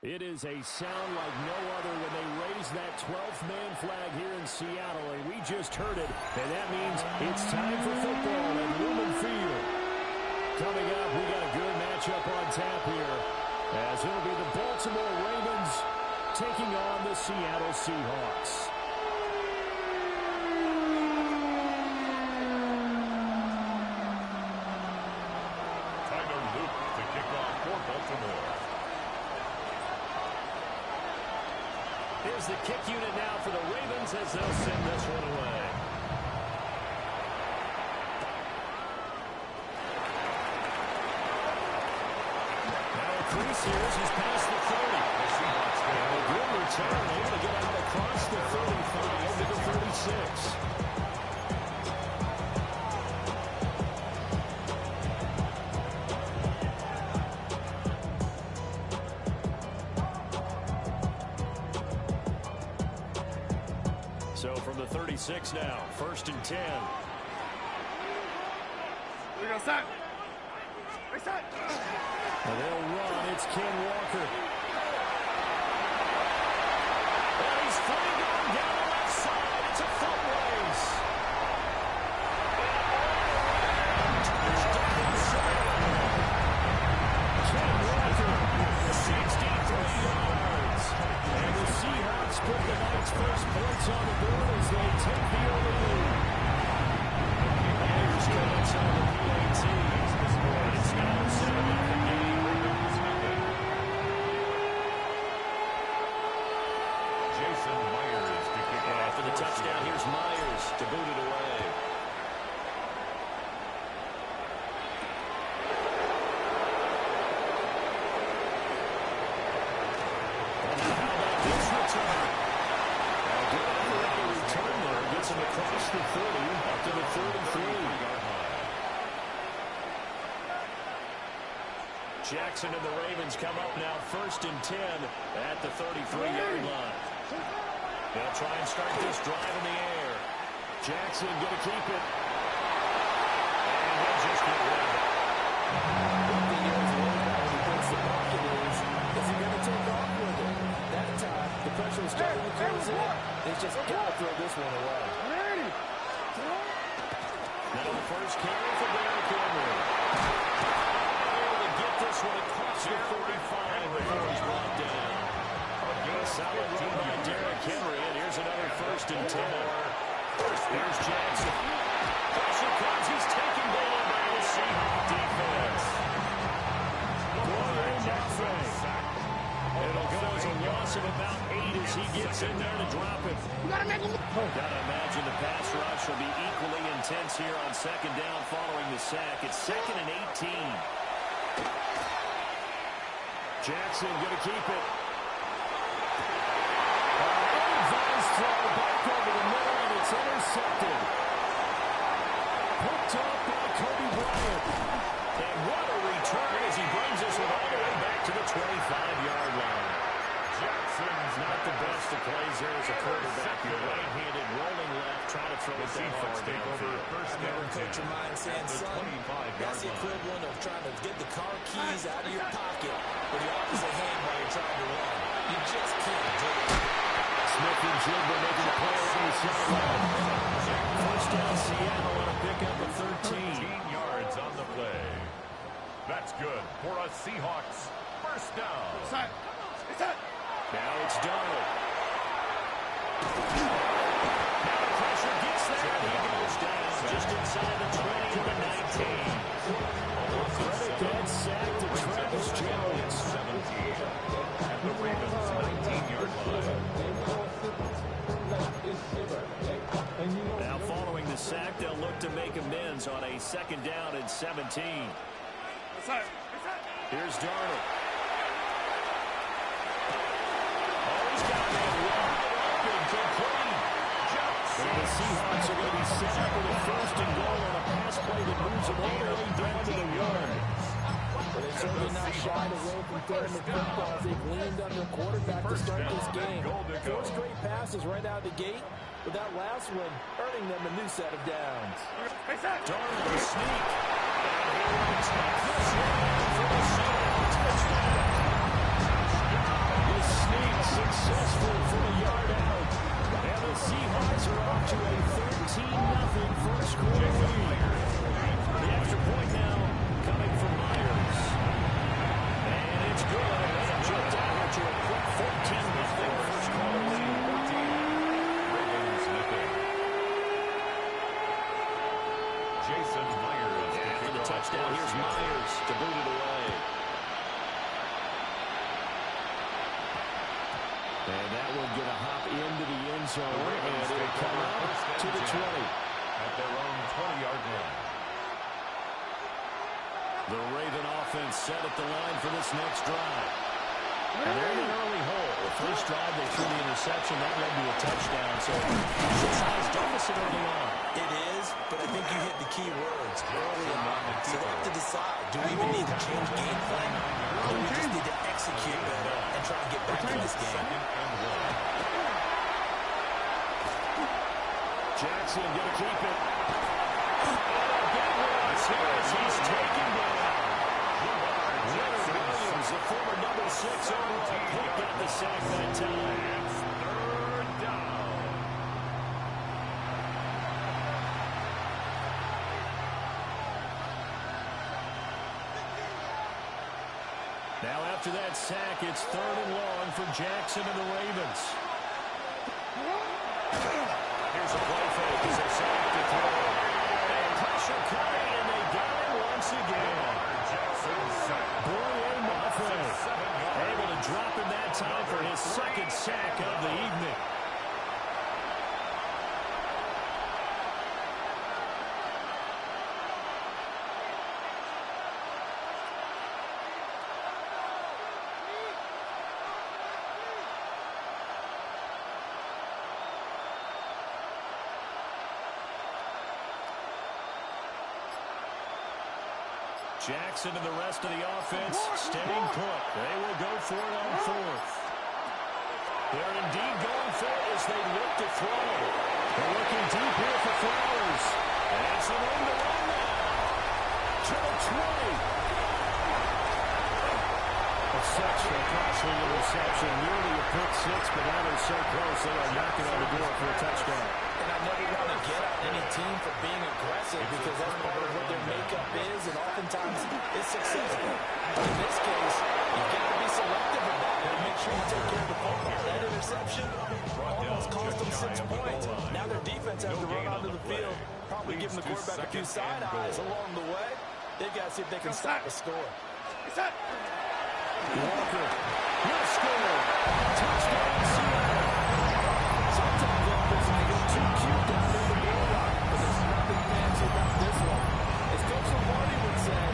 It is a sound like no other when they raise that 12th man flag here in Seattle, and we just heard it, and that means it's time for football at Lumen Field. Coming up, we got a good matchup on tap here, as it'll be the Baltimore Ravens taking on the Seattle Seahawks. Tyler Luke to kick off for Baltimore. Here's the kick unit now for the Ravens as they'll send this one away. Now a crease here as he's past the 30. The Seahawks And a good return, able to get out across the 35 to the 36. So from the 36 now, 1st and 10. We go set. Reset. And they'll run. It's Ken Walker. And he's flying going down the left side. It's a foot race. Ken Walker, 63 yards. And the Seahawks put the night's first points on the board as they take the early lead. Here's Coates on the PAT. It's now 7 in the game. Jason Myers to kick off. For the touchdown, here's Myers to boot it away. And how about this return? A good operator return there. Gets him across the 30 up to the 33. Jackson and the Ravens come up now 1st and 10 at the 33-yard line. They'll try and start this drive in the air. Jackson going to keep it. And he'll just get rid of it. One thing he always worried about when he puts the pocket is he going to take off with it? That time, the pressure was starting to close in. They just got to throw this one away. Now the first carry for Derrick Henry. Able to get this one across the 35 before he's brought down. Solid run by Derrick Henry, and here's another 1st and 10. Here's Jackson. Pressure comes. He's taken down by the Seahawks defense. It'll go as a loss of about 8 as he gets in there to drop it. Gotta imagine the pass rush will be equally intense here on 2nd down following the sack. It's 2nd and 18. Jackson going to keep it. Throw back over the middle, and it's intercepted. Picked off by Kobe Bryant. And what a return as he brings this one all the way back to the 25-yard line. Jackson's not the best of plays there as a quarterback. You're right-handed, rolling left, trying to throw it that far downfield. I remember Coach of mine saying, son, that's the equivalent of trying to get the car keys out of your pocket with the opposite hand while you're trying to run. You just can't do it. Smith and Jigba making the play on the sideline. 1st down Seattle on a pickup of 13 yards on the play. That's good for a Seahawks 1st down. Reset. Now it's Darnold. Now the pressure gets there, and he goes down just inside the 20 to the 19. Credit that sack to Travis Jones. 17 at the Ravens' 19-yard line. Now following the sack, they'll look to make amends on a 2nd down and 17. Here's Darnold. Oh, he's got that wide open, complete. And the Seahawks are going to be set up with a 1st and goal on a pass play that moves them all the way down to the 1. But they've certainly not shied away from throwing the football. They've leaned on their quarterback to start this game. 4 straight passes right out of the gate, with that last one earning them a new set of downs. Darnold to sneak. And he runs this one for the Seahawks touchdown. And that one going to hop into the end zone, and it'll come up to the 20. At their own 20-yard line. The Raven offense set at the line for this next drive. And they're in an early hole. The first drive, they threw the interception. That led to a touchdown. So it's a size deficit early on. It is, but I think you hit the key words early on. So they have to decide, do we even need to change game plan? Or do we just need to execute better and try to get back in this game? Jackson going to keep it. He's taken down. Leonard Williams, the former number 6 overall pick, got the sack that time. It's third down. Now after that sack, it's 3rd and long for Jackson and the Ravens. Here's a play fake as they set up to throw. And pressure coming, and they got it once again. Boye Mafe able to drop in that time for his 2nd sack of the evening. Jackson and the rest of the offense staying put. They will go for it on 4th. They're indeed going for it as they look to throw. They're looking deep here for Flowers. And it's the room to run now. To the 20. Such a costly interception. Nearly a pick 6, but now they're so close they are knocking on the door for a touchdown. And I never want to get on any team for being aggressive because that's part of what their makeup is, and oftentimes it's successful. But in this case, you've got to be selective about it and make sure you take care of the football. That interception almost cost them 6 points. Now their defense has to run onto the field, probably giving the quarterback a few side eyes along the way. They've got to see if they can stop the score. Walker will score. Touchdown, Seattle. Sometimes offenses get too cute down in the goal line, but there's nothing fancy about this one. As Coach Lombardi would say,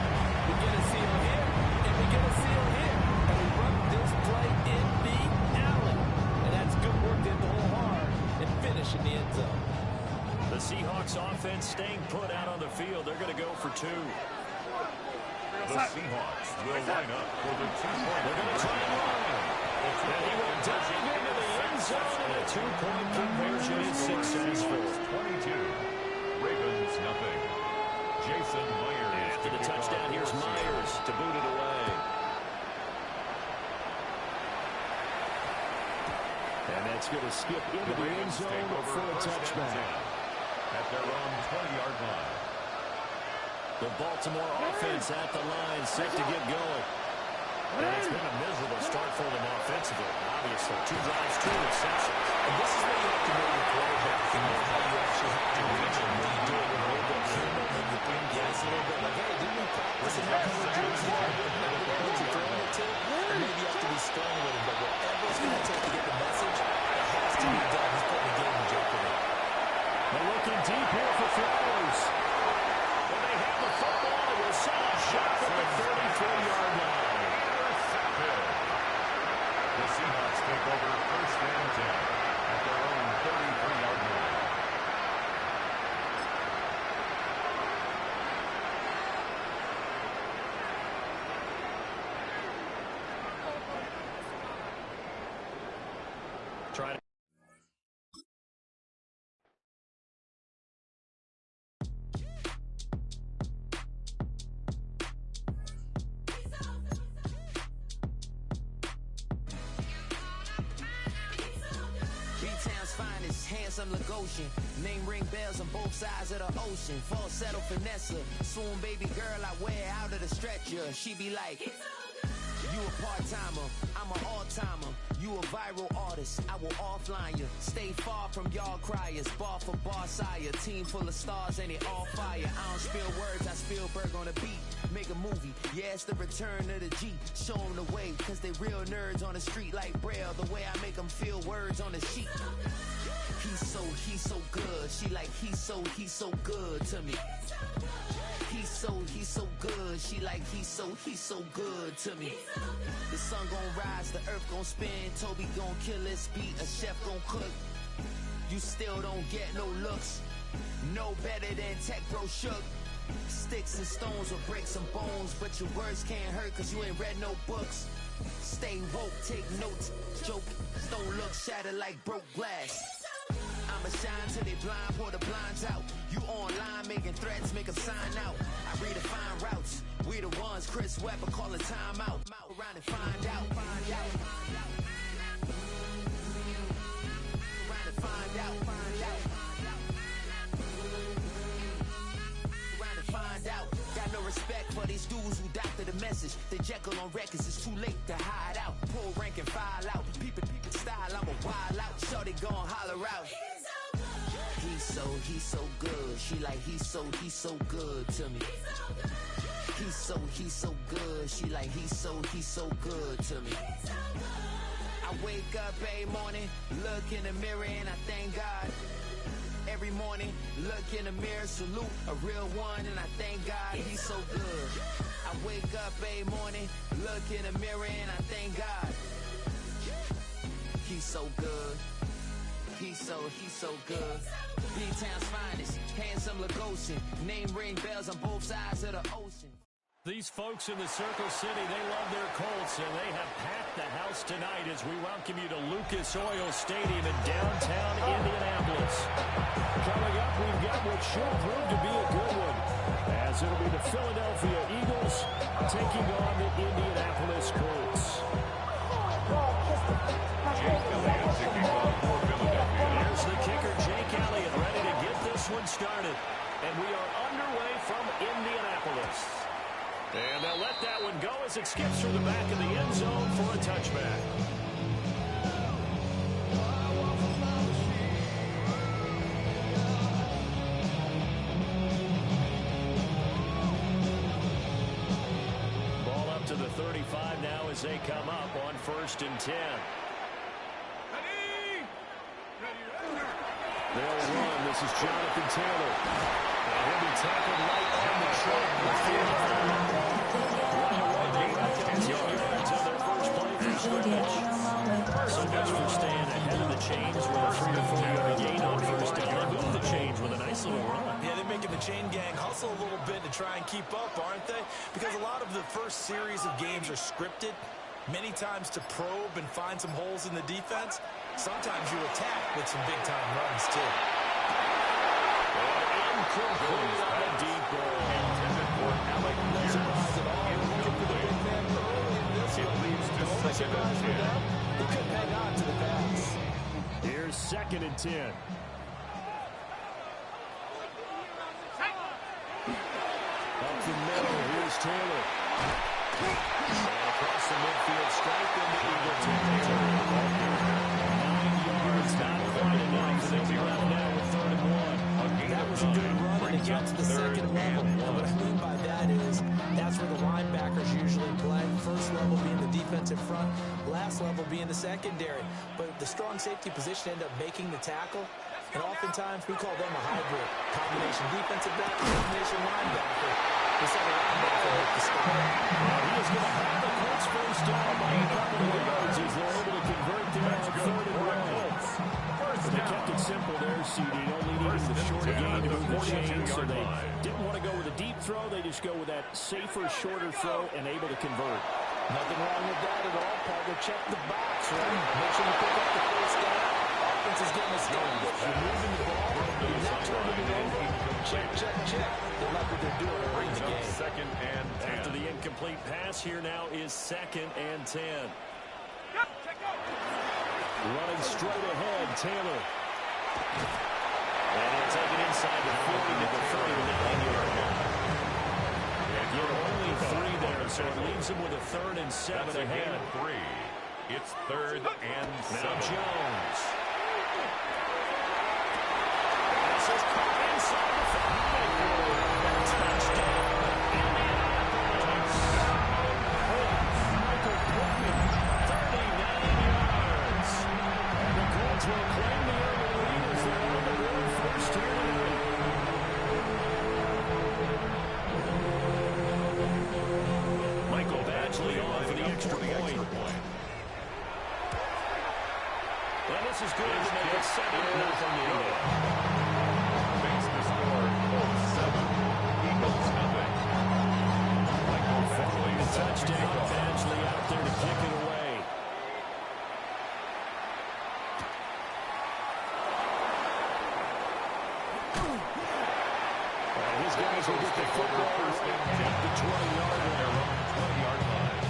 we get a seal here, and we get a seal here. And we run this play in the alley. And that's good work. They hit the hole hard and finish in the end zone. The Seahawks offense staying put out on the field. They're going to go for 2. The Seahawks will line up for the 2-point. They're going to try and run. And he will dive into the end zone, and a 2-point conversion is successful. 22. Ravens nothing. Jason Myers. After the touchdown, here's Myers to boot it away. And that's going to skip into the end zone for a touchback. At their own 20-yard line. The Baltimore offense at the line, set to get going. And it's been a miserable start for them offensively. Obviously, 2 drives, 2 interceptions. And this is where you have to know your quarterback and know how you actually have to reach him. Do you do it with a little bit of humor? Maybe you bring gas a little bit. Like, hey, didn't we practice and have coverage here? What you throwing it to? Or maybe you have to be strong with him. But whatever it's going to take to get the message, it has to be done. He's putting the game in jeopardy. They're looking deep here for Flowers. When they have the football, it will send a shot at the 33-yard line. The Seahawks take over 1st and 10 at their own 33-yard line. Try to handsome Lagosian. Name ring bells on both sides of the ocean. Falsetto finesse, swoon baby girl I wear out of the stretcher. She be like, you a part-timer, I'm an all-timer. You a viral artist, I will offline you. Stay far from y'all criers, bar for bar sire. Team full of stars and it all fire. I don't spill words, I Spielberg on a beat. Make a movie, yeah, it's the return of the G. Show them the way, cause they real nerds on the street like Braille. The way I make them feel words on the sheet. He's so good. She like, he's so good to me. He's so good. She like, he's so good to me. The sun gon' rise, the earth gon' spin. Toby gon' kill this beat, a chef gon' cook. You still don't get no looks. No better than Tech Bro Shook. Sticks and stones will break some bones, but your words can't hurt cause you ain't read no books. Stay woke, take notes, joke. Don't look shattered like broke glass. I'ma shine till they blind, pour the blinds out. You online making threats, make 'em sign out. I redefine routes. We the ones Chris Webber calling time out. Around and find out. Around and find out. Around and find out. Got no respect for these dudes who doctor the message. The Jekyll on records, it's too late to hide out. Pull rank and file out. Peep style, I'm a wild out. Shorty gon' holler out. He's so good. She like, he's so good to me. He's so good. She like, he's so good to me. I wake up every morning, look in the mirror and I thank God. Every morning, look in the mirror, salute a real one and I thank God he's so good. I wake up every morning, look in the mirror and I thank God. He's so good. He's so good. B-Town's finest, handsome Lagosian. Name ring bells on both sides of the ocean. These folks in the Circle City, they love their Colts, and they have packed the house tonight as we welcome you to Lucas Oil Stadium in downtown Indianapolis. Coming up, we've got what should prove to be a good one, as it'll be the Philadelphia Eagles taking on the Indianapolis Colts. There's the kicker, Jake Elliott, ready to get this one started. And we are underway from Indianapolis. And they'll let that one go as it skips through the back of the end zone for a touchback. Ball up to the 35 now as they come up on 1st and 10. They'll run. This is Jonathan Taylor. And he'll be tackled right on the track. Yards on their first play from scrimmage. So much for staying ahead of the chains with a 3 or 4 yard gain on 1st down. They move the chains with a nice little run. Yeah, they're making the chain gang hustle a little bit to try and keep up, aren't they? Because a lot of the first series of games are scripted, many times to probe and find some holes in the defense. Sometimes you attack with some big-time runs, too. Incomplete on a deep ball. Intended for Alec It leads to 2nd and 10. He couldn't hang on to the pass. Here's 2nd and 10. Up the middle, here's Taylor. And across the midfield, strike into Eagle territory. 9 yards, not quite enough. They'll be left now with 3rd and 1. That was a good run, and it got to the 2nd level. And what I mean by that is that's where the linebackers usually play. First level being the defensive front, last level being the secondary. But the strong safety position ended up making the tackle. And oftentimes we call them a hybrid. Combination defensive back, combination linebacker. We saw the linebacker make the stop. He is going to have the Colts first down by a couple of yards as they're able to convert there on 3rd and 1. They kept it simple there, CD. Only needing the shorter gain to move the chains, so they didn't want to go with a deep throw. They just go with that safer, shorter throw and able to convert. Nothing wrong with that at all, Parker. Check the box, right? Make sure you pick up the first down. Offense is getting established. You're moving the ball. You're not turning it over. Check. They like what they're doing to bring the game. 2nd and 10. After the incomplete pass, here now is 2nd and 10. Running straight ahead, Taylor. And he'll take it inside the 40 to the 39-yard line. Again, only 3 there, so it leaves him with a 3rd and 7 That's a ahead. gain of 3. It's 3rd and 7. Now Jones. This is caught inside the 5. Touchdown, Indianapolis. Michael Pittman, 39 yards. And the And this is good to make it 7-0 Eagles. Makes the score 7. Eagles nothing. Following the touchdown, Badgley out there to kick it away. His guys will get the football first and at the 20-yard line.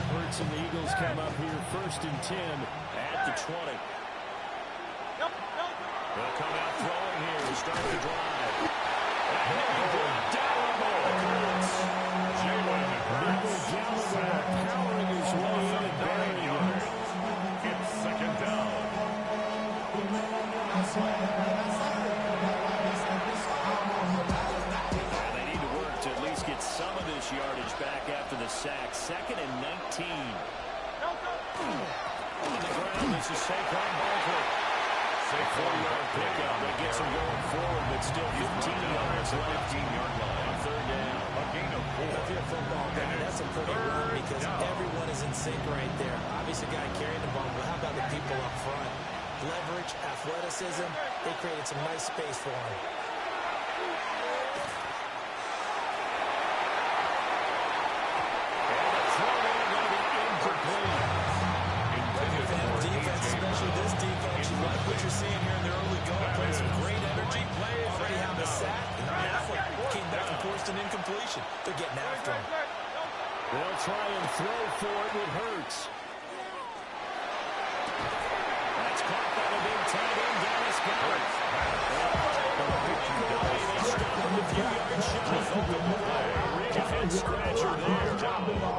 Hurts and the Eagles come up here first and 10 at the 20. They'll come out throwing here to start the drive. And they brought down by the Colts. Neville Gallagher powering his way in and burying him. It's second down. They need to work to at least get some of this yardage back after the sack. Second and 19. On the ground, this is Saquon Barkley. 4-yard pickup that gets him going forward, but still 15 yards left. 15-yard line. Third down. A gain of 4. If you're a football guy, that's a pretty run because everyone is in sync right there. Obviously, guy carrying the ball, but how about the people up front? Leverage, athleticism, they created some nice space for him. Especially this defense, you like what you're seeing here in the early going. Playing some great energy. Already have the sack. And that one came back and forced an incompletion. They're getting after him. They'll try and throw for it with Hurts. That's caught by the big tight end, Dallas Goedert. They stop him a few yards shy. Head scratcher there.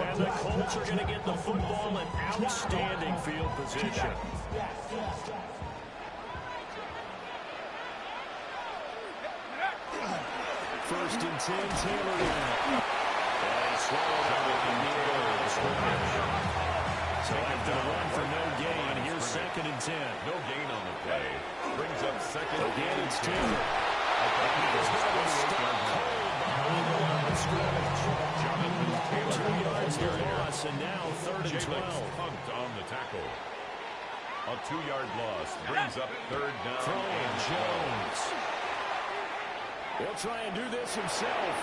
And the Colts are going to get the football in outstanding field position. First and 10, Taylor in. And swallowed up at the middle of the scrimmage. So after the run for no gain, here's second and 10. No gain on the play. Brings up second. Again, it's Taylor. Eagles got to stop cold behind the line of scrimmage. Jonathan Taylor. 2 yards to loss, and now third and 12. Pumped on the tackle. A 2-yard loss brings up third down. Throwing Jones. He'll try and do this himself.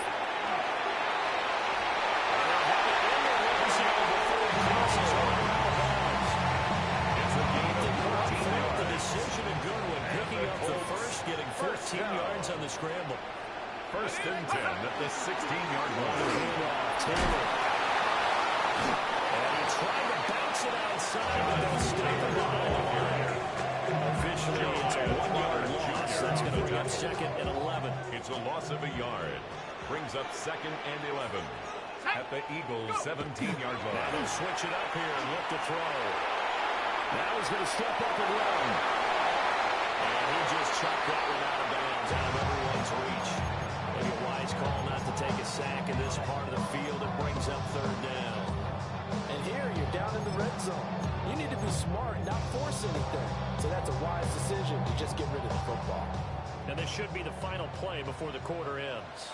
The decision and good one, picking up the first, getting 14 yards on the scramble. First and 10 at the 16-yard line. Taylor. And he tried to bounce it outside, but they'll stop it behind the line. Officially, it's a 1-yard loss. That's going to drop second and 11. It's a loss of a yard. Brings up second and 11 at the Eagles' 17-yard Now line. they'll switch it up here and look to throw. Now he's going to step up and run. And he just chucked that one out of bounds, out of everyone's reach. Maybe a wise call not to take a sack in this part of the field. It brings up third down. And here, you're down in the red zone. You need to be smart, not force anything. So that's a wise decision to just get rid of the football. And this should be the final play before the quarter ends.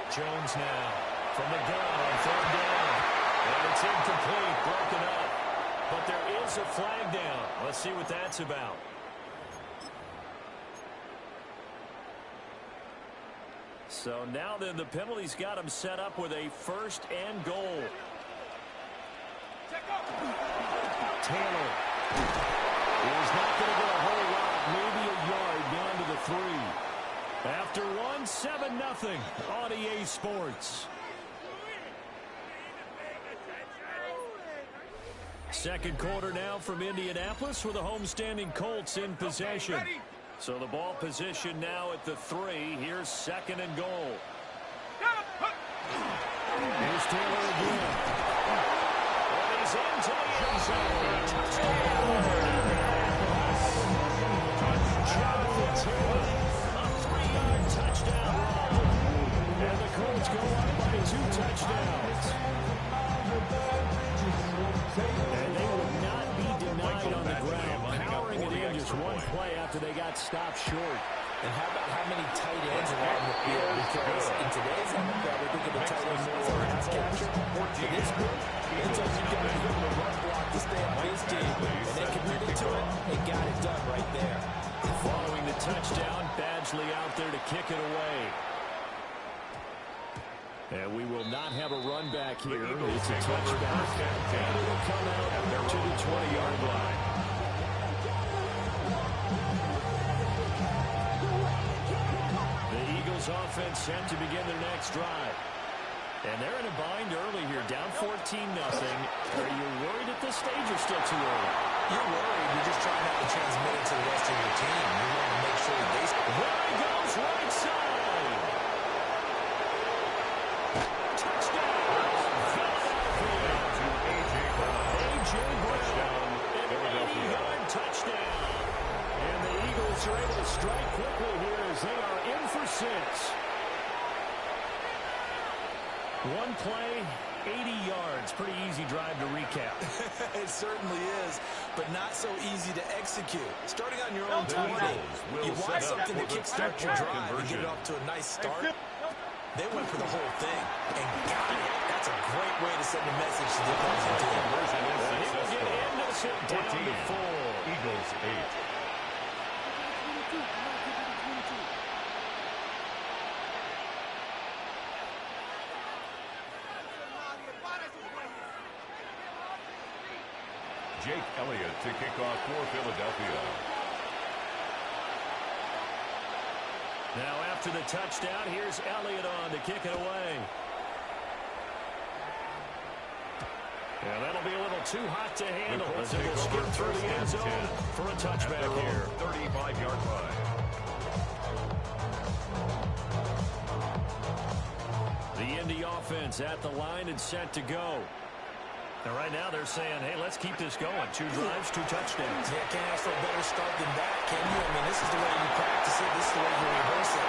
Jones now from the gun on third down. And it's incomplete, broken up. But there is a flag down. Let's see what that's about. So now then the penalty's got him set up with a first and goal. Taylor is not going to get a whole lot, maybe a yard down to the 3. After one, 7-0 on EA Sports. Second quarter now from Indianapolis with the homestanding Colts in possession. So the ball position now at the 3. Here's second and goal. Here's Taylor again. And he's into the end zone. Touchdown. Jonathan Taylor, a 3-yard touchdown run. And the Colts go up by 2 touchdowns. And they would not be denied on the ground, powering it in just one play after they got stopped short. And how about how many tight ends are on the field? Because in today's NFL, we think of the tight end more as a pass catcher. For this group, it's like you've got to be able to run block to stay on Mosley out there to kick it away. And we will not have a run back here. It's a touchback, and it will come out to the 20-yard line. The Eagles offense set to begin their next drive. And they're in a bind early here, down 14-0. Are you worried at this stage or still too early? You're worried. You're just trying not to transmit it to the rest of your team. You want to make sure that they score. There he goes, right side. Touchdown. A.J. Brown, an 80-yard touchdown. And the Eagles are able to strike quickly here as they are in for 6. One play, 80 yards. Pretty easy drive to recap. It certainly is, but not so easy to execute. Starting on your own 20, you want something to kickstart your drive and get it off to a nice start. They went for the whole thing and got it. That's a great way to send a message to the opposing team. He will get into the sit down to 4. Eagles 8. Jake Elliott to kick off for Philadelphia. Now after the touchdown, here's Elliott on to kick it away. And that'll be a little too hot to handle as it will skip through the end zone for a touchback here. 35-yard line. The Indy offense at the line and set to go. And right now they're saying, hey, let's keep this going. 2 drives, 2 touchdowns. Yeah, can't ask for a better start than that, can you? I mean, this is the way you practice it. This is the way you rehearse it.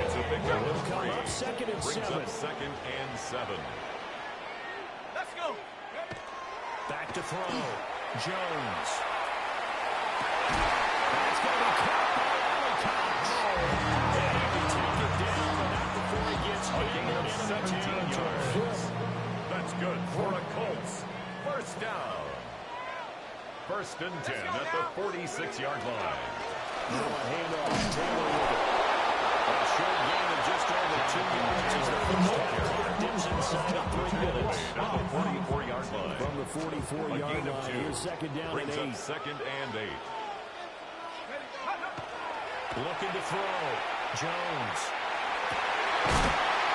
It's a big one. Come up 2nd and 7. Brings up 2nd and 7. Let's go. Back to throw. Jones. That's going to be caught by Allen Cox. And he can take it down, but not before he gets A gain of 17 yards. That's good for a Colts. First down. 1st and 10 at the 46-yard line. Now a handoff. Taylor with it. A short gain of just over 2 yards as the first half dips inside of 3 minutes. At the 44-yard line. From the 44-yard line, here's 2nd down and 8. Brings up 2nd and 8. Looking to throw. Jones.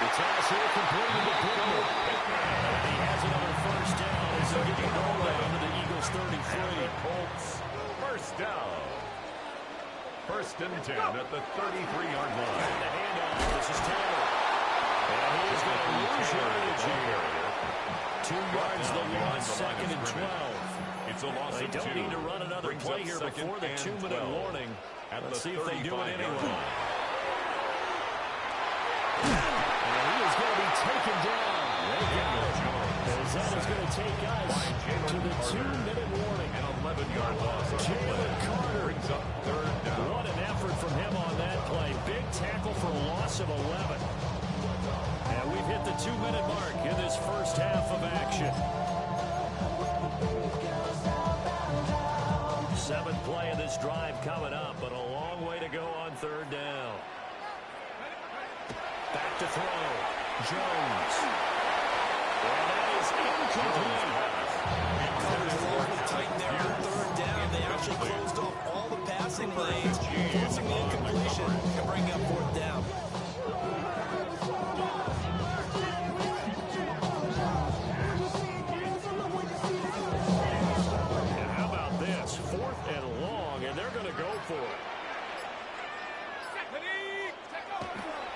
The toss here completed to Pittman. He has another first down as they get the ball down to the Eagles 33. Colts, first down. 1st and 10 at the 33-yard line. The handoff. This is Taylor. And he's going to lose yardage here. 2 yards the loss, 2nd and 12. It's a loss They of 2. don't need to run another Brings play up here 2nd before the and 2-minute 12. warning. At Let's the see if they do it 35-yard anyway. line. And he is going to be taken down. As that is going to take us to the 2-minute warning. An 11-yard loss. Jalen Carter brings up 3rd down. What an effort from him on that play. Big tackle for a loss of 11. And we've hit the 2-minute mark in this first half of action. 7th play of this drive coming up, but a long way to go on 3rd down. Back to throw. Jones. And that is incomplete. Tight there on 3rd down. They actually closed off all the passing lanes, forcing the incompletion and bringing up 4th down. And how about this? 4th and long, and they're going to go for it.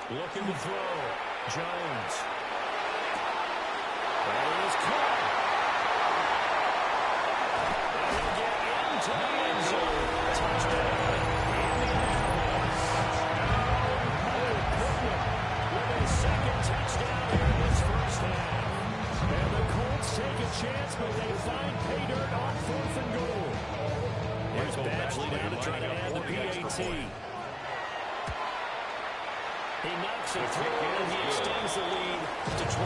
Looking to throw. Jones. That is caught. And he'll get into the end zone. Touchdown. With a 2nd touchdown here in this first half. And the Colts take a chance, but they find pay dirt on 4th and goal. Here's Badgley now to try to add the PAT. He knocks it through, and he extends the lead to 21.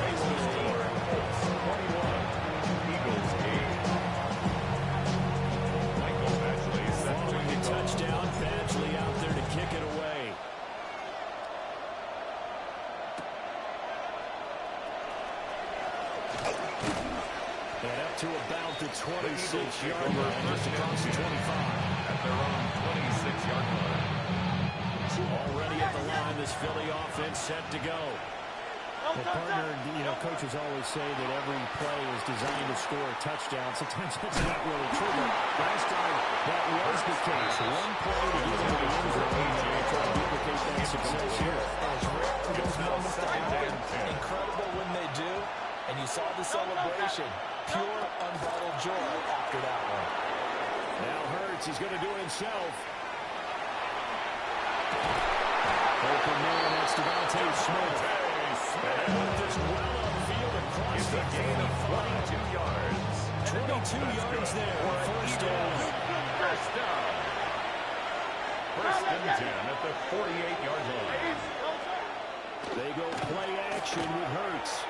Eagles 8. to about the 26-yard line, just across the 25. At their own 26-yard line. Already at the line, this Philly offense set to go. Well, partner, coaches always say that every play is designed to score a touchdown. Sometimes that's not really true, but last time that was the case. One play to get into the end zone, and they try to duplicate that success here. It's rare for those moments to happen. Incredible when they do. And you saw the celebration. Pure, unbridled joy after that one. Now Hurts, he's going to do it himself. Open man, that's Devontae Smith. And with this well upfield across the gain of 22 yards. 22 yards there. First down. First down. First and 10 at the 48-yard line. They go play action with Hurts.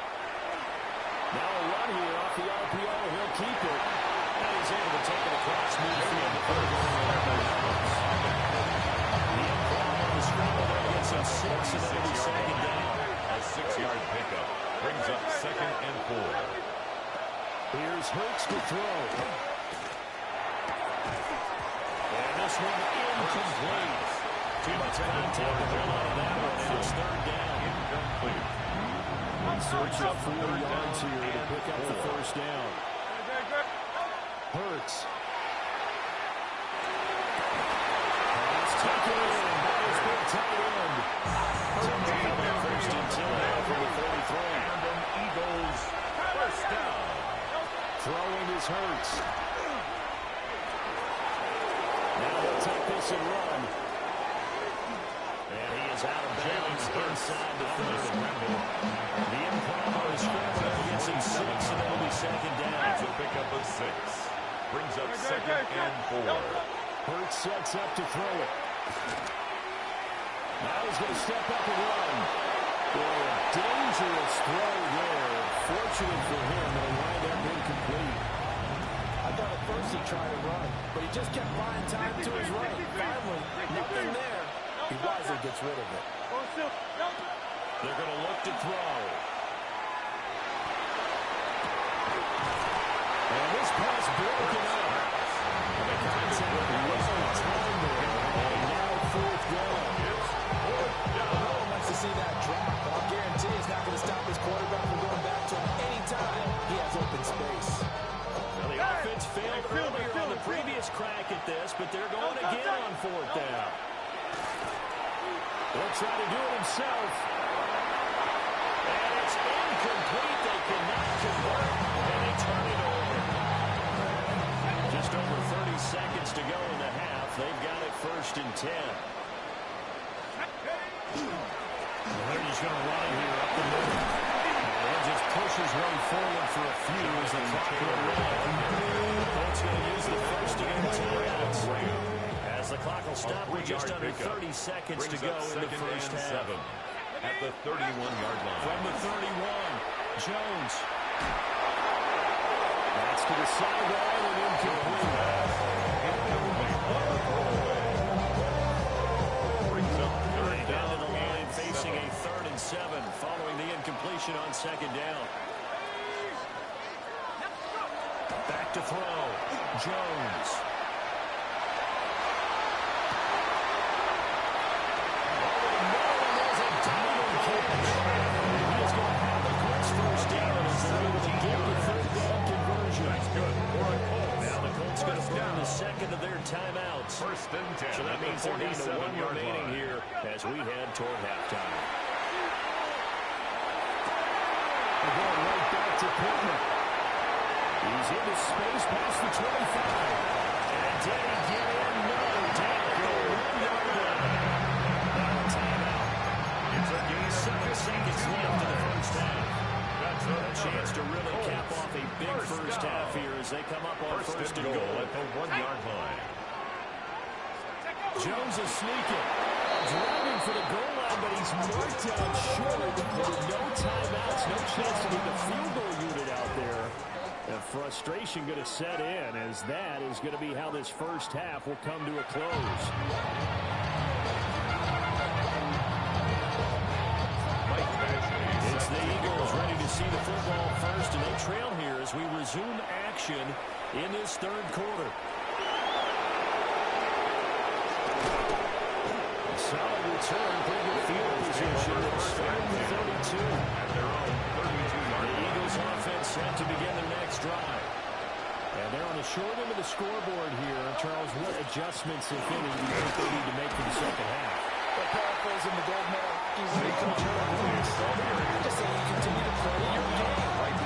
Now a run here off the RPO. He'll keep it. And he's able to take it across midfield. The improv on the scramble there gets him 6, and then he'll be second down. A 6-yard pickup brings up 2nd and 4. Here's Hurts to throw. And this one incomplete. Too much contact to hold on to that one, and it's 3rd down. Incomplete. In search of 4 yards here to pick up the first down. Hurts. Pass taken in by his big tight end. First and 10 now from the 43. And an Eagles first down. Throwing his Hurts. Now he'll take this and run. And he is out of bounds inside the 30. The improv on the scramble gets him 6, and that'll be second down. It's a pickup of 6. Brings up 2nd and 4. Hurts sets up to throw it. Now he's going to step up and run. Boy, a dangerous throw there. Fortunate for him, it'll wind up incomplete. I thought at first he tried to run, but he just kept buying time to his right. Finally, nothing there. He wisely gets rid of it. They're going to look to throw. And this pass broken up. The concept was on time there. And now 4th down. No one wants to see that drop, but I'll guarantee he's not going to stop his quarterback from going back to him anytime he has open space. Well, the offense failed earlier on the previous crack at this, but they're going again on 4th down. He'll try to do it himself. And it's incomplete. They cannot convert, and they turn it over. Just over 30 seconds to go in the half. They've got it 1st and 10. Well, they're just going to run it here up the middle. And just push his way forward for a few as the clock will run. The Colts going to use the first to get timeouts. As the clock will stop with just under 30 seconds to go in the first half. At the 31-yard line. From the 31, Jones. That's to the sideline and incomplete. Brings up 3rd Down down. to the line, facing a 3rd and 7, following the incompletion on 2nd down. Back to throw, Jones. Second of their timeouts. 1st and 10. So that means they're down to 1 remaining here as we head toward halftime. They're going right back to Pittman. He's into space past the 25. And did he get in? No. Down to the 1-yard line. Now a timeout. It's a 7 seconds left in the first half. That's A chance to really cap off a big first half here as they come up on first and goal at the 1-yard line. Jones is sneaking. Driving for the goal line, but he's marked out short. With no timeouts, no chance to get the field goal unit out there. The frustration going to set in as that is going to be how this first half will come to a close. It's the Eagles ready to see the football first, and they trail here as we resume action in this third quarter. Solid return, pretty good field position. It's 32. At their own 32-yard The Eagles offense set to begin their next drive. And they're on the short end of the scoreboard here. Charles, what adjustments, if any, do you think they need to make for the second half? But paraphrasing the gold medal hockey winning coach, I just say you continue to play your game.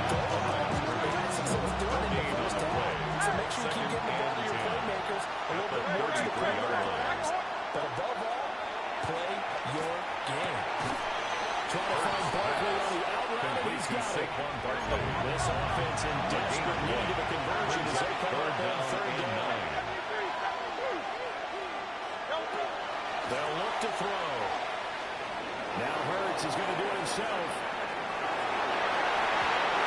Don't let them. They had success doing it in the first half. So make sure you keep getting the ball to your playmakers a little bit more to the perimeter lines. But above all, play your game. Trying to find Barkley on the outrun, and he's got it. This offense in desperate need of a conversion as they come up on third down. They'll look to throw. Now Hurts is going to do it himself.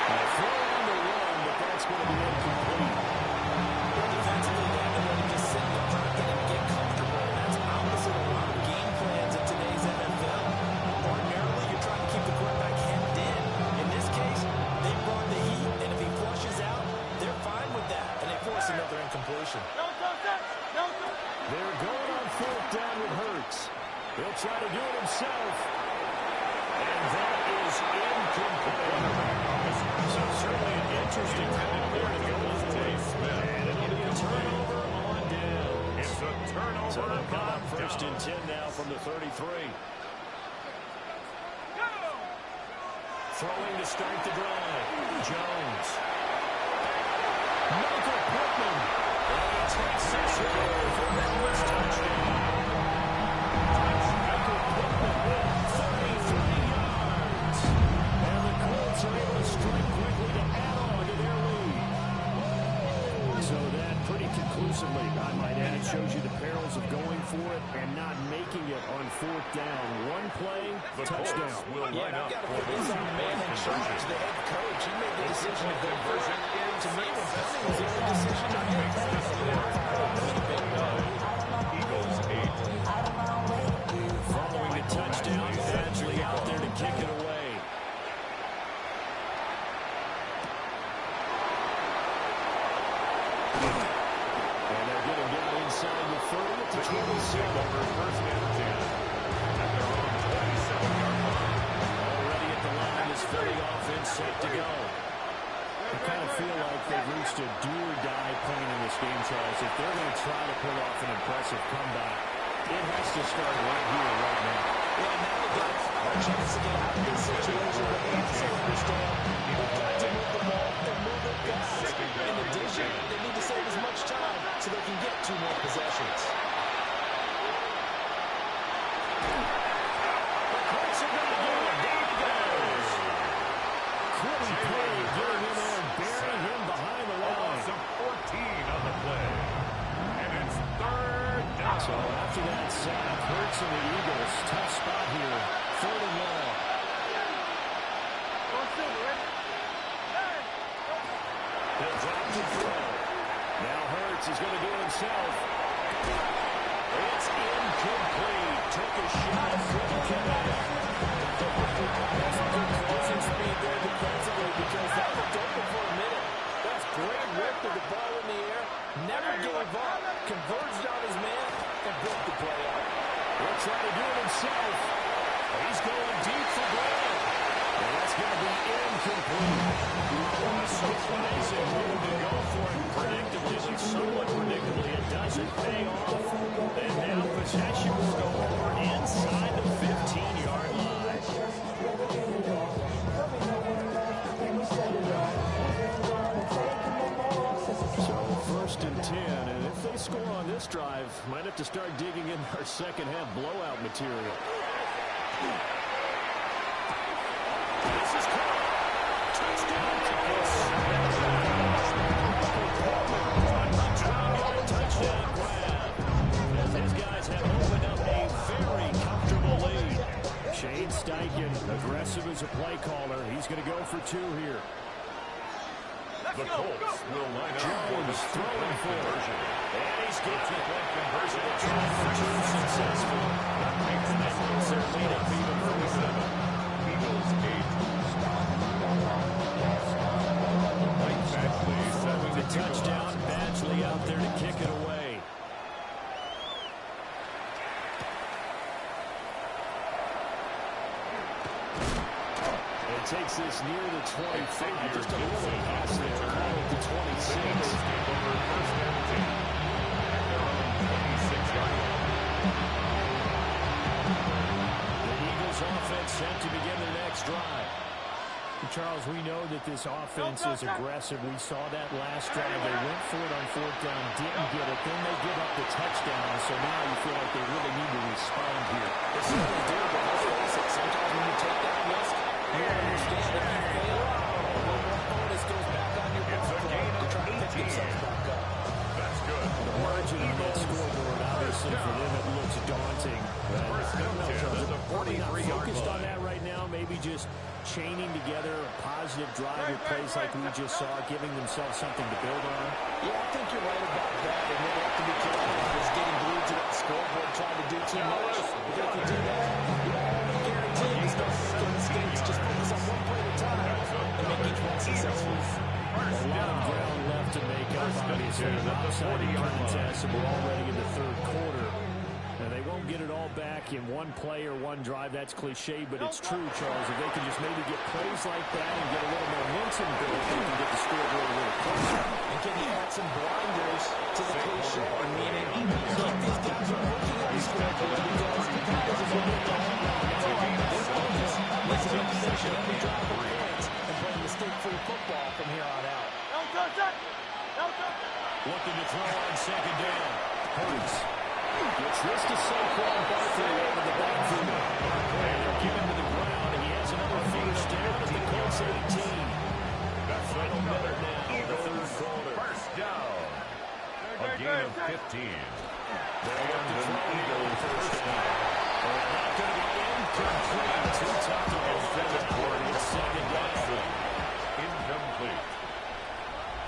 A throw on the run, but that's going to be incomplete. Defensively, they have to let him just sit in the pocket and get comfortable. That's opposite a lot of game plans in today's NFL. Ordinarily, you're trying to keep the quarterback hemmed in. In this case, they brought the heat, and if he flushes out, they're fine with that, and they force another incompletion. They're going on fourth down with Hurts. He'll try to do it himself. And that is incomplete. So certainly an interesting call there to go with Dave Smith. And it'll be a turnover on down. It's a turnover. So they'll come up first and 10 now from the 33. Throwing to start the drive. Jones. Michael Pittman. And he takes this here for the first touchdown. Michael Pittman, 33 yards. And the Colts are able to strike quickly to add on to their lead. So that pretty conclusively, I might add, shows you the perils of going for it and not making it on fourth down. One play, touchdown. Yeah, I've got to put this on the man in charge, the head coach. He made the decision to go first. To me, it was the only decision to make. Eagles 8. Following the touchdown, Badgley out there to kick it away. And they're getting down inside the 30 to 27. Over first and 10. At their own 27-yard line. Already at the line is Philly offense set to go. I kind of feel like they've reached a do-or-die point in this game, Charles. If they're going to try to pull off an impressive comeback, it has to start right here, right now. Yeah, now they got a chance to get out of this situation. But they also understand they've got to move the ball and move it fast. In addition, they need to save as much time so they can get 2 more possessions. The Colts are going to do it. There he goes. Quitty play, getting in there and burying him behind the line. Some 14 on the play. And it's third down. So after that sack, Hurts and the Eagles, tough spot here. Third and long. He'll drop to throw. Now Hurts is going to do it himself. It's incomplete. Took a shot, couldn't connect. That's a good closing speed there defensively because that looked open for a minute. That's great work with the ball in the air. Never gave up. Converged on his man and broke the play up. He'll try to do it himself. He's going deep for Graham. And that's going to be incomplete. Amazing move to go for it predictably, but somewhat predictably it doesn't pay off. And now possession will go over inside the 15-yard line. So first and 10, and if they score on this drive, might have to start digging in our second half blowout material. This is caught. Touchdown, Colts. Touchdown grab. As these guys have opened up a very comfortable lead. Shane Steichen, aggressive as a play caller. He's going to go for 2 here. The Colts will line up for the Jones throwing for conversion. And he's got it. Conversion. Trying for 2 successful. That makes And that puts their lead up even further. Eagles 8. Mike Badgley 7 takes this near the 25, just a little pass there, call it the 26. Over first and 10 at their own 26-yard line. The Eagles offense set to begin their next drive. Charles, we know that this offense is aggressive. We saw that last drive. They went for it on fourth down, didn't get it. Then they give up the touchdown. So now you feel like they really need to respond here. They certainly do, but let's face it, sometimes when you take that risk, you understand that if you fail, a little more bonus goes back on your ball club to try to pick themselves back up. That's good. The margin on that scoreboard, obviously, for them, it looks daunting. First and 10 at the Probably not 43-yard focused on line. that right now. Maybe just chaining together a positive drive with plays like we just saw, giving themselves something to build on. Yeah, I think you're right about that, and they have to be careful of just getting glued to that scoreboard trying to do too much. If they can do that, you don't guarantee you start making mistakes. Just focus on one play at a time and make each one successful. A lot of ground left to make up, obviously. A lopsided contest, and we're already in the third quarter. And they won't get it all back in one play or one drive. That's cliche, but it's true, Charles. If they can just maybe get plays like that and get a little momentum built, they can get the scoreboard a little closer. And can you add some blinders to the cliche? Meaning, keep these guys from looking at the scoreboard because the guys are going to get let's make sure that we drive the points and play mistake-free football from here on out. Looking to throw on second down. Hurts. Gets this to Saquon Barkley out of the backfield. And they'll give him to the ground, and he has another first down at the Colts 18. That's Final minute now, the third Eagles quarter. first down. A gain of 15. They'll look to And throw an here Eagles first first down. down. Not going to be incomplete. Too tough to defend for it. It's second down. Incomplete.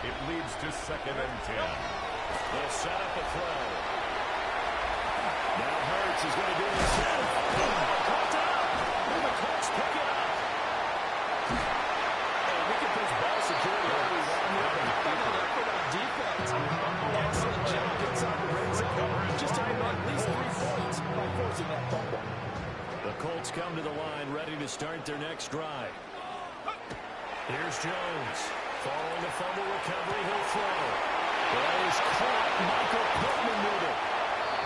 It leads to second and 10. They'll set up a throw. Now Hurts is going to do it himself. Caught out. And the Colts pick it up. Hey, we can push ball security all we want here, but how about an effort on defense? Excellent job inside the red zone. Just to win at least 3 points by forcing that fumble. The Colts come to the line, ready to start their next drive. Here's Jones. Following a fumble recovery, he'll throw. There's caught. Michael Pittman with it.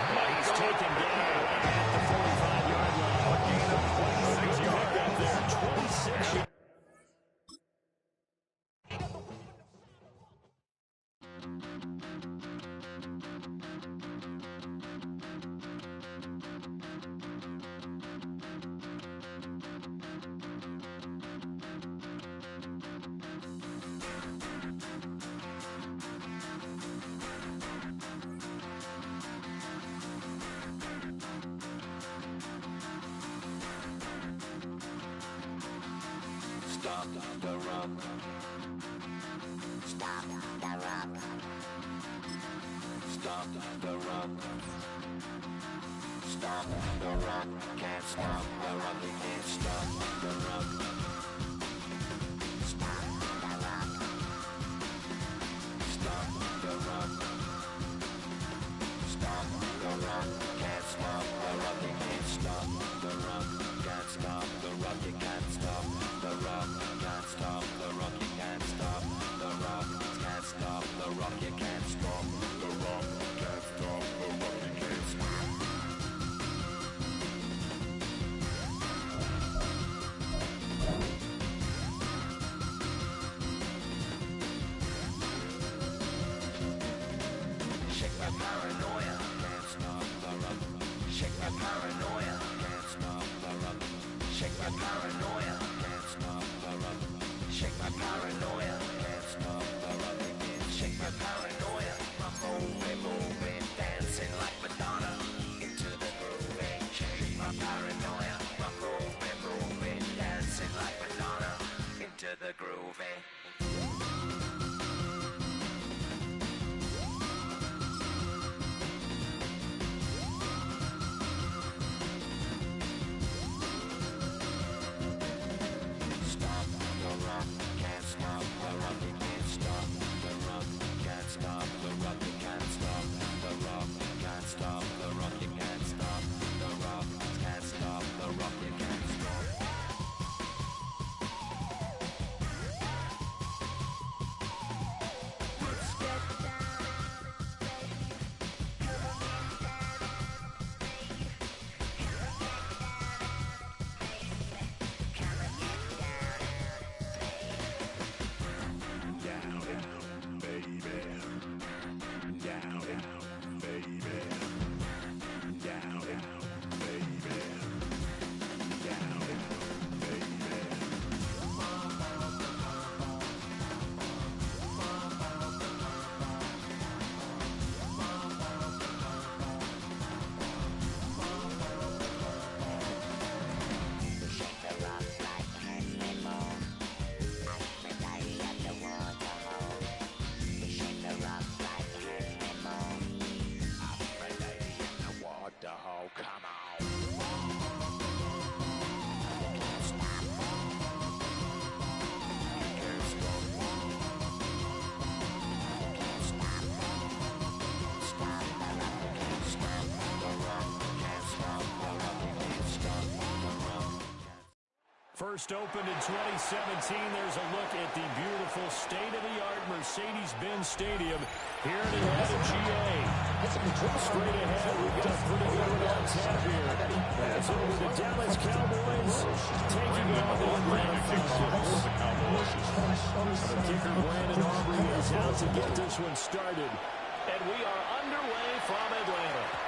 And he's taken down at the 45-yard line. A gain of 26 yards up there. 26 yards. Stop the run. Stop the run. Stop the run. Stop the run. Can't stop the run. You can't stop the run. Stop the run. Stop the run. Stop the run. Can't stop the run. You can't stop the run. Can't stop the run. You can't stop the run. Can't stop the run. You can't stop the run. Can't stop the run. You can't stop the run. Can't stop the run. You can't stop. Shake my paranoia. Can't stop the run. Shake my paranoia. Can't stop the run. Shake my paranoia. Can't stop the run. Shake my paranoia. Can't stop the run. Shake my paranoia. I'm moving, dancing like Madonna into the groove. Shake my paranoia. I'm moving, dancing like Madonna into the groove. Stop the run, can't stop. first opened in 2017. There's a look at the beautiful state-of-the-art Mercedes-Benz Stadium here in Atlanta, GA. Straight ahead, we've got a pretty good one on tap here. As it will be the Dallas Cowboys taking on the Atlanta Falcons. The kicker, Brandon Aubrey, is out to get this one started. And we are underway from Atlanta.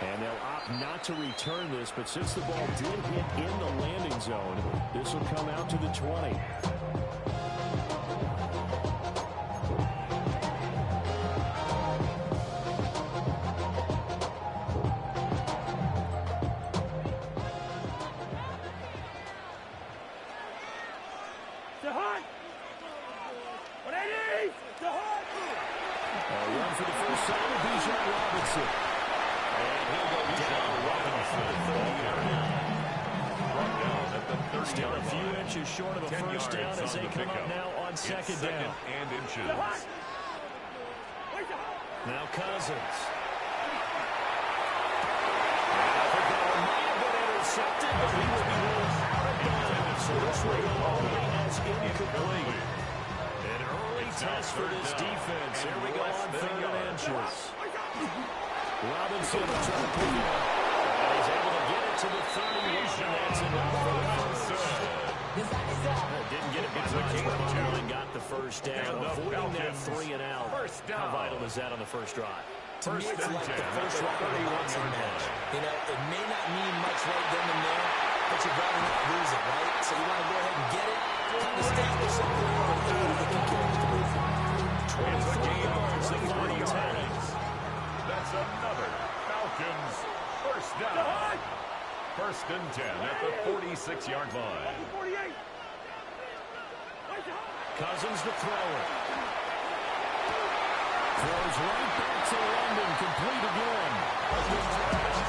And they'll opt not to return this, but since the ball did hit in the landing zone, this will come out to the 20. Run for the first time, Bijan Robinson. And he'll go down. Still a few inches short of a first down as they come up now on second down. And inches. Now Cousins. I think that one might have been intercepted, but he will be ruled out of bounds. So this will go only as incomplete. An early test for this defense. Here we go on 3rd inches. Robinson trying to pick it up. And he's able to get it to the 31. That's enough for the first. Didn't get it by much, but Bowman got the first down. Avoiding that 3 and out. How vital is that on the first drive? To me, it's like the first round of a boxing match. You know, it may not mean much right then and there, but you'd rather not lose it, right? So you want to go ahead and get it, kind of establish something over there that can carry through. 24 yards, the 40 yards. That's another Falcons first down. 1st and 10 at the 46-yard line. Cousins the thrower. Throws right back to London, complete again.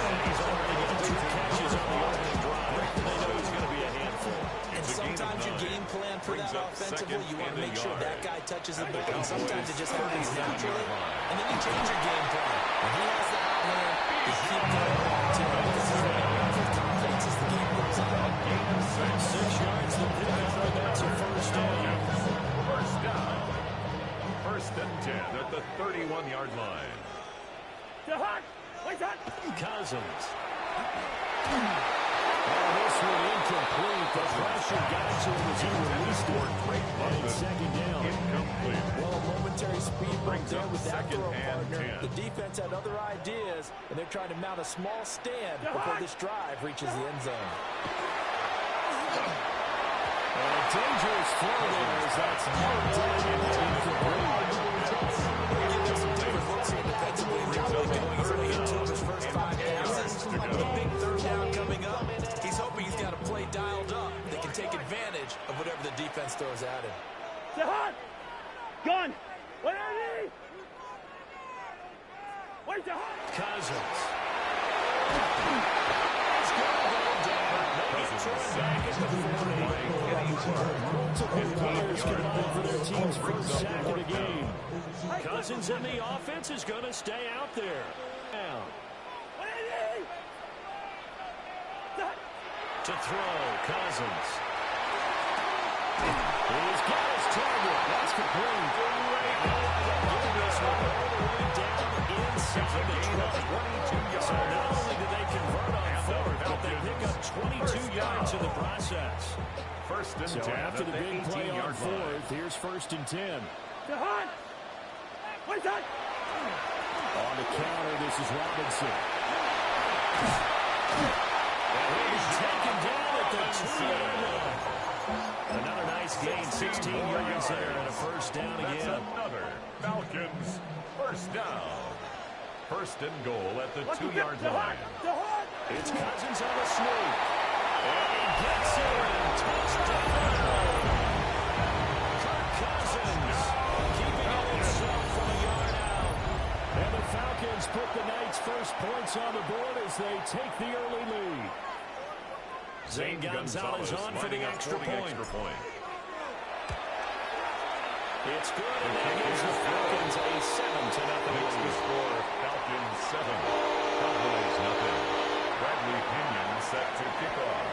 And he's already got 2 catches on the opening drive. They know he's going to be a handful. And sometimes you game plan for that offensively. You want to make sure that guy touches the ball. And sometimes it just happens naturally. And then you change your game plan. When he has the hot hand, you keep going along to him because he's going to have confidence as the game goes on. 6 yards the pickup, and that's a first down. First down. 1st and 10 at the 31-yard line. Cousins. This one incomplete. The pressure got to him as he released it. And it's 2nd down. Incomplete. Well, a momentary speed bump there with that 2nd throw and partner. 10. The defense had other ideas, and they're trying to mount a small stand before this drive reaches the end zone. And a dangerous throw there as that's marked incomplete. There's some different looks here defensively. Probably going he's only hit 2 of his first 5 passes. With a big 3rd down coming up, he's hoping he's got a play dialed up that can take advantage of whatever the defense throws at him. Cousins. Multiple players combined for their team's first sack of the game. Cousins and the offense is going to stay out there. Now. To throw, Cousins. He's got his target. That's complete. Getting this one all the way down inside the 20. So not only did they convert on 4th, but they pick up 22 yards in the process. 1st and 10 So after the at big play on 18-yard line. 4th, here's 1st and 10. On the counter, this is Robinson. And he's taken down at the 2-yard line. Another nice gain, 16 yards there, and a first down again. That's another Falcons first down. 1st and goal at the 2-yard line. It's Cousins on a sneak. And he gets it. Touchdown. Kirk Cousins keeping it himself from a yard out. And the Falcons put the night's first points on the board as they take the early lead. Zane Gonzalez on for the extra point. It's good, and that gives the Falcons a 7-0 Makes the lead. score Falcons 7, Cowboys nothing. Bradley Pinion set to kick off.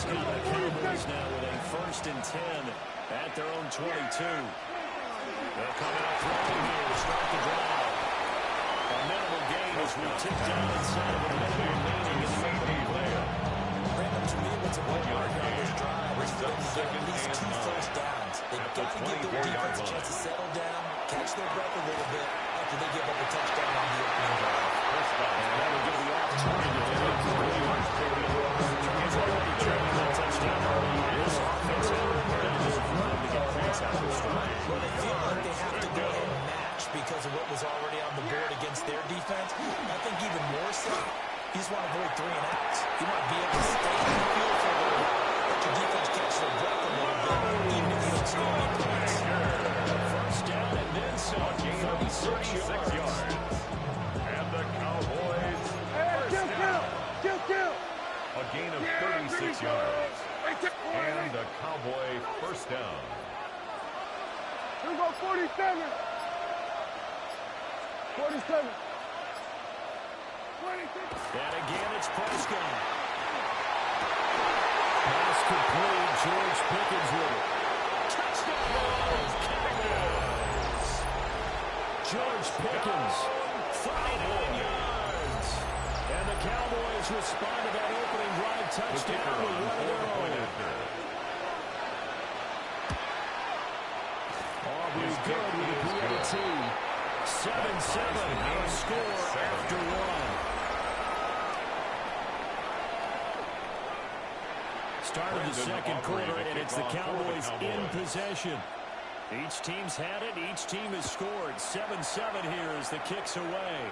It's got the Cowboys now with a 1st and 10 at their own 22. They'll come out throwing here to start the drive. A minimal gain as we tick down inside of a minute remaining in the opening play. Brandon, to me, what's a big part here on this drive is that they get at least 2 first downs. They've got to give their defense a chance to settle down, catch their breath a little bit after they give up a touchdown on the opening drive. And that will give the opportunity to take the lead. He's already trailing that touchdown early. This offense had a pretty good run to get points out of this drive. Well, they feel like they have to go ahead and match because of what was already on the board against their defense. I think even more so, you just want to avoid 3 and outs. You want to be able to stay in the field for a little bit, let your defense catch their breath a little bit, even if you don't score any points. First down and then some. 36 yards. And the Cowboys first down. A gain of 36 yards. And the Cowboy first down. Here we go, 47. 47. 26. And again, it's Prescott. Pass complete. George Pickens with it. Touchdown, Cowboys. George Pickens, 49 yards. And the Cowboys respond to that opening drive touchdown with one of their own. Aubrey's good with the PAT. 7-7, our score after 1. Start of the second quarter, and it's the Cowboys in possession. Each team's had it. Each team has scored. 7-7 here as the kick's away.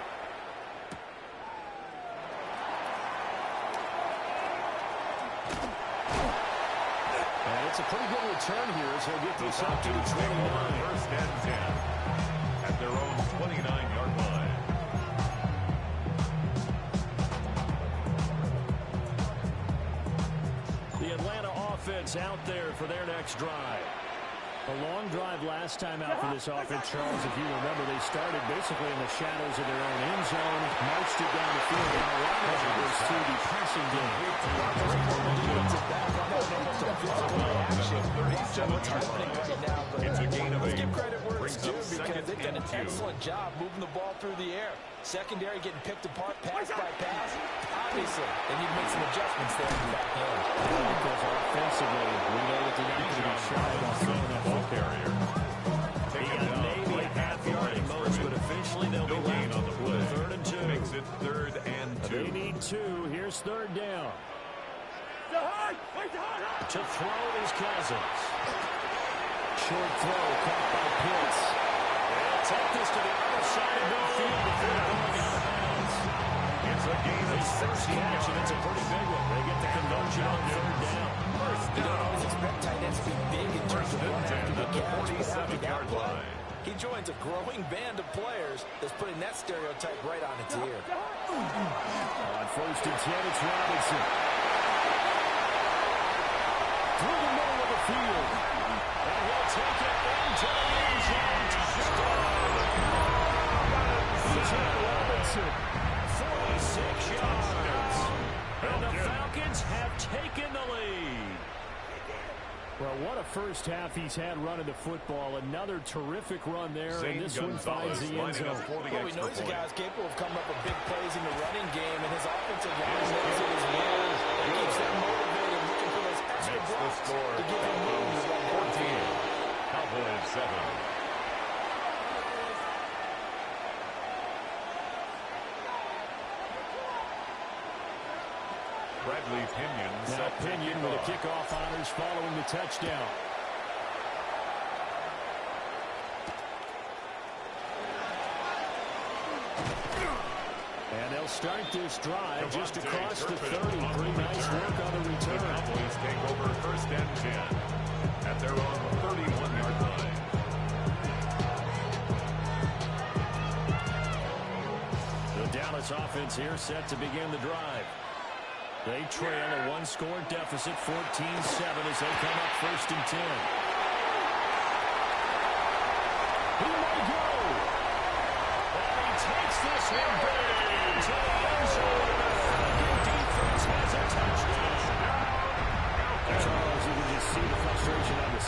And it's a pretty good return here as they'll get this up to the 29. 1st and 10 at their own 29-yard line. The Atlanta offense out there for their next drive. A long drive last time out for this offense, Charles. If you remember, they started basically in the shadows of their own end zone, marched it down the field, and allowed it to the passing game. It's a gain of 8. Give credit where it's Brings up due because they've done an 2nd and 2. excellent job moving the ball through the air. Secondary getting picked apart pass by pass. Obviously, they need to make some adjustments there in the back end. Because offensively, we know that they're not going to be shy about throwing that ball carrier. Maybe a half yard at most, but officially they'll be gain on the play. 3rd and 2. Makes it 3rd and 2. They need 2. Here's 3rd down. To throw is Cousins. Short throw caught by Pitts. They'll take this to the other side of midfield before going out of bounds. It's a gain of 16 catch, and it's a pretty big one. They get the conversion on 3rd down. You don't always expect tight ends to be big in terms of run after the catch, but after that play, he joins a growing band of players that's putting that stereotype right on its ear. On 1st and 10, it's Robinson. Through the middle of the field. And he'll take it into the end zone. Touchdown. Robinson. 46 yards. And the Falcons have taken the lead. Well, what a first half he's had running the football. Another terrific run there, and this one finds the end zone. Well, we know he's a guy who's capable of coming up with big plays in the running game, and his offensive line knows it as well. He keeps them motivated, looking for those extra blocks to give him room to run downfield. Cowboys 7. Bradley Pinion. Now Pinion with a kickoff honors following the touchdown. And they'll start this drive just across the 30. Pretty nice work on the return. The Cowboys take over 1st and 10 at their own 31-yard line. The Dallas offense here set to begin the drive. They trail a 1-score deficit, 14-7 as they come up 1st and 10. He may go. And he takes this one back into the end zone. The defense has a touchdown.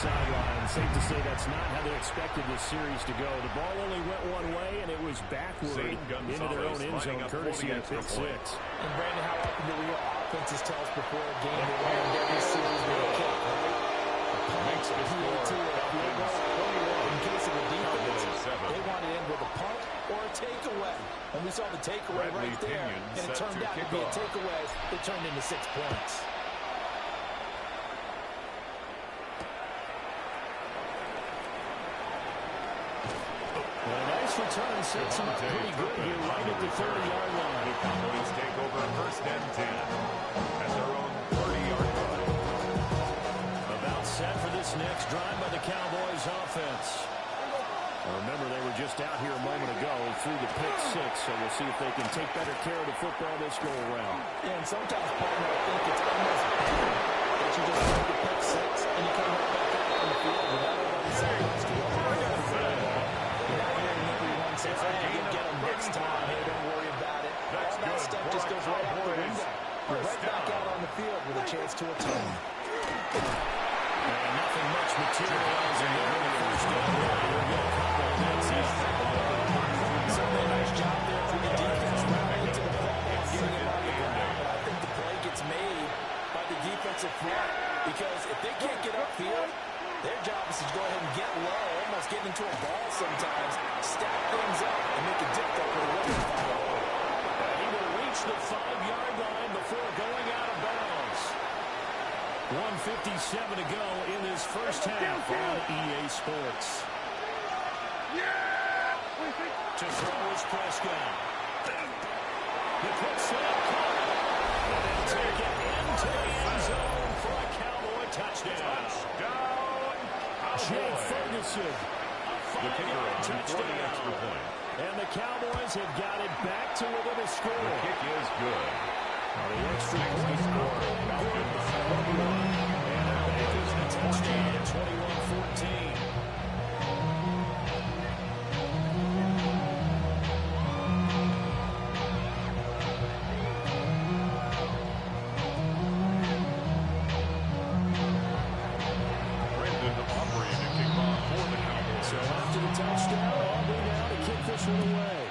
sideline. Safe to say that's not how they expected this series to go. The ball only went one way, and it was backward into their own end zone, courtesy of pick six. And Brandon, how often do we hear offenses tell us before a game they want to end every series with a kick, right? Makes the score. In case of a defense, they want to end with a punt or a takeaway. And we saw the takeaway right there, and it turned out to be a takeaway. It turned into 6 points. Well, a nice return sets him up pretty good here right at the 30-yard line. The Cowboys take over first and 10 at their own 30-yard line. About set for this next drive by the Cowboys offense. Remember, they were just out here a moment ago through the pick six, so we'll see if they can take better care of the football this go around. Yeah, and sometimes, partner, I think it's almost better that you just throw the pick six and you come right back out on the field without everybody saying, let's do it. You're not hearing everyone say, hey, you'll get them next time. Hey, don't worry about it. All that stuff just goes right out the window. You're right back out on the field with a chance to atone. And nothing much materializing there in the first down. Certainly a nice job there from the defense rallying to the football, getting it on the ground. But I think the play gets made by the defensive front because if they can't get upfield, their job is to go ahead and get low, almost get into a ball sometimes, stack things up, and make it difficult for the running back. He will reach the 5-yard line before going out of bounds. 1:57 to go in this first half on EA Sports. To throw is Prescott. The quick slip caught. And they'll take it into the end zone for a Cowboy touchdown. Jake Ferguson. The kicker on for the extra point. And the Cowboys have got it back to within a score. The kick is good. The extra point score. Good by everyone. And now it is a touchdown. 21-14. Touchdown, Aubrey now to kick this one away.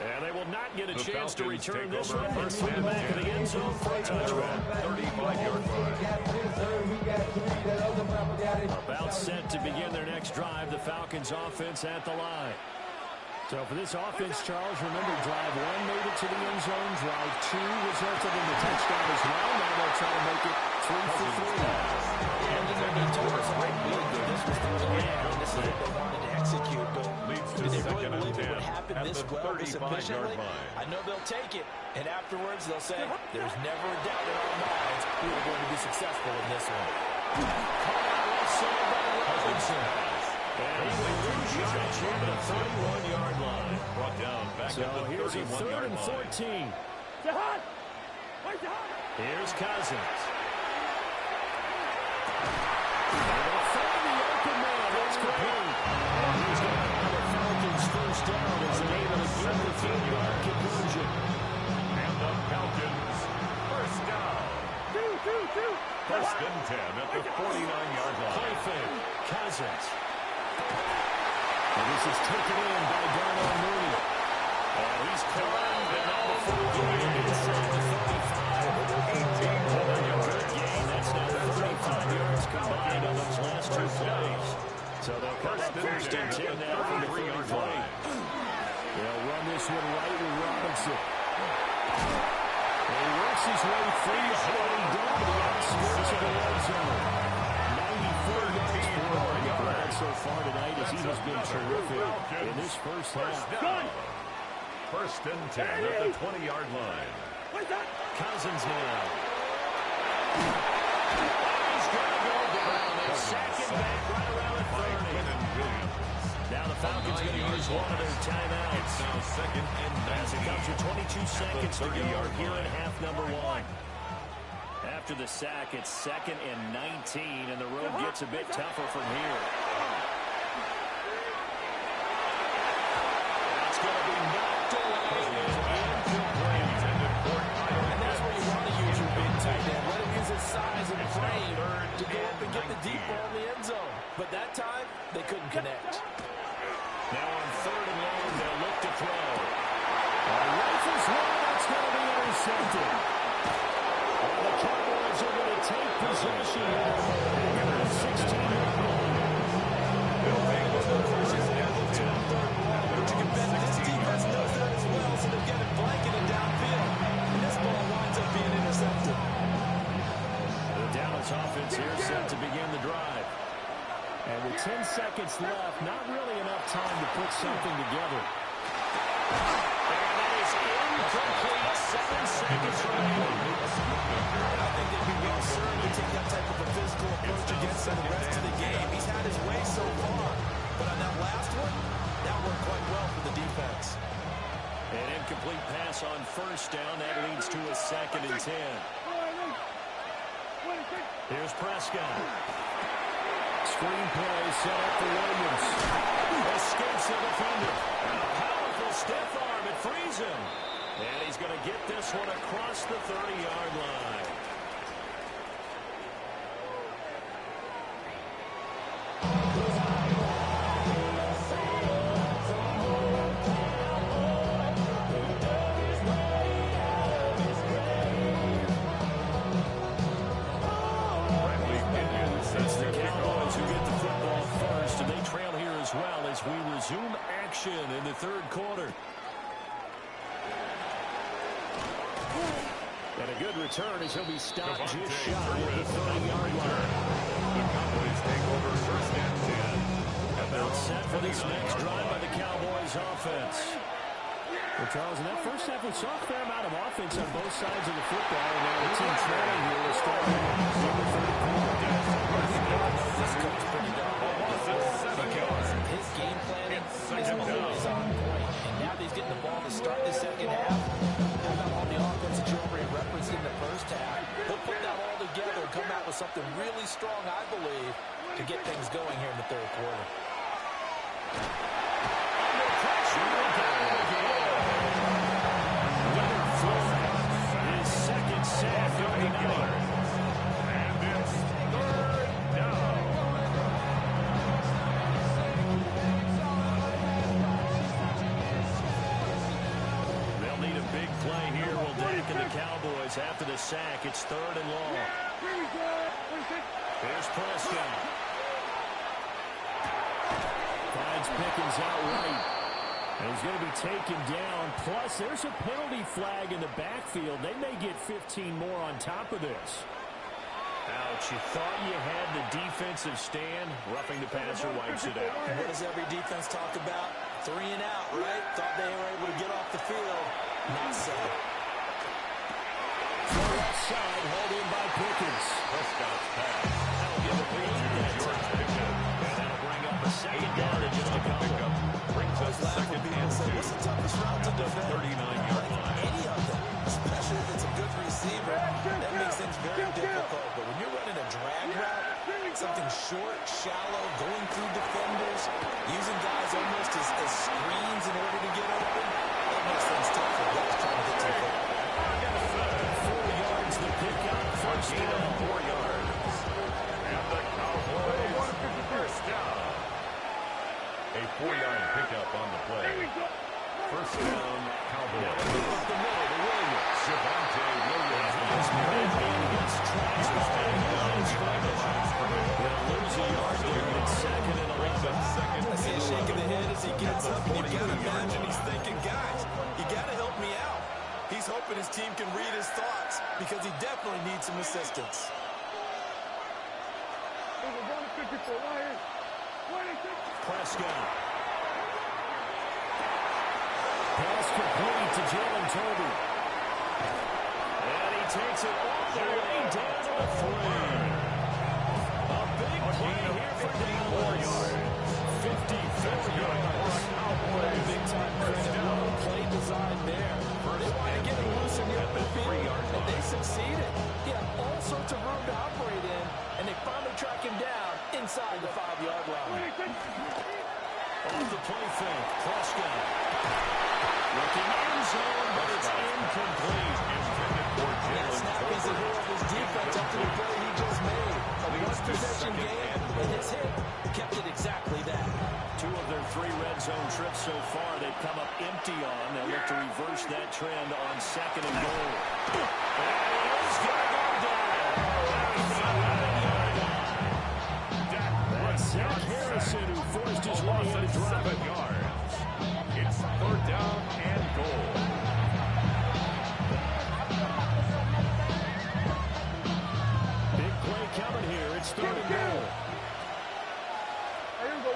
And they will not get a chance to return this one. First in the back of the end zone for a touchdown. 35-yard line. About set to begin their next drive. The Falcons offense at the line. So for this offense, Charles, remember drive 1 made it to the end zone. Drive 2 resulted in the touchdown as well. Now they'll try to make it 3 for 3. And you know, they told us right big that this was the plan. This is what they wanted to execute. But do they really believe it would happen this well, this efficiently? I know they'll take it. And afterwards, they'll say, there's never a doubt in our minds we were going to be successful in this one. And he will lose yards here to the 31-yard line. Brought down back so at the 31-yard line. Here's a 3rd and 14. Here's Cousins. They'll find the open man. That's great. He's going to have the Falcons first down as they're able to get the 5-yard conversion. And the Falcons first down. First and 10 at the 49-yard line. Play fake. Cousins. And this is taken in by Darnell Mooney. He's climbed and now the full game inside the 35. Good game. That's now 35 yards combined on those last 2 plays. So they'll cut it first and 10 now from the 3-yard line. They'll run this one right with Robinson. He works his way free, slowing down to the outskirts of the red zone. 94 yards for him so far tonight as he has been terrific in this first half. First and 10 at the 20-yard line. Cousins now. He's going to go down. They sack him back right around the 30. Now the Falcons going to use one of their timeouts. Now second and 19. As it comes with 22 seconds to go here in half number 1. After the sack, it's 2nd and 19, and the road gets a bit tougher from here. That's going to be knocked away and incomplete. And that's where you want to use your big tight end. Let him use his size connect. Now on 3rd and long, they'll look to throw. Rifles one, that's going to be intercepted. Well, the Cowboys are going to take possession here. They're at 16-yard line. This defense knows that as well, so they've got it blanketed downfield. And this ball winds up being intercepted. The Dallas offense here set to begin the drive. And with 10 seconds left, not really enough time to put something together. And that is incomplete. 7 seconds remaining. I think they'd be well served to take that type of a physical approach against him the rest of the game. He's had his way so far. But on that last one, that worked quite well for the defense. An incomplete pass on 1st down. That leads to a 2nd and 10. Here's Prescott. Screen play set up for Williams. Escapes the defender. A powerful stiff arm. It frees him. And he's going to get this one across the 30-yard line. As we resume action in the 3rd quarter. And a good return as he'll be stopped just shy of the 30-yard line. The Cowboys take over 1st and 10. About set for this next drive by the Cowboys offense. Well, Charles, in that first half, we saw a fair amount of offense on both sides of the football, and now the team trailing here will start in the 3rd quarter. This coach pretty darn well. His game planning is always on point. And now that he's getting the ball to start the 2nd half, how about all the offense that you already referenced in the 1st half? He'll put that all together and come out with something really strong, I believe, to get things going here in the 3rd quarter. Under pressure again. Leonard Floyd, his 2nd sack of the night. And it's 3rd down. Big play here will Dak and the Cowboys after the sack. It's 3rd and long. Here's Prescott. Finds Pickens out right. And he's going to be taken down. Plus, there's a penalty flag in the backfield. They may get 15 more on top of this. Ouch, you thought you had the defensive stand. Roughing the passer wipes it out. What does every defense talk about? 3 and out, right? Thought they were able to get off the field. Not so. Far left side, hauled in by Pickens. Prescott's pass. That'll give a big pickup. And that'll bring up a 2nd down in just a couple. Brings us 2nd and 2. What's the toughest route to defend? 39-yard line. Any of them, especially if it's a good receiver, that makes things very difficult. But when you're running a drag route, something short, shallow, going through defenders, using guys almost as screens in order to get open, that makes things tough for guys trying to get to the football. 4 yards to pick up. 1st down. 4 yards. And the Cowboys 1st down. A 4-yard pickup on the play. 1st down, Cowboys. Up the middle to Williams. Javonte Williams. Gets tracks the line of scrimmage. They'll lose a yard there. It's 2nd and 11. I see a shake of the head as he gets up, and you've got to imagine he's thinking, guys, you got to help me out. He's hoping his team can read his thoughts because he definitely needs some assistance. Prescott. Pass complete to Jalen Tobey. And he takes it all the way down to the 3. A big play here for Dallas. 54 yards. Big time credit. Play design there. They want to get it loose in the open field, and they succeeded. He had all sorts of room to operate in, and they finally track him down inside the 5-yard line. the play fake. Prescott. Looking end zone, but it's incomplete. That snap is the hero of his defense up to the play he just made. A one-possession game, and his hit kept it exactly that. 2 of their 3 red zone trips so far, they've come up empty on. They'll look to reverse that trend on 2nd and goal. And he's going to go down. That's Zach Harrison who forced his way into drop. 7 yards. It's 3rd down and goal. Big play coming here. It's 3rd and goal. Here we go.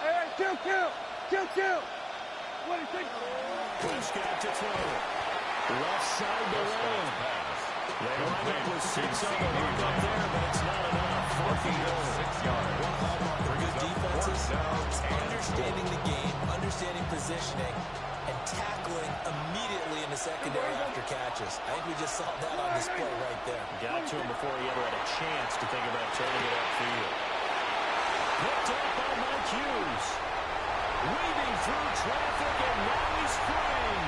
Hey, kill. What do you think? Prescott to throw. Left side to lane. They line up with 6 on the hook up there, but it's not enough. 4th and goal. 6 yards. For good defenses, understanding the game, understanding positioning, and tackling immediately in the secondary after catches. I think we just saw that on display right there. Got to him before he ever had a chance to think about turning it upfield. Picked up by Mike Hughes. Weaving through traffic, and now he's free.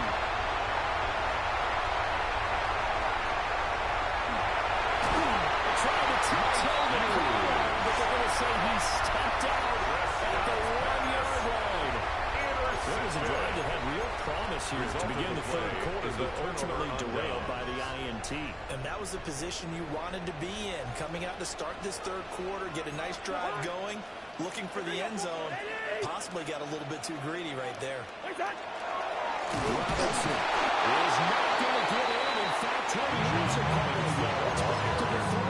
Trying to tiptoe the crowd, but they're going to say he stepped out at the 1-yard line. It was a drive that had real promise here to begin the 3rd quarter, but ultimately derailed by the INT. And that was the position you wanted to be in. Coming out to start this 3rd quarter, get a nice drive going, looking for the end zone. Possibly got a little bit too greedy right there. Robinson is not going to get in. In fact, Tony Hughes a couple of yards back to the 3.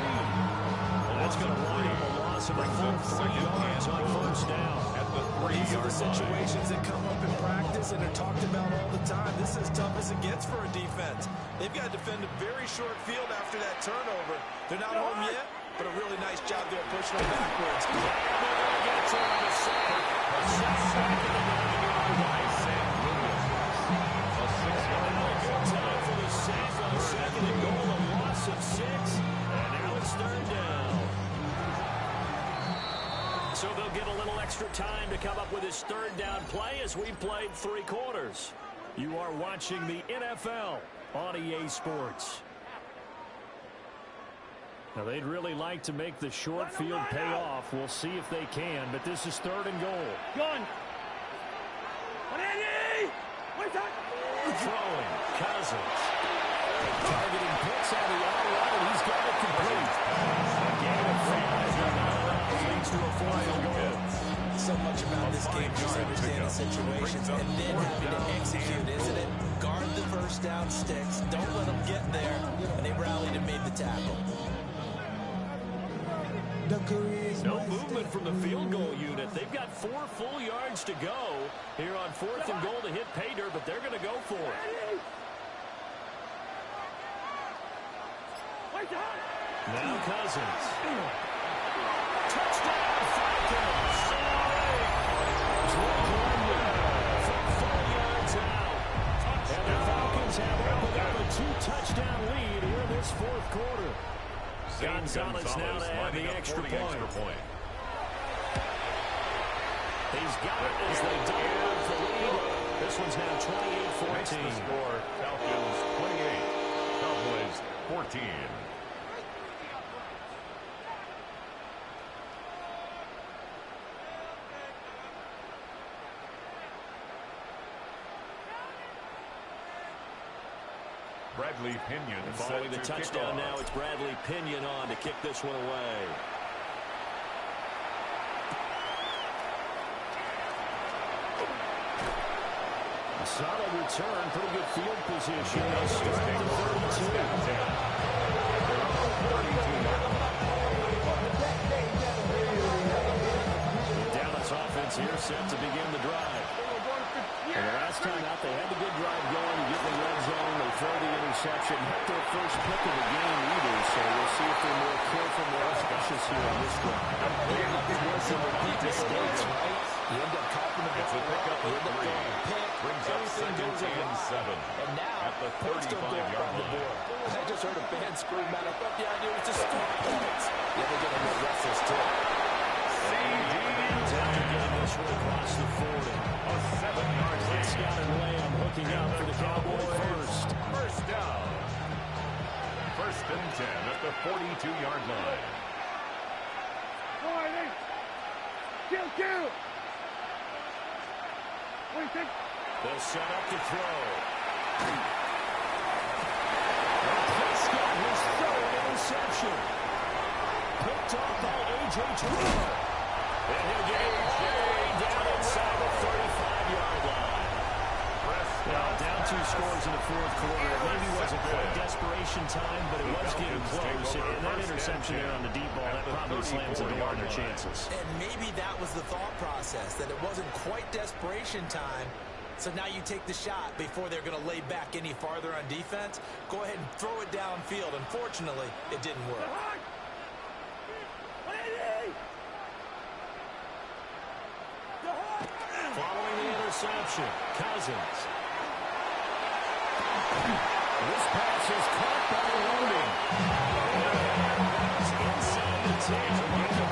Well, that's going to wind up a loss of a full 3 yards on 1st down. At the These are 3-yard the situations that come up in practice and are talked about all the time. This is as tough as it gets for a defense. They've got to defend a very short field after that turnover. They're not home yet, but a really nice job there pushing them backwards. Time for the sack on 2nd and goal, a loss of 6, and now it's 3rd down. So they'll get a little extra time to come up with his 3rd down play as we've played 3 quarters. You are watching the NFL on EA Sports. Now, they'd really like to make the short field pay off. We'll see if they can, but this is 3rd and goal. Gun. Throwing, Cousins. Targeting Pitts on the outright, and he's got it complete. A gain of 5 leads to a 4th goal. So much about this game, just understanding situations and then having to execute, isn't it? Guard the 1st down sticks. Don't let them get there. And they rallied and made the tackle. No movement from the field goal unit. They've got 4 full yards to go here on 4th and goal to hit pay dirt, but they're going to go for it. Now Cousins. Touchdown Falcons. Drake London from 4 yards out. And the Falcons have opened up a 2-touchdown lead here in this 4th quarter. Gonzalez now to have the extra point. He's got it as they dive out for lead. This one's now 28-14. Makes the score Falcons 28, Cowboys 14. Bradley Pinion Following the touchdown now, it's Bradley Pinion on to kick this one away. A solid return, pretty good field position. They'll start at the 32. Dallas offense here set to begin the drive. And the last time out, they had the good drive going. You get the red zone, they throw the interception. interception. Not their first pick of the game either, so we'll see if they're more careful, more cautious here in this one. It wasn't repeat mistakes, right? You end up copping the ball. It's a pickup You end of up 3. throwing a pick. Brings up Everything 2nd goes and awry. 7. And now, At the points don't go up 35-yard on the line. board. I just heard a band scream out. I thought the idea was to score points. Yeah, they're getting a little restless, too. Getting this one across the 40. A 7-yard gain. Scott and Lamb hooking up for the Cowboys first. First down. 1st and 10 at the 42-yard line. Boy, kill. What do you think? They'll set up to throw. Prescott was throwing an interception. Picked off by A.J. Terrell. And he'll get it all the way down inside the 35-yard line. Now, down 2 scores in the 4th quarter. It maybe wasn't quite desperation time, but it was getting close. And that interception there on the deep ball, that probably slams the door on their chances. And maybe that was the thought process, that it wasn't quite desperation time. So now you take the shot before they're going to lay back any farther on defense. Go ahead and throw it downfield. Unfortunately, it didn't work. Following the interception, Cousins. This pass is caught by Loading. Inside the 10.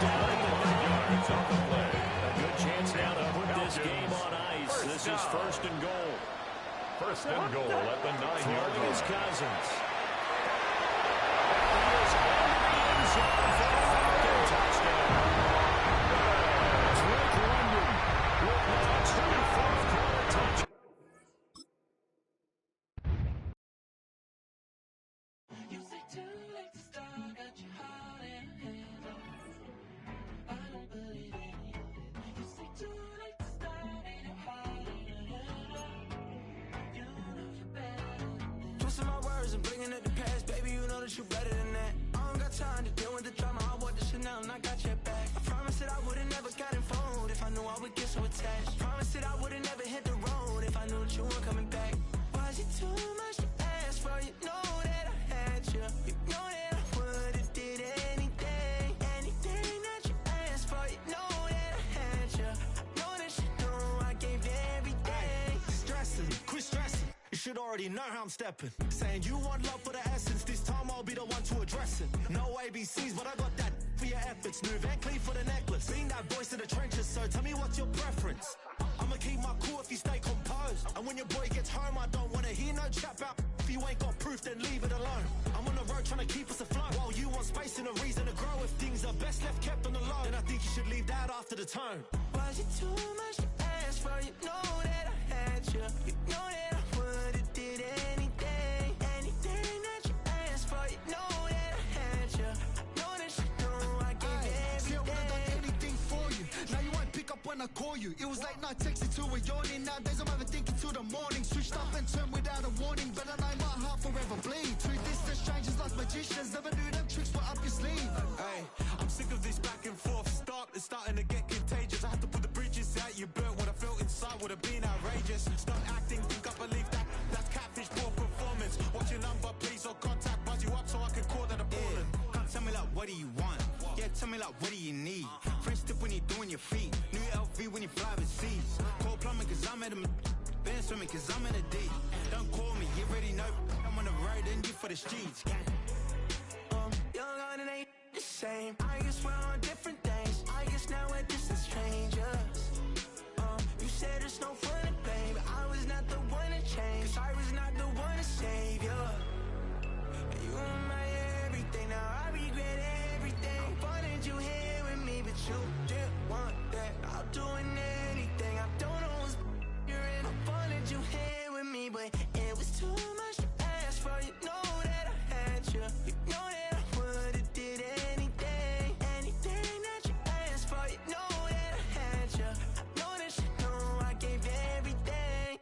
Down in the 1 yards off the play. A good chance now to put this game on ice. This is 1st and goal. 1st and goal at the 9-yard Throwing is line. Cousins. He is in the end zone for a Falcon touchdown. Drake London with the touchdown, 4th quarter touchdown. Twisting my words and bringing up the past, baby, you know that you better than that. I don't got time to deal with the drama. I want the Chanel and I got your back. I promised that I would've never got involved if I knew I would get so attached. I promised that I would've never hit the road if I knew that you weren't coming back. Was it too much to ask for? You know that I had you. You know that I would've did anything that you asked for. You know that I had you. I know that you know I gave you everything. Stressing, quit stressing. You should already know how I'm stepping. Saying you want love for the essence. This time I'll be the one to address it. No ABCs, but I got that for your efforts. New Van Cleef for the necklace. Being that voice in the trenches, so tell me what's your preference. I'ma keep my cool if you stay composed. And when your boy gets home, I don't wanna hear no chat about. If you ain't got proof, then leave it alone. I'm on the road trying to keep us afloat. While you want space and a reason to grow. If things are best left kept on the low, then I think you should leave that after the tone. Was it too much to ask for? You know that I had you. You know that I would've did anything that you asked for. You know that I had you. I know that you know I gave you everything. See, I would've done anything for you. Now you won't pick up when I call you. It was late night texting to a yawning. Nowadays I'm overthinking till the morning. Switched up and turned without a warning. But I know my heart forever bleed. Two distant strangers like magicians. Never knew them tricks were up your sleeve. Hey, I'm sick of this back and forth. It's starting to get contagious. I have to put the bridges out you burnt. What I felt inside would have been outrageous. Stop acting, think I believe that. That's catfish, poor performance. Watch your number, please, or contact. Buzz you up so I can call that appalling. Come tell me like, what do you want? Yeah, tell me like, what do you need? French tip when you're doing your feet. New LV when you fly overseas. Call plumbing cause I'm at a been swimming cause I'm in a D. Don't call me, you already know. I'm on the road and you for the streets. Young and ain't the same. I guess we're on different things. I guess now we're distant strangers. You said there's no fun to play, but I was not the one to change. 'Cause I was not the one to save you. You were my everything. Now I regret everything. I wanted you here with me, but you didn't want that. I'll do anything. I don't know what's you're in. I wanted you here with me, but it was too much to ask for. You know that I had you. You know that I would've did anything that you asked for. You know that I had you. I know that you know I gave you everything.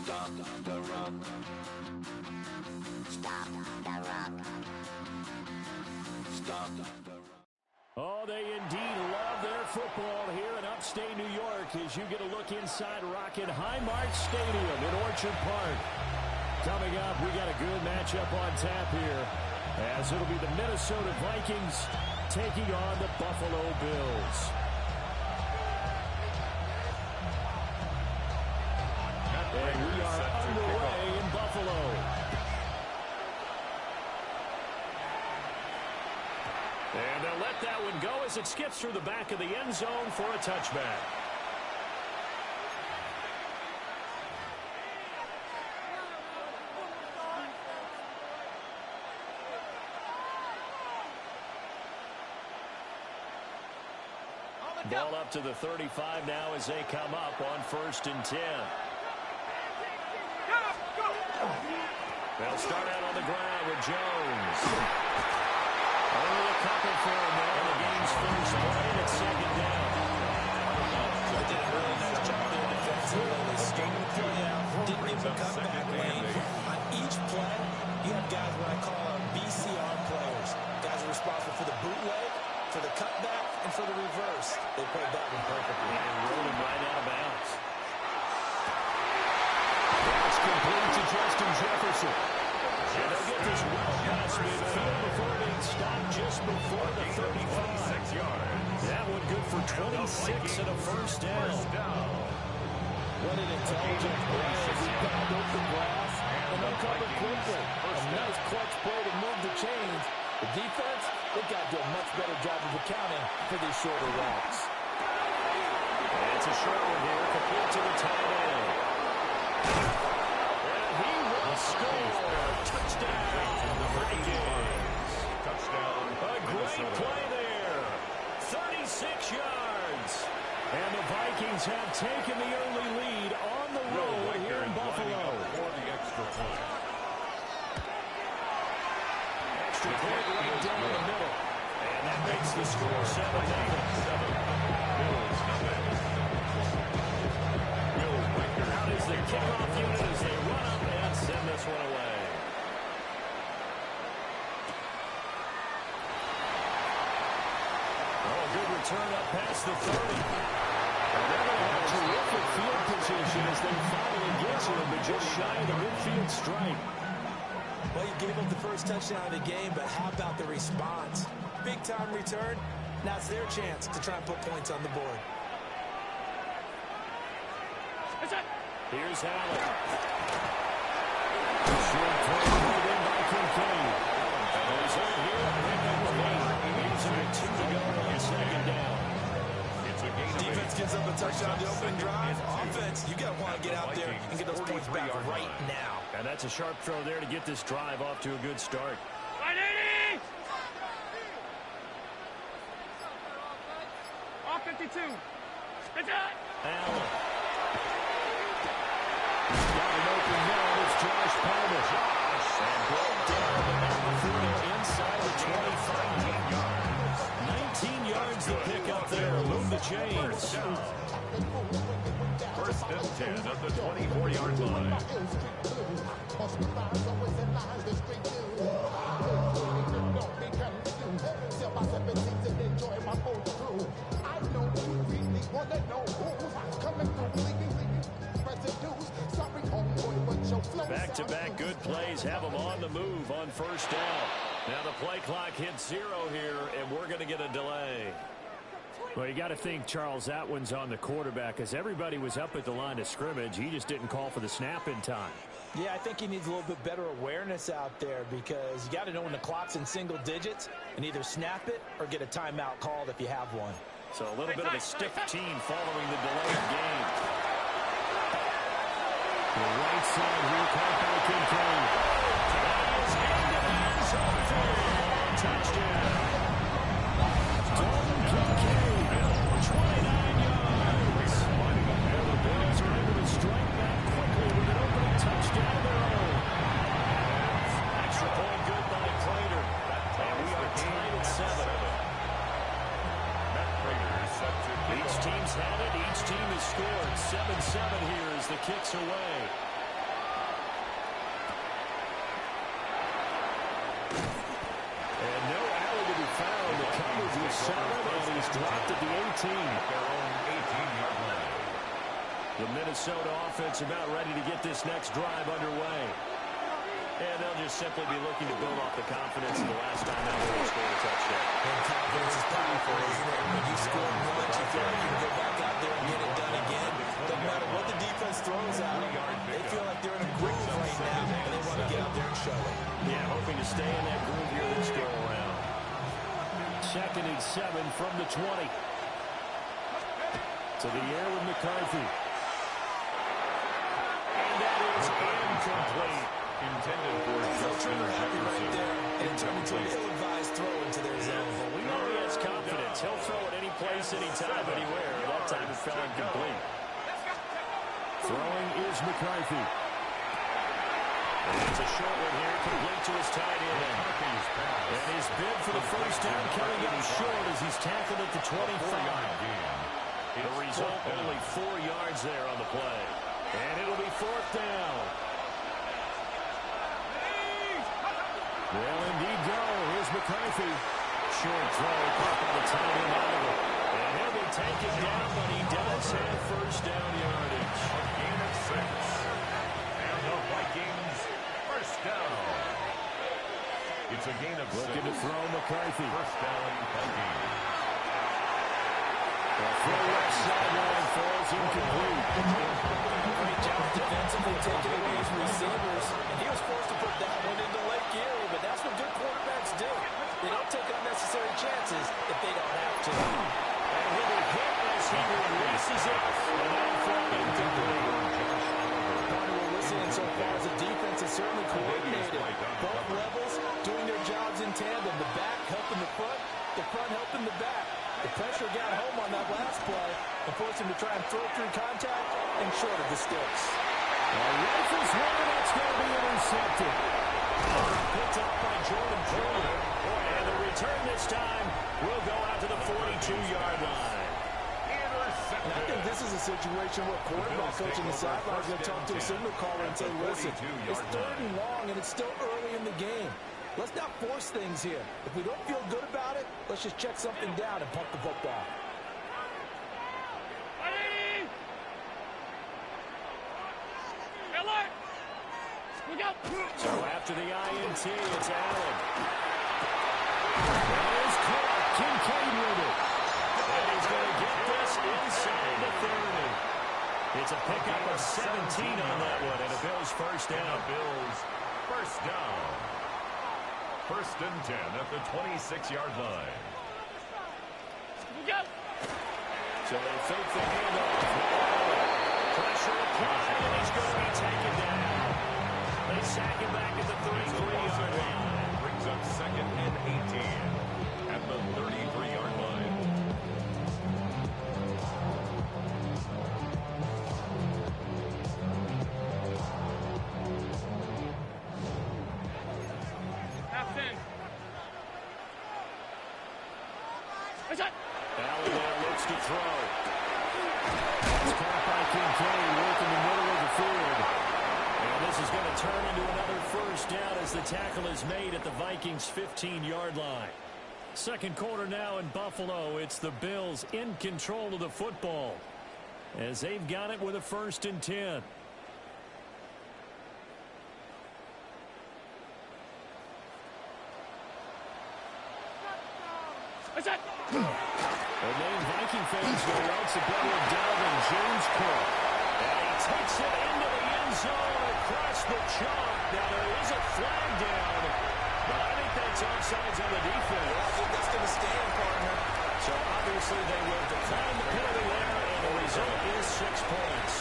Stop the run. Stop the run. Stop the run. Oh, they indeed love their football here in upstate New York as you get a look inside Rocket Highmark Stadium in Orchard Park. Coming up, we got a good matchup on tap here as it'll be the Minnesota Vikings taking on the Buffalo Bills. And we are underway in Buffalo. And they'll let that one go as it skips through the back of the end zone for a touchback. Ball up to the 35 now as they come up on 1st and 10. They'll start out on the ground with Jones. Only a couple for him there. The game's first play, and it's 2nd down. They did a really nice job there defensively. They skated the play out, didn't give them a cutback lane. On each play, you have guys what I call BCR players. Guys are responsible for the bootleg, for the cutback, and for the reverse. They played that one perfectly. And rolled him right out of bounds. That's complete to Justin Jefferson. And they'll get this well past midfield before being stopped just before the 35. That one good for 26 and a first down. What an intelligent play. He got off the grass and uncovered quickly. A nice clutch play to move the chains. The defense, they've got to do a much better job of accounting for these shorter routes. And it's a short one here, complete to the tight end. And he will score. Touchdown, the Vikings. Touchdown. A great play there. 36 yards. And the Vikings have taken the early lead on the road here in Buffalo. For the extra point. Extra point right down the middle. And that makes the score 7-8. Bills nothing. Will Riker Out is the kickoff unit as they run up and send this one away. Oh, good return up past the 30. And they're going to have terrific field position as they finally get to him, but just shy of the midfield stripe. Well, you gave up the first touchdown of the game, but how about the response? Big-time return. Now it's their chance to try and put points on the board. Here's Allen. Short play put in by Kincaid. He's hurt here. Pickup of 8. Leaves him with 2 to go on 2nd down. It's a gain of Defense 8. gives up a touchdown to open drive. Offense, you got to want to get out there and get those points back right now. And that's a sharp throw there to get this drive off to a good start. All 52. Allen. Got an open man. It's Josh Palmer. And brought down the number 40 inside the 25. 19 yards to pick up there. Move the chains. 1st and 10 at the 24-yard line. Back-to-back good plays have them on the move on 1st down. Now the play clock hits 0 here, and we're going to get a delay. Well, you got to think, Charles, that one's on the quarterback as everybody was up at the line of scrimmage. He just didn't call for the snap in time. Yeah, I think he needs a little bit better awareness out there because you got to know when the clock's in single digits and either snap it or get a timeout called if you have one. So a little bit of a stiff team following the delayed game. The right side here, caught by Kincaid. That is into the end zone for a touchdown. Dalton Kincaid, 29 yards. And the Bills are able to strike back quickly with an opening touchdown of their own. Extra point good by Prater. And we are tied at 7. Each team's had it. Each team has scored. 7-7 here as the kick's away. is solid, and he's dropped at the 18. Their own 18-yard line. The Minnesota offense about ready to get this next drive underway. And they'll just simply be looking to build off the confidence of the last time that they scored a touchdown. And confidence is powerful, isn't it? When you score once, you feel like you can go back out there and get it done again. Doesn't matter what the defense throws out. They feel like they're in a groove right now, and they want to get out there and show it. Yeah, hoping to stay in that groove here this go around. 2nd and 7 from the 20. To the air with McCarthy. And that is incomplete. Intended for Justin happy right there, and it turned into an ill-advised throw into their zone. Well, we know he has confidence. He'll throw it any place, anytime, anywhere. That time it fell incomplete. Throwing is McCarthy. And it's a short one here, complete to his tight end. And his bid for the first down coming up short as he's tackled at the 25. The result, only 4 yards there on the play. And it'll be 4th down. Well, indeed go. Here's McCarthy. Short throw, caught by the tight end out of it. And he'll be taken down, but he does have first down yardage. A gain of 6. And the Vikings, first down. It's a gain of 6. Looking to throw McCarthy. First down, Vikings. The throw left sideline falls incomplete. Great job defensively taking away his receivers. And he was forced to put that one into Lake Erie, but that's what good quarterbacks do. They don't take unnecessary chances if they don't have to. And he'll be hit as he releases it. And that'll fall incomplete. We're listening so far as the defense is certainly coordinated. Both levels doing their jobs in tandem. The back helping the front helping the back. The pressure got home on that last play and forced him to try and throw through contact and short of the sticks. Rifles one, that's going to be intercepted. Picked up by Jordan Poole. And the return this time will go out to the 42-yard line. And I think this is a situation where quarterback coach on the sideline is going to talk to a signal caller and say, listen, it's 3rd and long and it's still early in the game. Let's not force things here. If we don't feel good about it, let's just check something down and pump the football. So after the INT, it's Allen. There's Clark. Kincaid with it. And he's going to get this inside the 30. It's a pickup of 17 on that one, and a Bills first down. Bills, first down. 1st and 10 at the 26-yard line. So they fake the handoff. Pressure applied, and he's going to be taken down. They sack him back at the 33-yard line. Brings up 2nd and 18 at the 33-yard line. Allen now looks to throw. It's caught by Kincaid, working the middle of the field. And this is going to turn into another first down as the tackle is made at the Vikings' 15-yard line. 2nd quarter now in Buffalo. It's the Bills in control of the football as they've got it with a 1st and 10. The main Viking fans go out to better Dalvin James Cook. And he takes it into the end zone across the chalk. Now there is a flag down, but I think that's offsides on the defense. I think that's going to stand, partner. So obviously they will decline the penalty there, and the result is 6 points.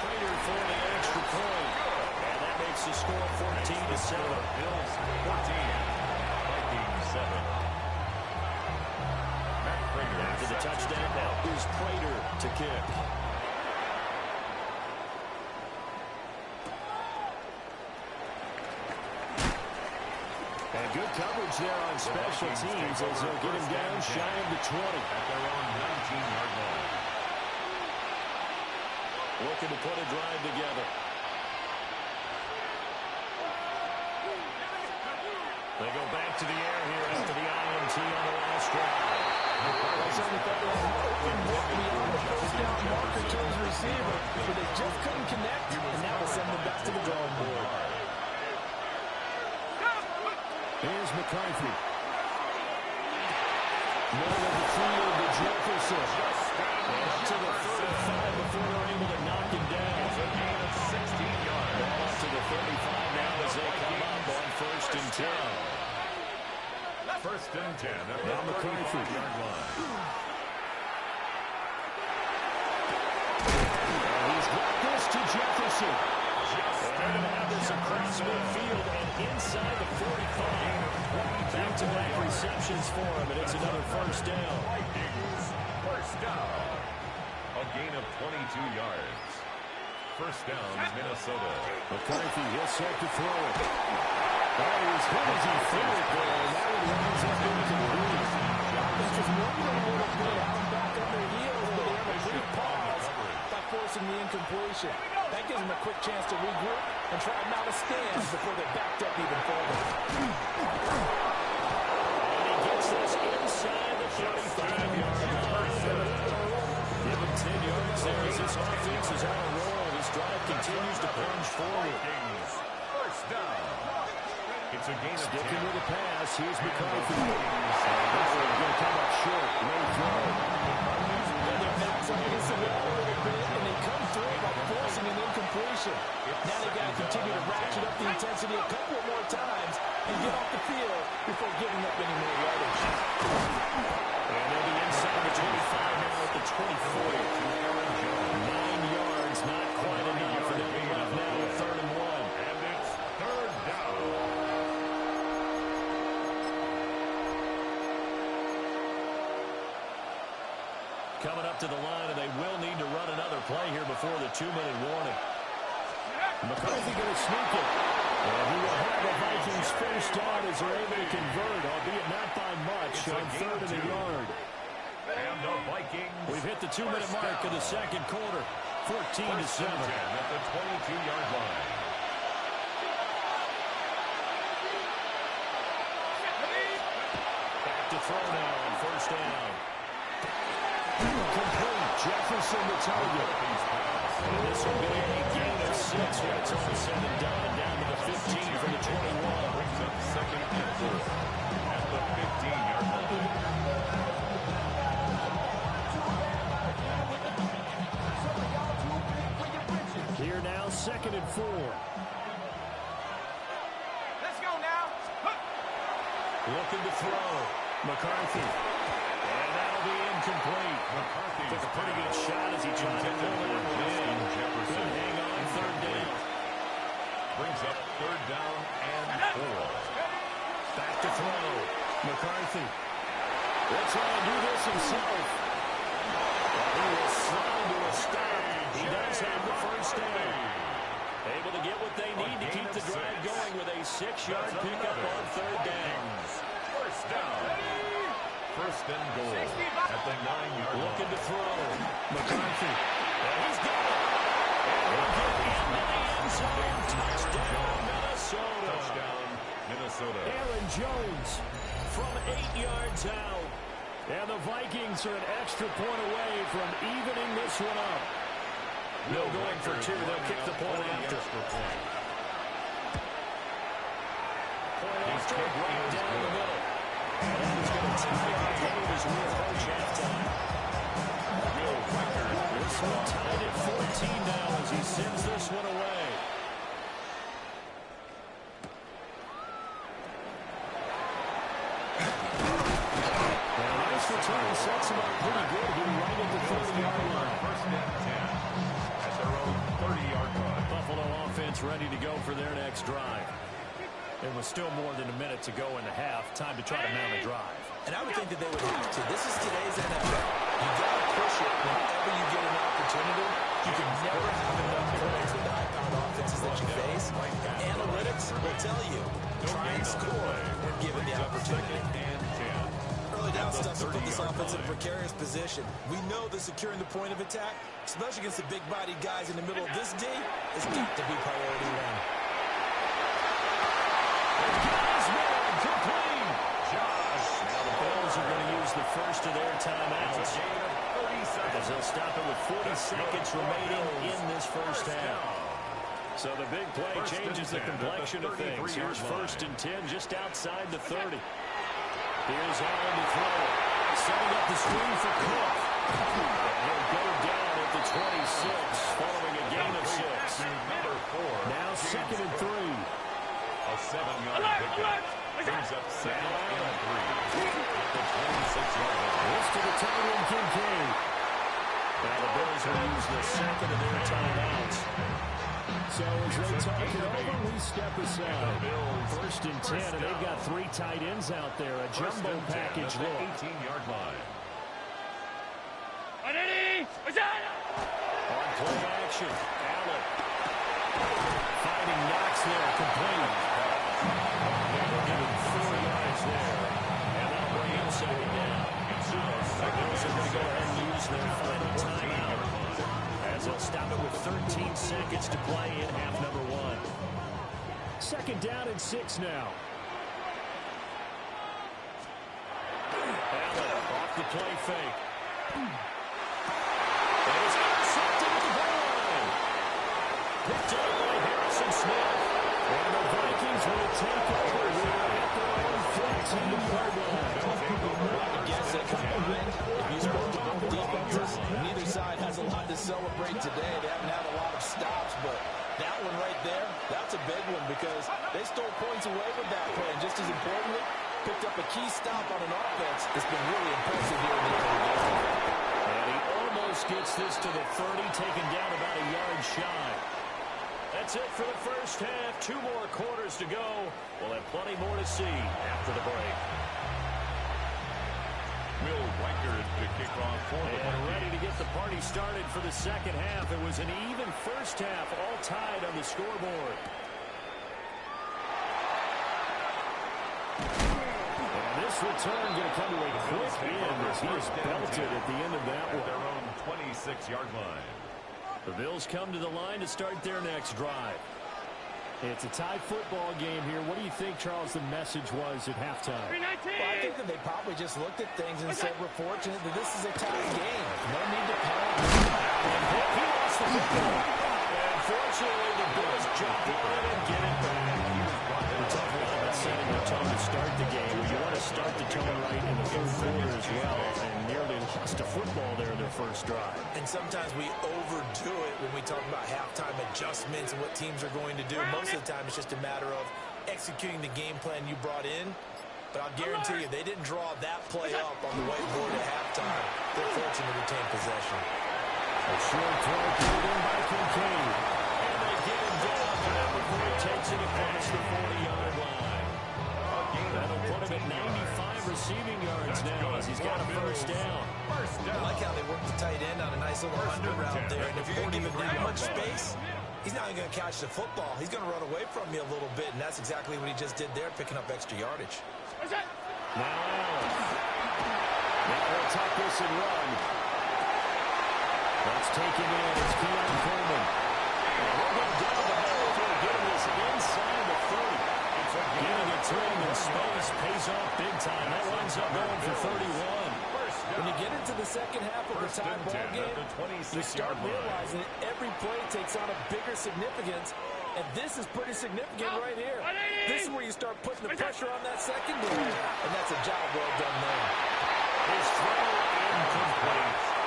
Prater for the extra point. And that makes the score 14-7. Bills 14, Vikings 7. After the touchdown, now is Prater to kick. And good coverage there on special teams as they'll get him down shy of the 20. At their own 19-yard line. Looking to put a drive together. They go back to the air here after the he on the last drive. I certainly thought they had an open look beyond the first down marker to his receiver, but they just couldn't connect, and now we'll send them back to the drawing board. Here's McCarthy. Middle of the field to Jefferson. And up to the 35 before they're able to knock him down. It's a gain of 16 yards. Ball up to the 35 now as they come up on 1st and 10. 1st and 10 at the Now McCarthy. 35-yard line. And he's got this to Jefferson. And they're going to have this across midfield and inside the 45. Back-to-back receptions for him, and it's another 1st down. Vikings, 1st down. A gain of 22 yards. 1st down, Minnesota. McCarthy, he'll set to throw it. Oh, as good as he threw it there, and that one winds up incomplete. Offense just moving a little bit out back on their heels, but they have a brief pause by forcing the incompletion. That gives them a quick chance to regroup and try and mount a stand before they're backed up even further. And he gets this inside the 35-yard line. Give him 10 yards there as this offense is on a roll. This drive continues to plunge forward. Vikings, 1st down. It's a gain of 10. Sticking with the pass. Here's McCarthy. This one's going to come up short. Low throw. And their backs up against the wall a little bit, and they come through by forcing an incompletion. Now they've got to continue to ratchet up the intensity a couple more times and get off the field before giving up any more yardage. And they'll be inside the 25 now at the 24. 9 yards, not quite enough for them to left now at 3rd and 1. And it's 3rd down. Coming up to the line, and they will need to run another play here before the 2-minute warning. McCarthy going to sneak it. And he will have the Vikings 1st down as they're able to convert, albeit not by much, on 3rd and a yard. And the Vikings. We've hit the 2-minute mark of the 2nd quarter. 14-7. 1st and 10 at the 22-yard line. Back to throw now on 1st down. Complete. Jefferson the target. And this will be a gain of 6 when it's all said and done. Down to the 15 from the 21. Brings up 2nd and 4 at the 15-yard line. Here now, 2nd and 4. Let's go now. Looking to throw. McCarthy. And that'll be incomplete. McCarthy Took a pretty good shot as he tried to pull that one in. Couldn't hang on 3rd down. Brings up 3rd down and 4. Back to throw. McCarthy. Will try and do this himself. He will slide to a stop. He does have the 1st down. Able to get what they need to keep the drive going with a 6-yard pickup on 3rd down. 1st down. 1st and goal at the 9-yard line. Looking to throw. McCarthy. And he's got it. And he'll get into the end zone. Touchdown, Minnesota. Touchdown, Minnesota. Aaron Jones from 8 yards out. And the Vikings are an extra point away from evening this one up. No going for 2. They'll kick the point after. Point after, right down the middle. And that is going to tie the game as we approach halftime. This one tied at 14 now as he sends this one away. Nice return, sets him up pretty good here right at the 30-yard line. 1st and 10 at their own 30-yard line. Buffalo offense ready to go for their next drive. There was still more than a minute to go in the half. Time to try to mount a drive. And I would think that they would have to. This is today's NFL. You got to push it whenever you get an opportunity. You can never have enough points with the high-powered offenses that you face. Analytics will tell you, try and score when given the opportunity. Early down stuff to put this offense in a precarious position. We know that securing the point of attack, especially against the big-bodied guys in the middle of this D, has got to be priority one. Complete. Josh. Now the ball the first of their timeouts. As they'll stop it with 40 seconds remaining in this first half. So the big play changes the complexion of things. Here's 1st and 10 just outside the 30. Here's Allen to throw. Setting up the screen for Cook. And he'll go down at the 26 following a gain of 6. Now 2nd and 3. A 7-yard pickup. Brings up 2nd and 3. At the 26-yard line. This to the tight end, Kincaid. Now the Bills will use the 2nd of their timeouts. So as they talk it over, we step aside. 1st and 10, and they've got 3 tight ends out there. A jumbo package look. 18-yard line. On play action, Allen. Finding Knox there, complete. Getting 4 yards there. And that'll bring in 2nd down. The Bills are going to go ahead and use their final timeout. As they'll stop it with 13 seconds to play in half number 1. 2nd down and 6 now. Allen off the play fake. And it's intercepted at the goal line. Picked up by Harrison Smith. And the Vikings will take over here at their own 14-yard line. Against that kind of wind, if you spoke to both defenses, neither side has a lot to celebrate today. They haven't had a lot of stops, but that one right there, that's a big one because they stole points away with that play. And just as importantly, picked up a key stop on an offense that's been really impressive here in the early game. And he almost gets this to the 30, taken down about a yard shy. That's it for the first half. 2 more quarters to go. We'll have plenty more to see after the break. Will Riker to kick off for the And ready to get the party started for the second half. It was an even first half, all tied on the scoreboard. And this return going to come to a quick end as he is belted at the end of that one. Their own 26-yard line. The Bills come to the line to start their next drive. It's a tie football game here. What do you think, Charles, the message was at halftime? Well, I think that they probably just looked at things and said, we're fortunate that this is a tie game. No need to panic. He lost the football. And fortunately, the Bills jump on it and get it back. We're talking about setting the tone to start the game. Well, you want to start the tone right in the 3rd quarter as well. And nearly lost a football there in their first drive. And sometimes we overdo it when we talk about halftime adjustments and what teams are going to do. Most of the time, it's just a matter of executing the game plan you brought in. But I'll guarantee you, they didn't draw that play up on the whiteboard at halftime. They're fortunate to retain possession. A short throw put in by Kincaid. And they get him down before he takes it across the 40-yard line. That'll put him at 95 receiving yards now as he's got a first down. I like how they work the tight end on a nice little under route there. And if you're going to give him that much space, he's not even going to catch the football. He's going to run away from you a little bit, and that's exactly what he just did there, picking up extra yardage. Now Allen. Now he'll tuck this and run. That's taken in. It's Keon Coleman. And we'll go down the middle for getting this inside the 30. Getting it to him in space pays off big time. That winds up going for 31. When you get into the second half of the tie ball game, you start realizing that every play takes on a bigger significance, and this is pretty significant right here. This is where you start putting the pressure on that secondary, and that's a job well done there. His throw incomplete.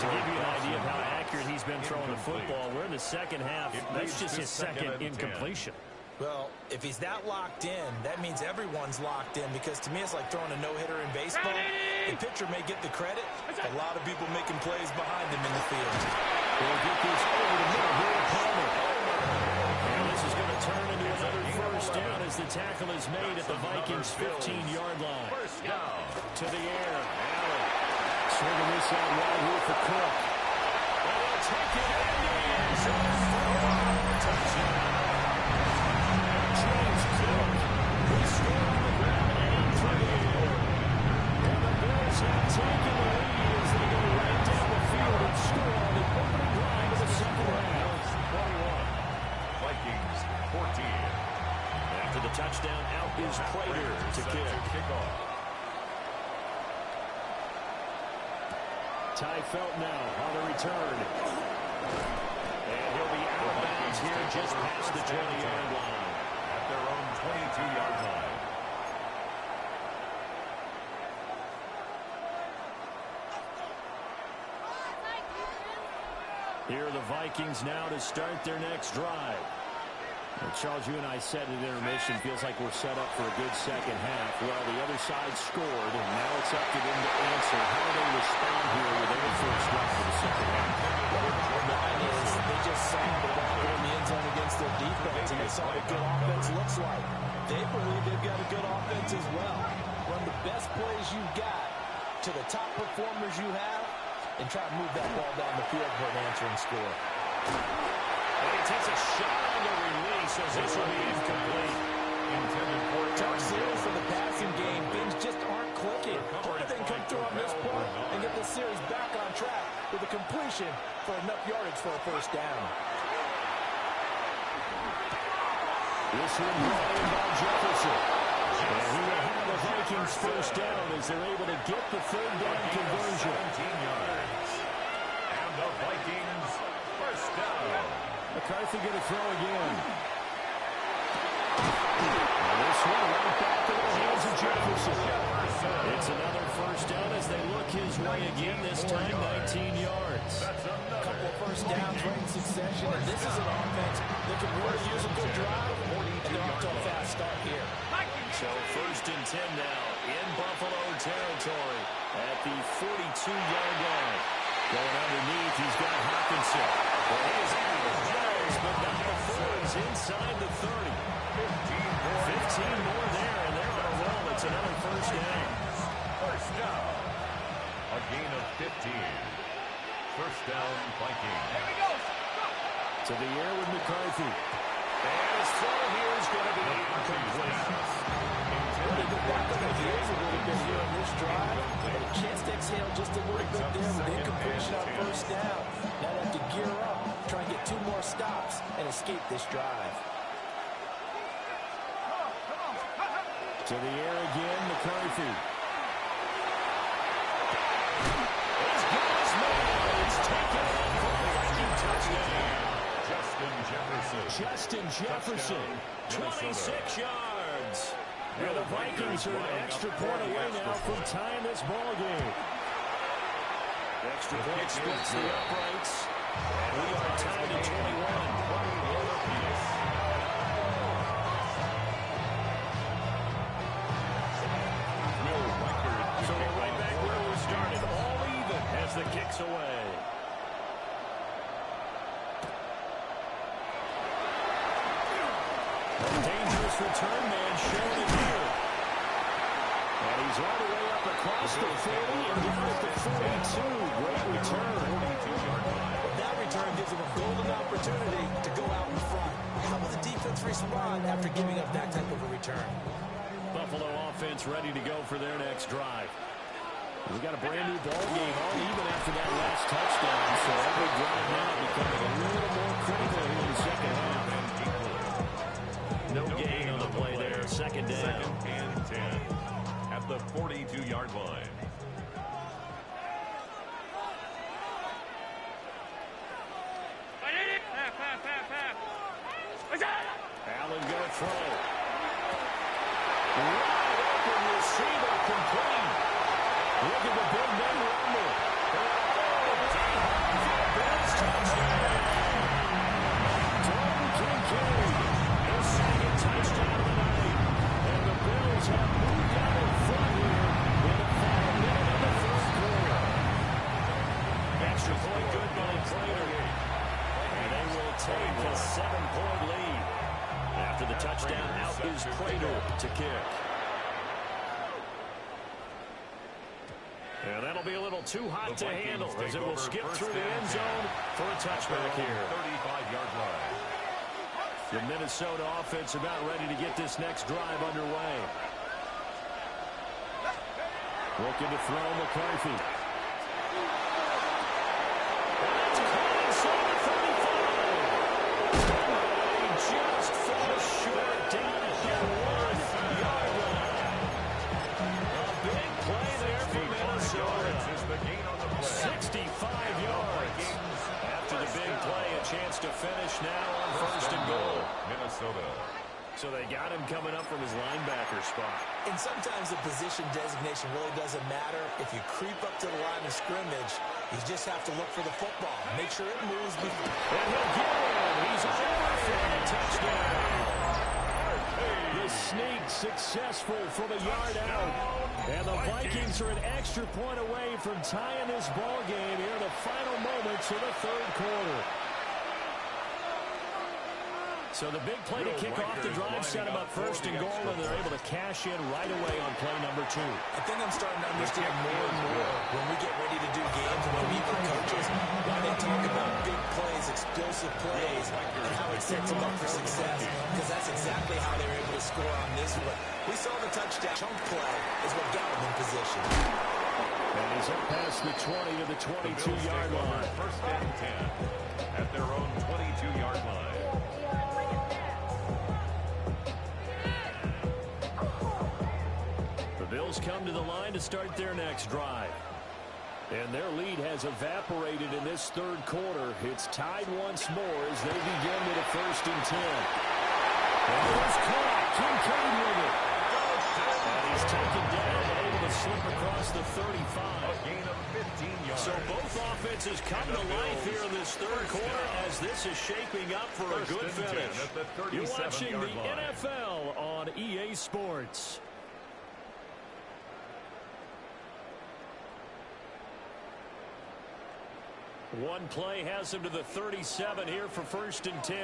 To give you an idea of how accurate he's been throwing the football, we're in the second half. That's just his second incompletion. Well, if he's that locked in, that means everyone's locked in, because to me it's like throwing a no-hitter in baseball. The pitcher may get the credit, a lot of people making plays behind him in the field. We'll get this over the middle here at Palmer. And this is going to turn into another first down as the tackle is made at the Vikings' 15-yard line. First down. To the air. Allen swinging this out wide here for Cook. And they'll take it into the end zone for a touchdown. James Cook will score on the ground and through the air. And the Bills have taken the lead as they go right down the field and score on the opening drive of the second half. 21. Vikings 14. After the touchdown, out is Prater to kick. Kickoff. Ty Felt now on the return. And he'll be out of bounds here just past the 20-yard line. At their own 22-yard line. Here are the Vikings now to start their next drive. Well, Charles, you and I said at intermission, feels like we're set up for a good second half. Well, the other side scored, and now it's up to them to answer. How do they respond here with their first drive for the second half? The line is they just signed the ball in the end zone against their defense, and they saw what a good offense looks like. They believe they've got a good offense as well. Run the best plays you've got to the top performers you have, and try to move that ball down the field for an answering score. And he takes a shot on the release as this will be incomplete. Tough series for the passing game. Things just aren't clicking. Hoping they can come through on this point and get the series back on track with a completion for enough yardage for a first down. This one brought in by Jefferson. And he will have the Vikings first down as they're able to get the third down conversion. 17 yards. And the Vikings first down. McCarthy going to throw again. And this one right back in the hands of Jefferson. It's another first down as they look his way again, this time 19 yards. A couple of first downs right in succession, and this is an offense that can really use a good drive, and they're off to a fast start here. So first and 10 now in Buffalo territory at the 42-yard line. Going underneath, he's got Hawkinson. Well, he is out of Jones, but now the Fords inside the 30. 15 more there, and they're on a roll. It's another first down. First down. A gain of 15. First down, Vikings. Here we go. To the air with McCarthy. And his throw here is going to be incomplete. They go back on their heels a little bit here on this drive. But a chance to exhale just a little bit there with incompletion on first down. Now they have to gear up, try and get 2 more stops, and escape this drive. To the air again, McCarthy. It's taken for a Viking touchdown. Justin Jefferson, 26 yards. And the Vikings are an extra point away now from tying this ball game. Extra point splits the uprights. And we are tied at 21. So we're right back where we started. All even as the kick's away. Dangerous return man showing it here. And he's all the way up across the 40 and down at the 42. Great return. That return gives him a golden opportunity to go out in front. How will the defense respond after giving up that type of a return? Buffalo offense ready to go for their next drive. We got a brand new ball game all even after that last touchdown. So every drive now becoming a little more critical in the second half. No gain on the play there. Second down. Second and 10 at the 42-yard line. Allen going to throw. Wide open receiver complete. Look at the big men rumble. Bills touchdown. Dalton Kincaid. His second touchdown of the night. And the Bills have moved out in front here in the final minute of the first quarter. Extra point good by Prater. And they will take a 7-point lead. After the touchdown, out is Prater to kick. And that'll be a little too hot to handle as it will skip through the end zone for a touchback here. 35-yard line. The Minnesota offense about ready to get this next drive underway. Looking to throw McCarthy. And that's caught inside the 35. He just falls short down at the 1-yard line. A big play there for Minnesota. 60 finish now on first and goal. Minnesota. So they got him coming up from his linebacker spot. And sometimes the position designation really doesn't matter. If you creep up to the line of scrimmage, you just have to look for the football. Make sure it moves before. And he'll get it. He's over for a touchdown. The sneak successful from a yard out. And the Vikings are an extra point away from tying this ball game here in the final moments of the third quarter. So the big play to kick off the drive set them up first and goal, and they're able to cash in right away on play number 2. I think I'm starting to understand more and more when we get ready to do games and when we meet with coaches, why they talk about big plays, explosive plays, and how it sets them up for success. Because that's exactly how they were able to score on this one. We saw the touchdown. Chunk play is what got them in position. And he's up past the 20 to the 22-yard line. First and 10 at their own 22-yard line. Bills come to the line to start their next drive. And their lead has evaporated in this third quarter. It's tied once more as they begin with a first and 10. And there's caught. Kincaid with it. And he's taken down and able to slip across the 35. A gain of 15 yards. So both offenses come to life here in this third quarter as this is shaping up for a good finish. You're watching the NFL on EA Sports. One play has him to the 37 here for first and 10.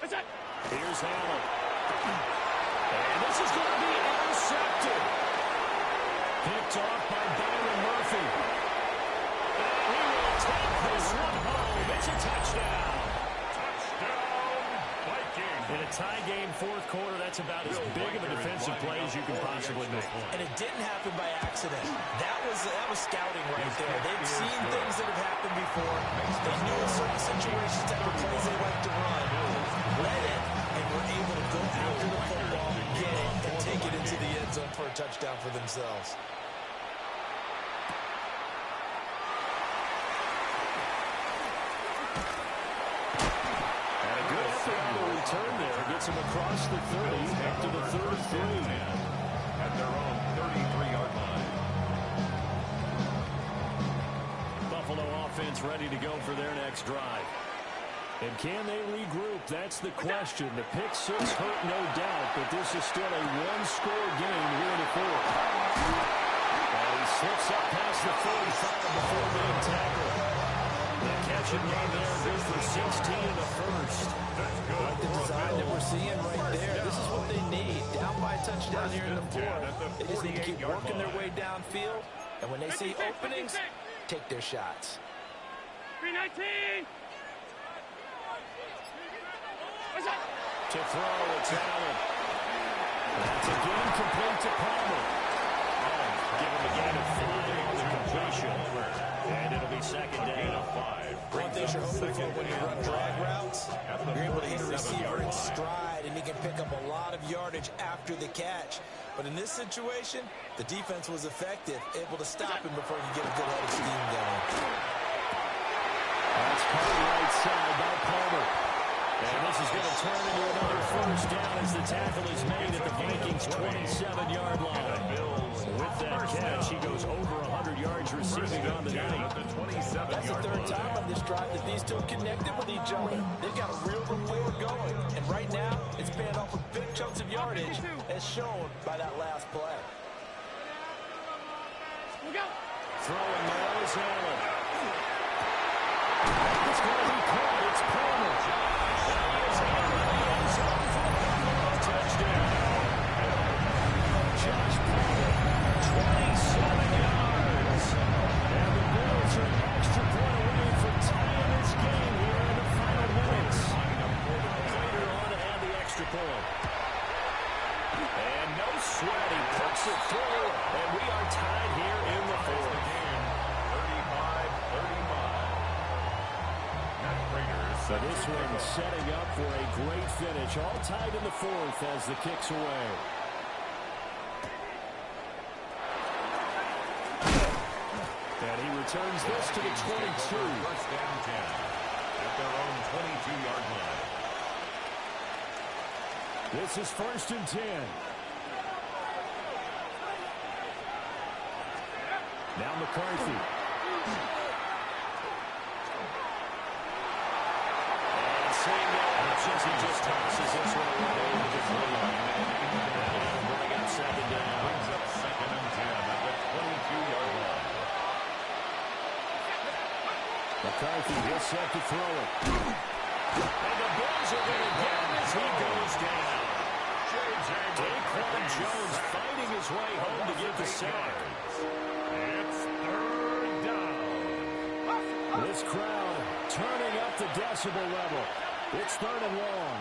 Here's Allen. And this is going to be intercepted. Picked off by Byron Murphy. And he will take this one home. It's a touchdown. In a tie game, fourth quarter, that's about as big of a defensive play as you can possibly make. And it didn't happen by accident. That was scouting right there. They've seen things that have happened before. They knew in certain situations type of plays they like to run. Led it, and were able to go after the football, get it, and take it into the end zone for a touchdown for themselves. Turn there, gets him across the 30, up to the 33. At their own 33-yard line. Buffalo offense ready to go for their next drive. And can they regroup? That's the question. The pick six hurt, no doubt, but this is still a one-score game here in the fourth. And he slips up past the 45 before being tackled. The catch and run there, good for 16 in the first. Like the design that we're seeing right there. This is what they need. Down by a touchdown here in the fourth. They just need to keep working their way downfield. And when they see openings, take their shots. 319. To throw, it's Allen. That's again complete to Palmer. Give him a gain of 5 on the completion. And it'll be second down. One thing you're hoping for when you run drag routes, you're able to hit a receiver in stride, and he can pick up a lot of yardage after the catch. But in this situation, the defense was effective, able to stop him before he get a good head of steam going. That's caught right side by Palmer. And this is going to turn into another first down as the tackle is made at the Vikings' 27-yard line. With that catch, he goes over 100 yards receiving on the night. That's the third time on this drive that these two connected with each other. They've got a real rapport going. And right now, it's paying off with big chunks of yardage, as shown by that last play. Throwing now is Allen. It's going to be caught. It's Palmer. Touchdown. Josh Palmer, 27 yards. And the Bills are an extra point away from tying this game here in the final minutes. Later on to add the extra point. And no sweat, he puts it through, and we are tied here in the fourth. 35-35. So this one setting up for a great finish. All tied in the fourth as the kick's away. And he returns this to the 22. First down 10. their own 22-yard line. This is 1st and 10. Now McCarthy. And seeing that options, he just tosses this one away over the goal line. That'll bring up 2nd down. Brings up 2nd and 10 at the 22-yard line. McCarthy is set to throw it. And the Bills are going to get him as he goes down. Daquan Jones fighting his way home to get the sack. It's 3rd down. This crowd turning up the decibel level. It's 3rd and long.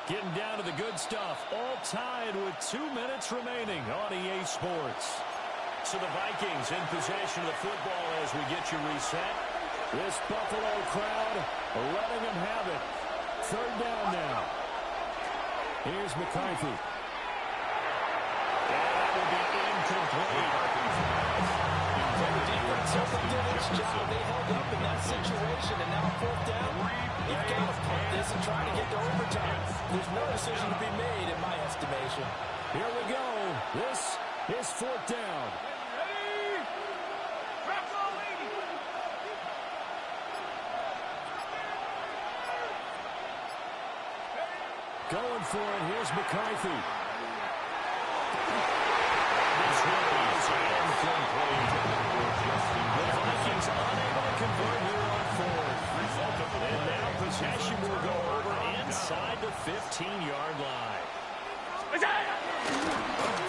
Getting down to the good stuff. All tied with 2 minutes remaining on EA Sports. So the Vikings in possession of the football as we get you reset. This Buffalo crowd letting them have it. 3rd down now. Here's McCarthy. And that will be incomplete. The defense certainly did its job. They held up in that situation, and now 4th down. You've got to punt this and try to get to overtime. There's no decision to be made, in my estimation. Here we go. This is 4th down. Going for it. Here's McCarthy. This one is incomplete. The Vikings unable to convert here on 4th. And now possession will go over inside the 15-yard line.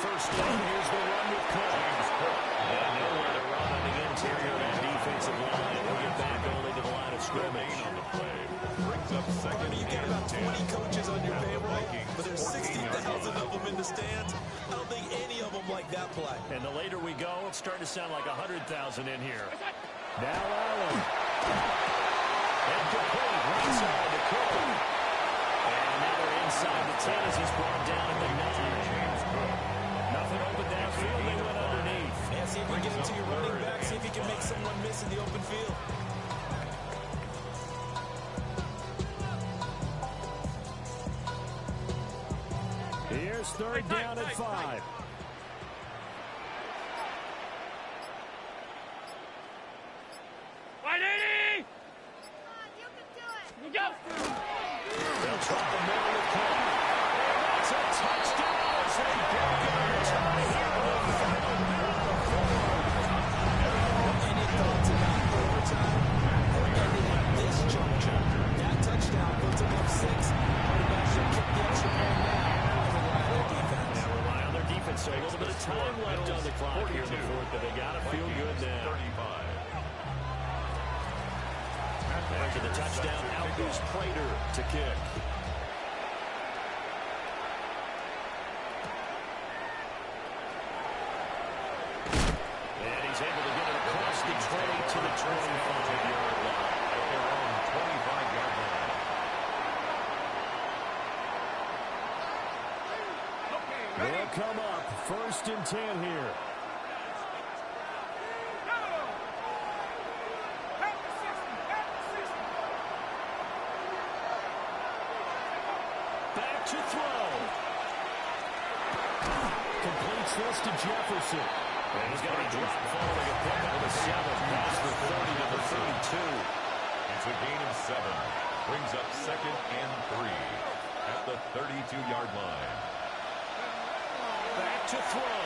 First down, here's the run with Cook. And nowhere to run on the interior of that defensive line. We'll get back only to the line of scrimmage. On the play. Brings up 2nd You got about 20 coaches on your payroll, but there's 60,000 of them in the stands. I don't think any of them like that play. And the later we go, it's starting to sound like 100,000 in here. Now Allen. And complete. Right side to Cook. And now they're inside the 10 as he's brought down at the 9. Nothing open downfield. They went underneath. Yeah, see if you get it to your running back. See if you can make someone miss in the open field. Here's 3rd down at 5. They'll try the middle with Cook. That's a touchdown as they break it on the tie here in the final minute of 4th. Any thoughts about overtime? Ending at this juncture. That touchdown puts them up 6. Quarterback should kick the extra point now and rely on their defense. Now rely on their defense. So a little bit of time left on the clock here in the 4th, but they got to feel good now. 35. After the touchdown, out goes Prater to kick. And he's able to get it across the 20 to the 25-yard line. At their own 25-yard line. They'll come up 1st and 10 here. Back to throw. Completes this to Jefferson. And he's got a drop following a pickup of the 7. Pass for 30 to the 32. It's a gain of 7. Brings up 2nd and 3 at the 32-yard line. Back to throw.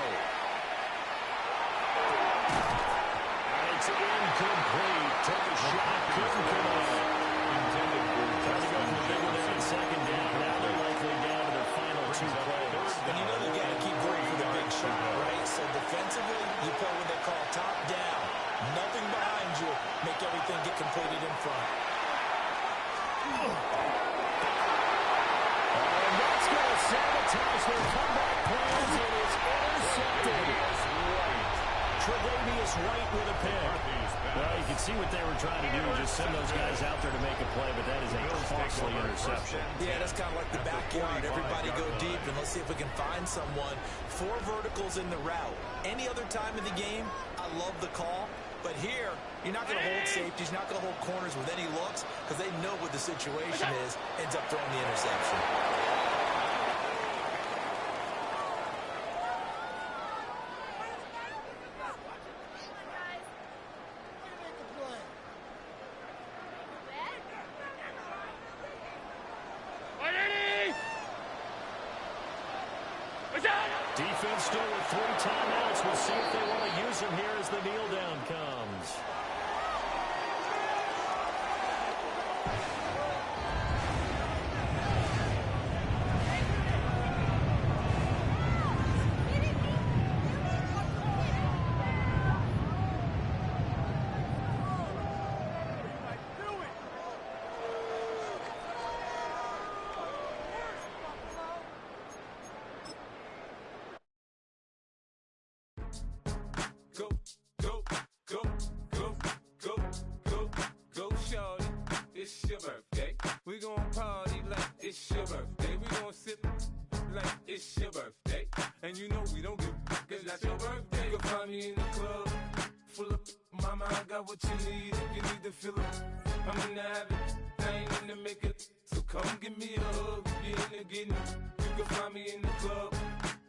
It's incomplete. Took a shot. Couldn't come off. Intended for Trying to go for the big one there on 2nd down. Now they're likely down to their final 2 plays. And you know they got to keep going for the big shot, right? So defensively, you play what they call top down. Nothing behind you. Make everything get completed in front. And that's going to sabotage their comeback plans. It is intercepted. Tre'Davious Davis White with a pick. Well, you can see what they were trying to do, just send those guys out there to make a play, but that is a costly interception. Yeah, that's kind of like the backyard. Everybody go deep, and let's see if we can find someone. 4 verticals in the route. Any other time in the game, I love the call. But here, you're not going to hold safeties, you're not going to hold corners with any looks because they know what the situation is, ends up throwing the interception. Defense still with 3 timeouts. We'll see if they want to use them here as the kneel down comes. It's your birthday. We gon' party like it's your birthday. We gon' sip like it's your birthday. And you know we don't give cause that's your birthday. You can find me in the club, full of mama, I got what you need. If you need to fill it, I'm in the habit, I ain't in the making. So come give me a hug, if you're in the getting. You can find me in the club,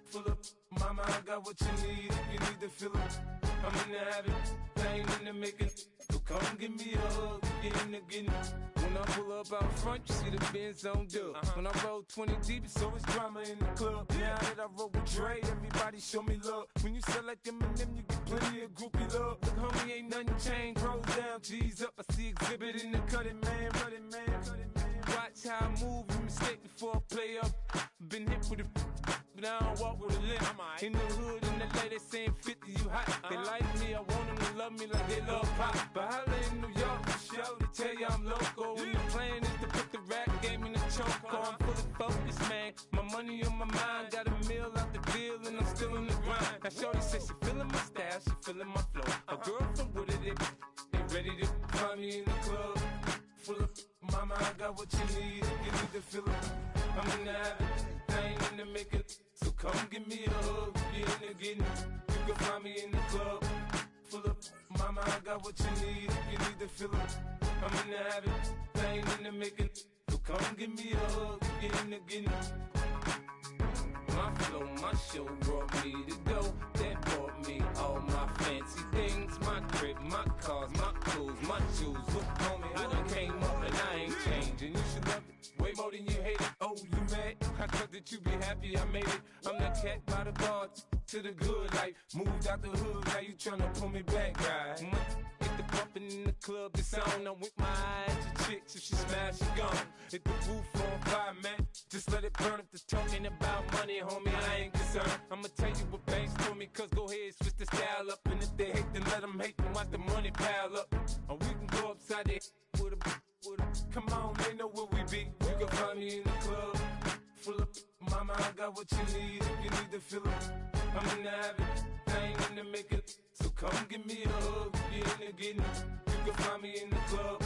full of mama, I got what you need. If you need to fill it, I'm in the habit, I ain't in the making. So come give me a hug, get in the getting. When I pull up out front, you see the Benz on dub. When I roll 20 deep, it's always drama in the club. Now that I roll with Dre, everybody show me love. When you sell like Eminem, you get plenty of groupie love. Look, homie, ain't nothing changed. Rolls down, G's up. I see exhibit in the cutting, man. Watch how I move, you mistake before I play up. Been hit with a but I don't walk with a limp. In the hood, in the LA, they saying 50, you hot. They like me, I want them to love me like they love pop. But holla in New York, for show, they tell you I'm loco. And the plan is to put the rap game in the choke. I'm fully focused, man. My money on my mind, got a meal out the deal, and I'm still in the grind. Now shorty says she feeling my style, she feeling my flow. A girl from Wooded, they ready to find me in the club. Full of mama, I got what you need. If you need to fill it, I'm in the habit, I ain't in the making. So come give me a hug, be in the getting. You can find me in the club, full of mama, I got what you need. If you need to fill it, I'm in the habit, I ain't in the making. So come give me a hug, be in the getting. My flow, my show brought me to go. That brought me all my fancy things. My crib, my cars, my clothes, my shoes. Look, homie, I done came up and I ain't changing. You should love it way more than you hate it. Oh, you mad? I thought that you be happy I made it. I'm that cat by the bar to the good life. Moved out the hood, now you tryna pull me back, right? Hit the bumpin' in the club, it's on. I'm with my eyes to chicks, if she smash, she gone. Hit the roof on fire, man. Just let it burn if they're talking about money, homie, I ain't concerned. I'ma tell you what banks told me, cause go ahead, switch the style up. And if they hate, then let them hate, then watch the money pile up. Or we can go upside there with a come on, they know where we be. You can find me in the club, full of mama, I got what you need. If you need to fill it, I'm in the habit, I ain't in the making. So come give me a hug, be in the getting. You can find me in the club,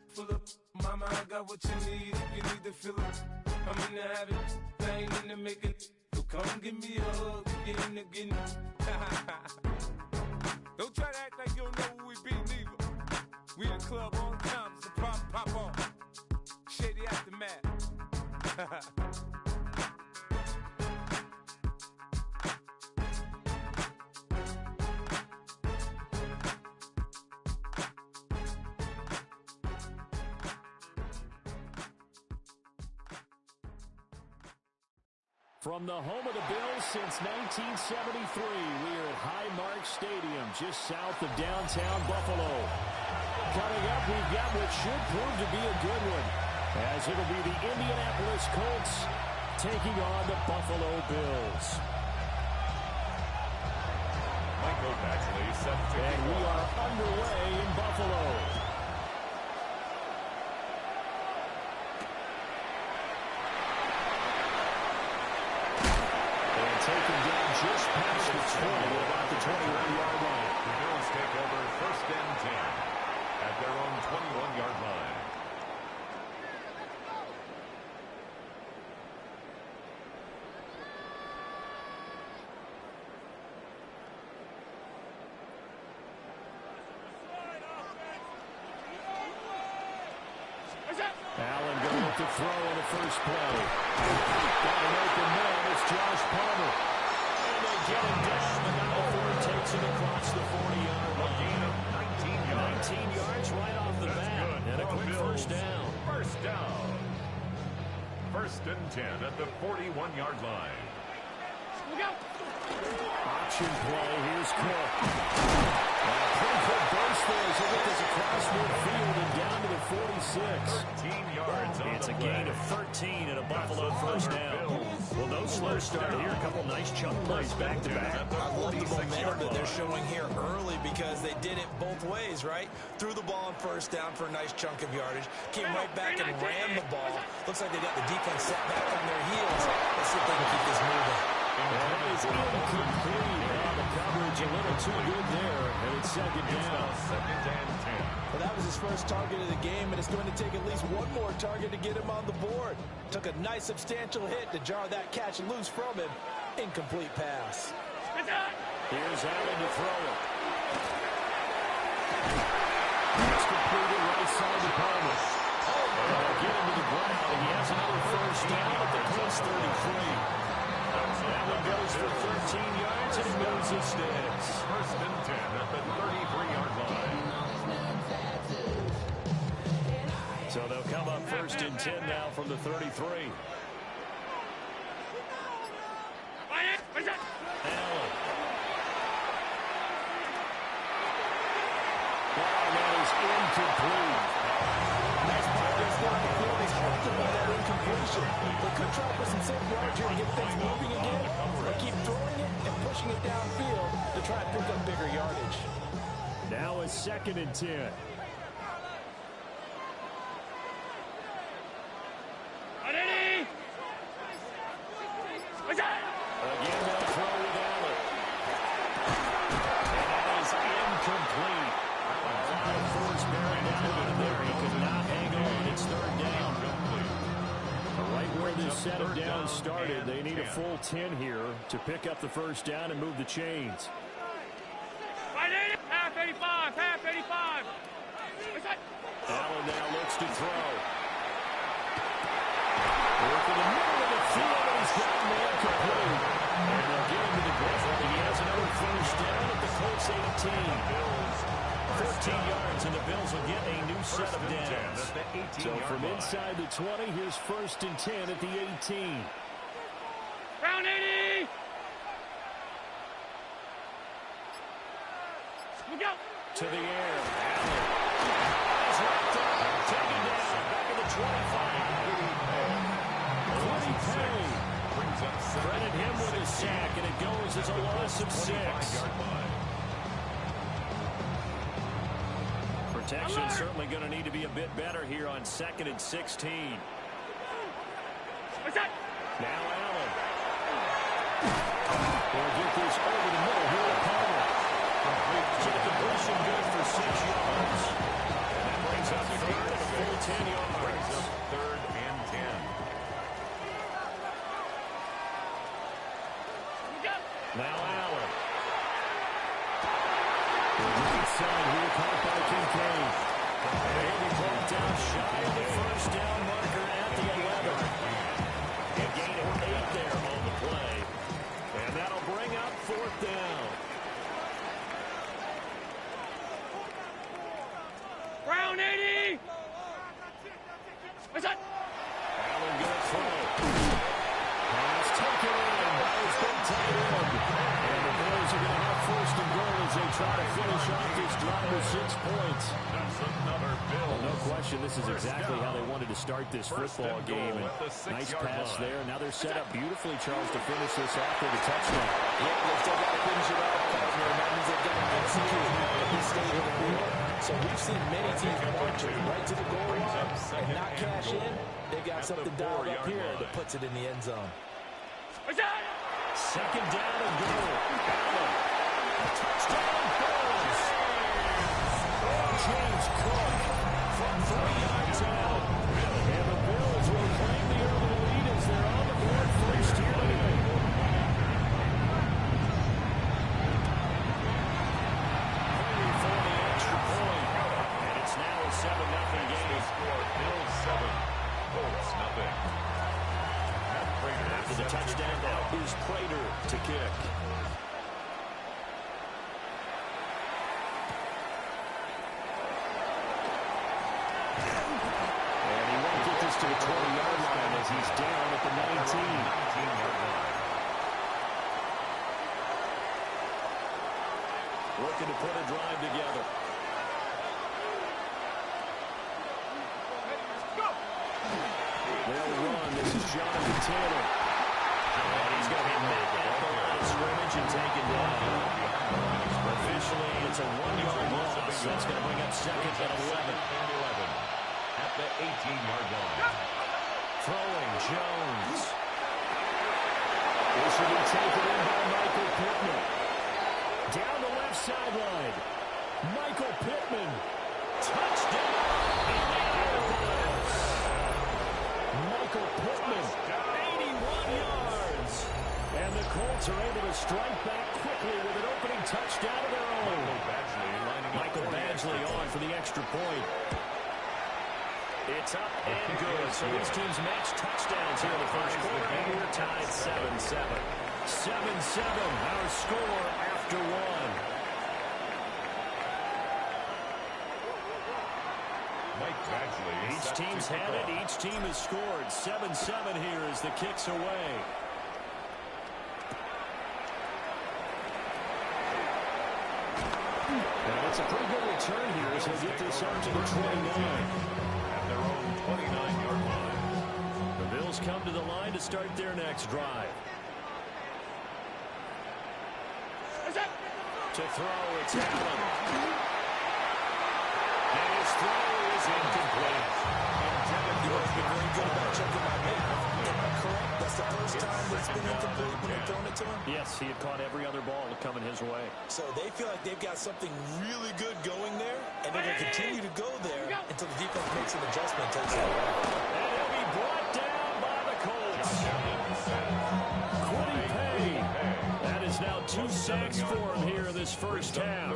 full of mama, I got what you need. If you need to fill it, I'm in the habit, I ain't in the making. So come give me a hug, be in the getting. Don't try to act like you don't know where we be, neither. We in the club all the time, so pop on. Shady Aftermath. From the home of the Bills since 1973, we are at Highmark Stadium, just south of downtown Buffalo. Coming up, we've got what should prove to be a good one, as it'll be the Indianapolis Colts taking on the Buffalo Bills. Michael Baxley set to and we are underway in Buffalo. Taken down just past the 20, about the 21-yard line. The Bills take throw on the first play. Got an open man. It's Josh Palmer. And they get him down. And now Ford takes him across the 40-yard line. Gain of 19 yards. 19 yards right off the bat. And a quick first down. First down. First and 10 at the 41-yard line. Option play. Here's Cook. Pretty good burst there as he gets across midfield and down to the 46. 13 yards on It's the a play. gain of 13 and a Buffalo first down. Well, no slow start here. A couple nice chunk plays back to back. I love the momentum that they're showing here early because they did it both ways, right? Threw the ball on first down for a nice chunk of yardage. Came right back and ran the ball. Looks like they got the defense set back on their heels. Let's see if they can keep this moving. That is incomplete. The coverage a little too good there. And it's second down. Second and 10. Well, that was his first target of the game, and it's going to take at least one more target to get him on the board. Took a nice substantial hit to jar that catch loose from him. Incomplete pass. Here's Allen to throw it. It's completed right side to Palmer. They'll get him to the ground, and he has another first down at the close 33. That one goes for 13 yards, and it moves his sticks. First and 10 at the 33-yard line. So they'll come up first and 10 now from the 33. Allen. That is incomplete. Nice progress down the field. He's halted by that incompletion. They could try for some safe yards here to get things moving again, or keep throwing it and pushing it downfield to try and pick up bigger yardage. Now it's second and 10. Again, they'll throw with Allen. And that is incomplete. Ford's bearing down in there. He could not hang on. It's third down. Right where this set of downs started, they need a full 10 here to pick up the first down and move the chains. Half 85, half 85. Allen now looks to throw. Work in the middle of the field, and he's got a man complete. And they'll get him to the ground. He has another first down at the Colts 18. 14 yards, and the Bills will get a new set of downs. So from inside the 20, here's first and 10 at the 18. Round 80. We'll go. To the air. Allen. Is wrapped up. Taken down. Back at the 25. Quiddy Pay. Credit him with his sack, and it goes as a loss of 6. Protection certainly going to need to be a bit better here on second and 16. Now Allen. They'll get this over the middle here at Palmer. So the completion good for 6 yards. And that brings up third and a full 10 yards. Third and 10. Now Allen. Right side here, caught by Kincaid. And he brought down shy of the first down marker at the 11. A gain of 8 there on the play. And that'll bring up fourth down. Round 80. Allen going to throw. Pass taken in by his big tight end. And the Bills are going to have first and goal as they try to finish off this drive with 6 points. That's another Bill. Well, no question, this is exactly how they wanted to start this football game. And nice pass there. Now they're set up beautifully, Charles, to finish this off with a touchdown. Yeah, they've still got to finish it off, partner. That means they've got to execute at this stage of the field. So we've seen many teams march right to the goal line and not cash in. They got something dialed up here that puts it in the end zone. Second down and goal. Allen. Touchdown, Bills. James Cook from 3 yards out. And the Bills will claim the early lead as they're on the board first here tonight. Hungry for the extra point. And it's now a 7-0 game. Score Bills 7, Colts 0. after the touchdown. Now here's Prater to kick. And he won't get this to the 20-yard line as he's down at the 19-yard line. Looking to put a drive together. They'll run. This is Jonathan Taylor. And he's going to be met at the line of scrimmage and taken down. Officially, it's a 1-yard loss. That's going to bring up second and 11. At the 18-yard line. Throwing, Jones. This will be taken in by Michael Pittman. Down the left sideline. Michael Pittman. Touchdown. Michael Pittman. 81 yards. And the Colts are able to strike back quickly with an opening touchdown of their own. Michael Badgley on for the extra point. It's up and good. So these teams match touchdowns here in the first quarter, and we're tied 7-7. 7-7, our score after one. Mike Badgley. Each team's had it. Each team has scored. 7-7 here as the kick's away. And it's a pretty good return here as he'll get this up to the 29. Their own 29-yard line. The Bills come to the line to start their next drive. To throw, it's Allen. And his throw is incomplete. You know, he's been very good about checking my math. Am I correct? That's the first time that's been incomplete when they've thrown it to him? Yes, he had caught every other ball coming his way. So they feel like they've got something really good going there, and they're going to continue to go there until the defense makes an adjustment and takes it away. And he'll be brought down by the Colts. Quiddy Pay. That is now 2 sacks for him here in this first half.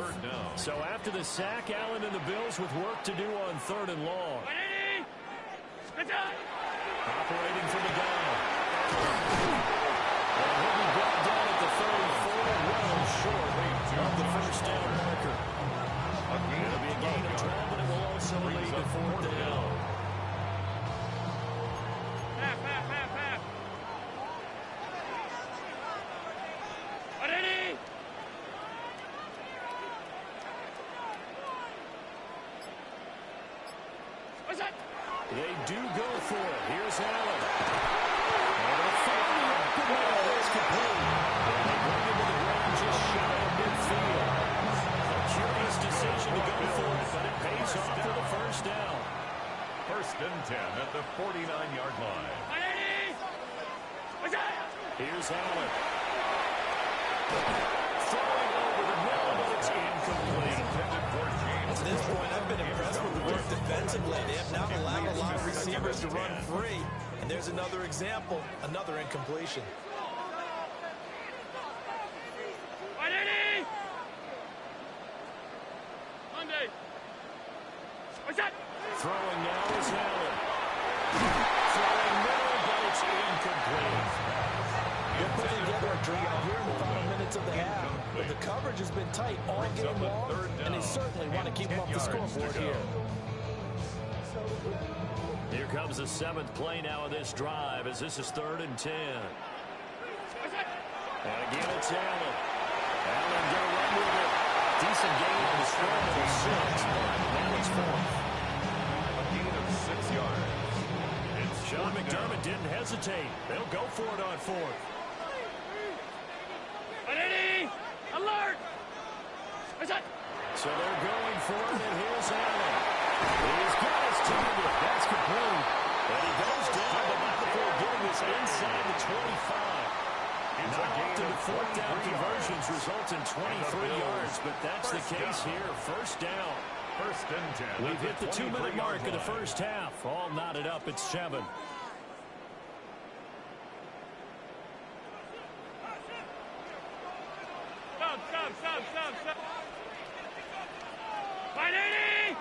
So after the sack, Allen and the Bills with work to do on 3rd and long. Operating from the gun. And he'll be brought down at the 34, well short of the first down marker. It'll be a gain of 12, but it will also lead to 4th down. Half. Ready? What's that? They do go for it. Here's Allen. And a finally up the middle. It's complete. And they bring him to the ground just shy of midfield. A curious decision to go for it, but it pays off for the first down. 1st and 10 at the 49-yard line. Ready? What's that? Here's Allen. Throwing over the middle, but it's incomplete. To this point, I've been impressed with the work defensively. They have not allowed a lot of receivers to run free. And there's another example, another incompletion. Ready? Monday. What's that? Throwing now is Allen. Throwing middle, but it's incomplete. They're putting together a drive here in the final minutes of the half. But the coverage has been tight all game long, and they certainly want to keep them off the scoreboard here. Here comes the 7th play now of this drive as this is 3rd and 10. And again it's Allen. Allen going to run with it. Decent gain on the scramble of 6. Now it's 4th. A gain of 6 yards. Sean McDermott didn't hesitate. They'll go for it on 4th. Ready? Alert! What's that? So they're going for it, and here's Allen. He's got his target. That's complete. And he goes down, but not before getting this inside the 25. Not often the 4th down conversions result in 23 yards, but that's the case here. First down. 1st and 10. We've hit the 2-minute mark of the first half. All knotted up at 7. Stop. 180!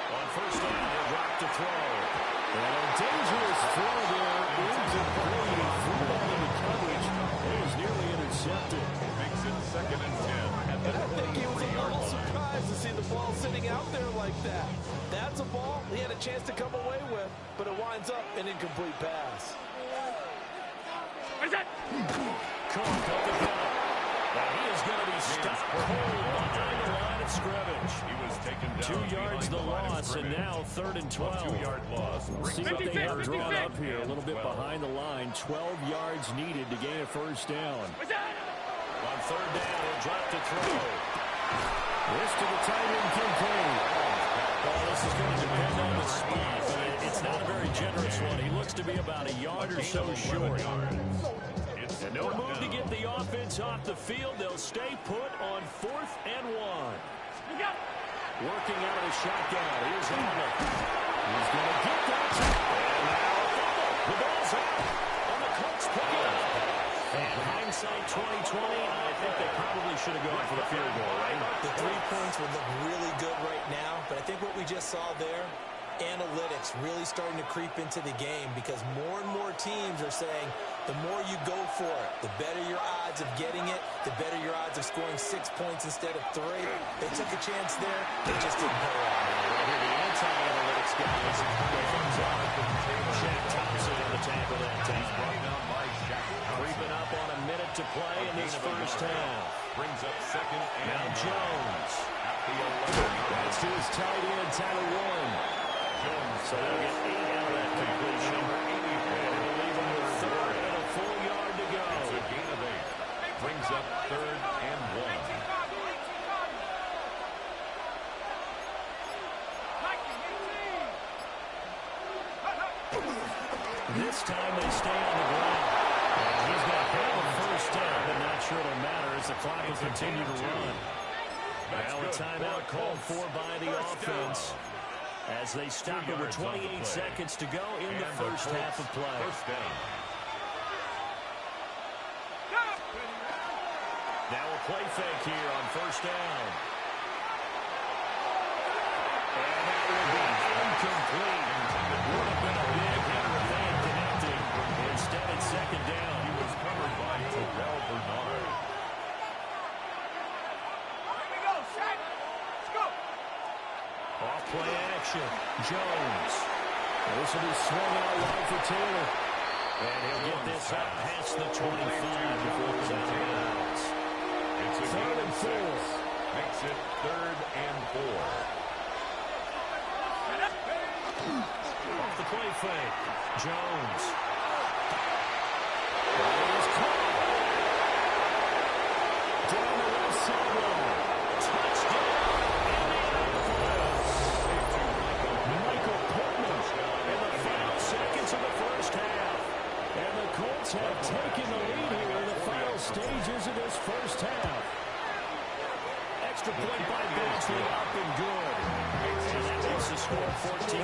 On first down, they'll drop intercepted. Makes it 2nd and 10. At the I think he was a little surprised to see the ball sitting out there like that. That's a ball he had a chance to come away with, but it winds up an incomplete pass. Where's that? Cook up the gut. And he is going to be stuck cold behind the line of scrimmage. He was taken down 2 yards the loss, and now 3rd and 12. 2-yard loss. See what they have drawn up here. A little bit behind the line. 12 yards needed to gain a first down. Where's that? On 3rd down, he'll drop to throw. This to the tight end, Kincaid. Well, this is going to depend on the spot, but it's not a very generous one. He looks to be about a yard or so short. And no move to get the offense off the field. They'll stay put on 4th and 1. Working out of the shotgun. Here's Hamlet. He's going to get that. And now the ball's out. And the Colts pick it up. And hindsight 2020, I think they probably should have gone for the field goal, right? The 3 points would look really good right now, but I think what we just saw there, analytics really starting to creep into the game because more and more teams are saying the more you go for it, the better your odds of getting it, the better your odds of scoring 6 points instead of 3. They took a chance there. They just didn't go out. Right here, the anti-analytics guys. Thumbs up. Shaq Thompson in the tackle that time. Creeping up on a minute to play in this first half. Brings up 2nd and Now Jones. at the 11. That's to his tight end, Tyler Warren. So they'll get 8 out of that completion. And it'll leave him with 3rd and a full yard to go. It's a gain of 8. Brings up 3rd and 1. This time they stay on the ground. And he's going to have a first down, but not sure it'll matter as the clock will continue to run. Now a timeout called for by the offense as they stop over 28 seconds to go in the first half of play. First down. Now a play fake here on first down. And that will be incomplete. Would have been a big hit if they had connected. Instead, it's 2nd down. He was covered by Terrell Bernard. Off play action. Jones. This will be swung out wide for Taylor. And he'll get this up past the 25 before it's out of bounds. It's a 3rd and 4. Makes it 3rd and 4. Off the play fake. Jones. He's caught. Down the left sideline. Touchdown. Michael Pittman in the final seconds of the first half. And the Colts have taken the lead here in the final stages of this first half. Extra point by Beasley up and good. And that makes the score 14-7.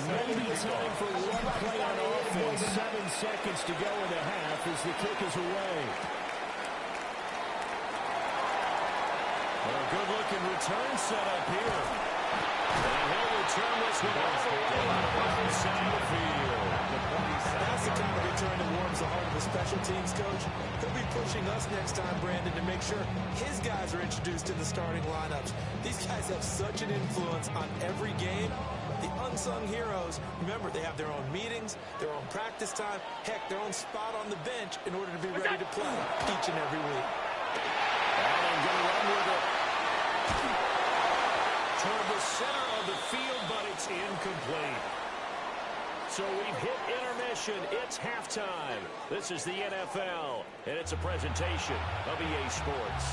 Maybe time for one play on offense. 7 seconds to go in the half as the kick is away. Well, a good-looking return set up here. And he'll return this one off the side of the field. That's the kind of return that warms the heart of the special teams coach. He'll be pushing us next time, Brandon, to make sure his guys are introduced in the starting lineups. These guys have such an influence on every game. The unsung heroes, remember, they have their own meetings, their own practice time, heck, their own spot on the bench in order to be ready to play each and every week. Allen going to run with it. Toward the center of the field, but it's incomplete. So we've hit intermission. It's halftime. This is the NFL, and it's a presentation of EA Sports.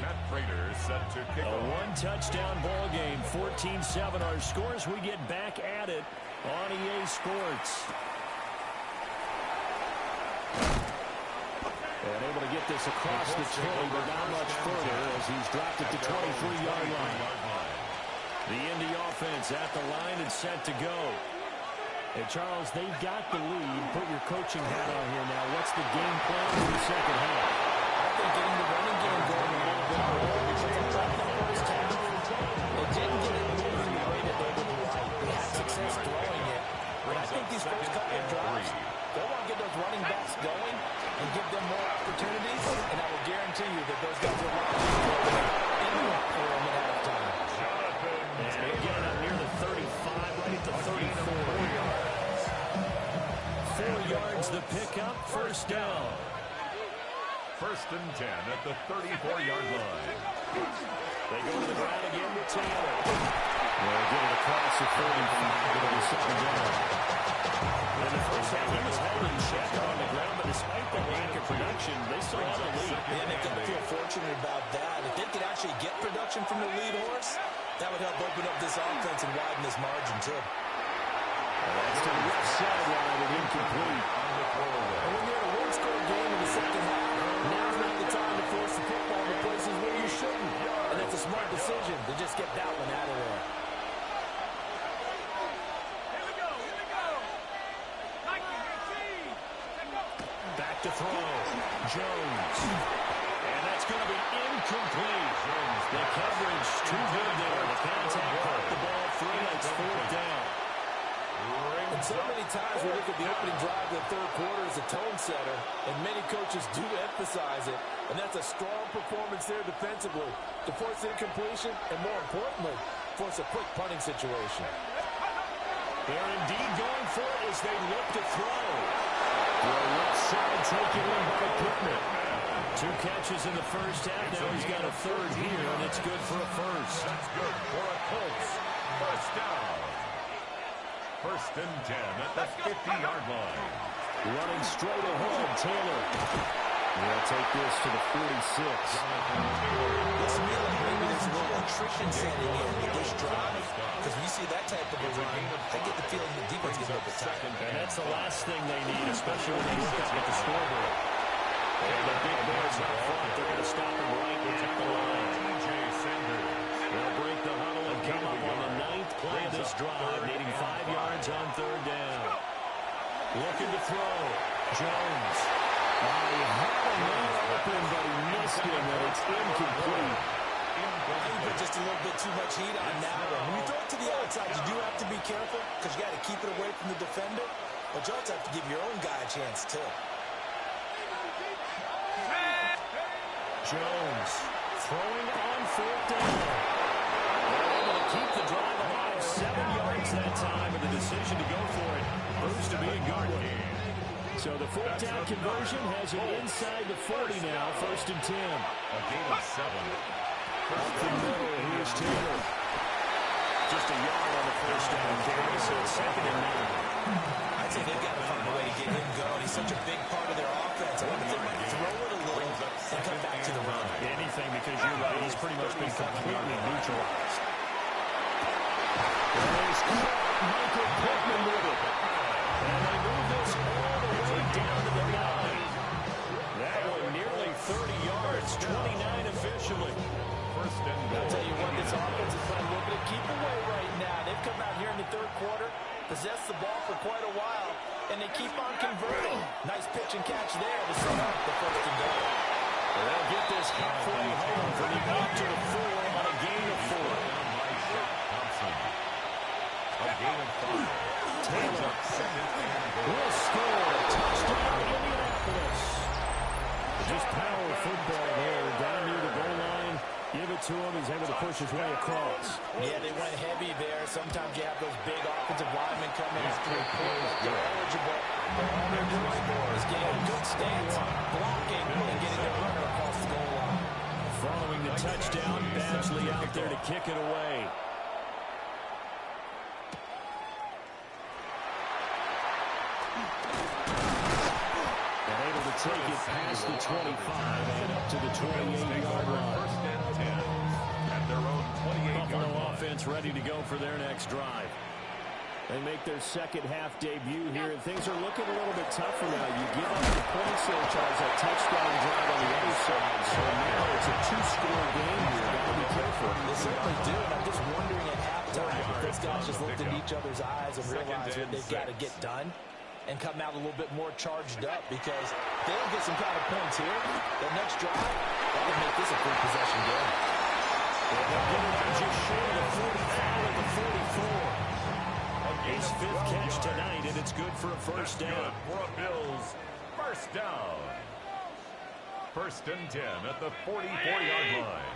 Matt Prater set to kick A off. one-touchdown ball game, 14-7. Our scores, we get back at it on EA Sports. And able to get this across the 20, but not much further as he's dropped it to 23-yard line. The Indy offense at the line and set to go. And Charles, they've got the lead. Put your coaching hat on here now. What's the game plan for the second half? I think getting the running game going a little bit more because they dropped the first half. They didn't get it moving the way that they would like. They had success throwing it. But I think these first couple of drives, they want to get those running backs going and give them more opportunities, and I will guarantee you that those guys will line up in the locker room at halftime. And again, up near the 35, right at the 34. 4 yards the pickup, first down. First and 10 at the 34-yard line. They go to the ground again with Taylor. They'll get it across the 35. It'll be second down. In the first half, he was held in check on the ground, but despite the lack of production, they still have a lead. Yeah, they've got to feel fortunate about that. If they could actually get production from the lead horse, that would help open up this offense and widen this margin, too. That's to the left sideline and incomplete. And when you're in a one-score game in the second half, now's not the time to force the football to places where you shouldn't. And that's a smart decision to just get that one out of there. Back to throw. Jones. And that's going to be incomplete. The coverage too good there. The contact caught the ball free. It's fourth down. And so many times we look at the opening drive of the third quarter as a tone setter, and many coaches do emphasize it, and that's a strong performance there defensively to force incompletion and, more importantly, force a quick punting situation. They're indeed going for it as they look to throw. The left side taken in by Pittman. 2 catches in the first half. Now he's got a third here, and it's good for a first. That's good for a Colts. First down. First and 10 at the 50-yard line. Running straight ahead, Taylor. They'll take this to the 46. This feels like maybe there's a little attrition setting in with this drive, because when you see that type of a run, I get the feeling the defense gets a little bit tired. And that's the last thing they need, especially when they look up at the scoreboard. And the big boys up front, they're going to stop him right at the line. They'll break the huddle and come up on the 9th play of this drive, needing 5 yards on third down. Looking to throw. Jones. He had a man open, but he missed him, and it's incomplete. You put just a little bit too much heat on that one. When you throw it to the outside, you do have to be careful because you got to keep it away from the defender, but you also have to give your own guy a chance, too. Jones throwing on fourth down. They're able to keep the drive alive. 7 yards that time, and the decision to go for it proves to be a good one. So the fourth down conversion has it inside the 40 now. First and 10. A gain of 7. Up the middle, here's Taylor. Just a yard on the first down. So it's second and 9. I'd say they've got to find a way to get him going. He's such a big part of their offense. I wonder if they might throw it a little and come back to the run. Anything, because you're right. He's pretty much been completely neutralized. Michael Pittman with it. And they move this all the way down to the 9. That one nearly 30 yards, 29 officially. First and I'll tell you what, this offense is playing a little bit of keep away right now. They've come out here in the third quarter, possessed the ball for quite a while, and they keep on converting. Nice pitch and catch there to set up the first and goal. They'll get this halfway home from the 8 to the 4 on a gain of 4. A gain of 5. Taylor will score. Touchdown, Indianapolis. Just power football there. Down near the goal line. Give it to him. He's able to push his way across. Yeah, they went heavy there. Sometimes you have those big offensive linemen come in after a play like they're eligible. But all they're doing is getting a good stance, blocking, and getting their runner across the goal line. Following the touchdown, Badgley out there to kick it away. Take it past the 25 and up to the 28-yard line. First and 10 at their own 28-yard Buffalo line. offense ready to go for their next drive. They make their second half debut here, and things are looking a little bit tougher now. You give up the points there, Charles, that touchdown drive on the other side. So now it's a 2-score game here. Got to be careful. They certainly do, and I'm just wondering at halftime if those guys just looked in each other's eyes and realized what they've got to get done and come out a little bit more charged up, because they don't get some kind of points here. The next drive, that would make this a free possession game. They'll get it out just short of the 45 at the 44. A His fifth catch tonight, and it's good for a first down. For a Bills first down. 1st and 10 at the 44-yard line.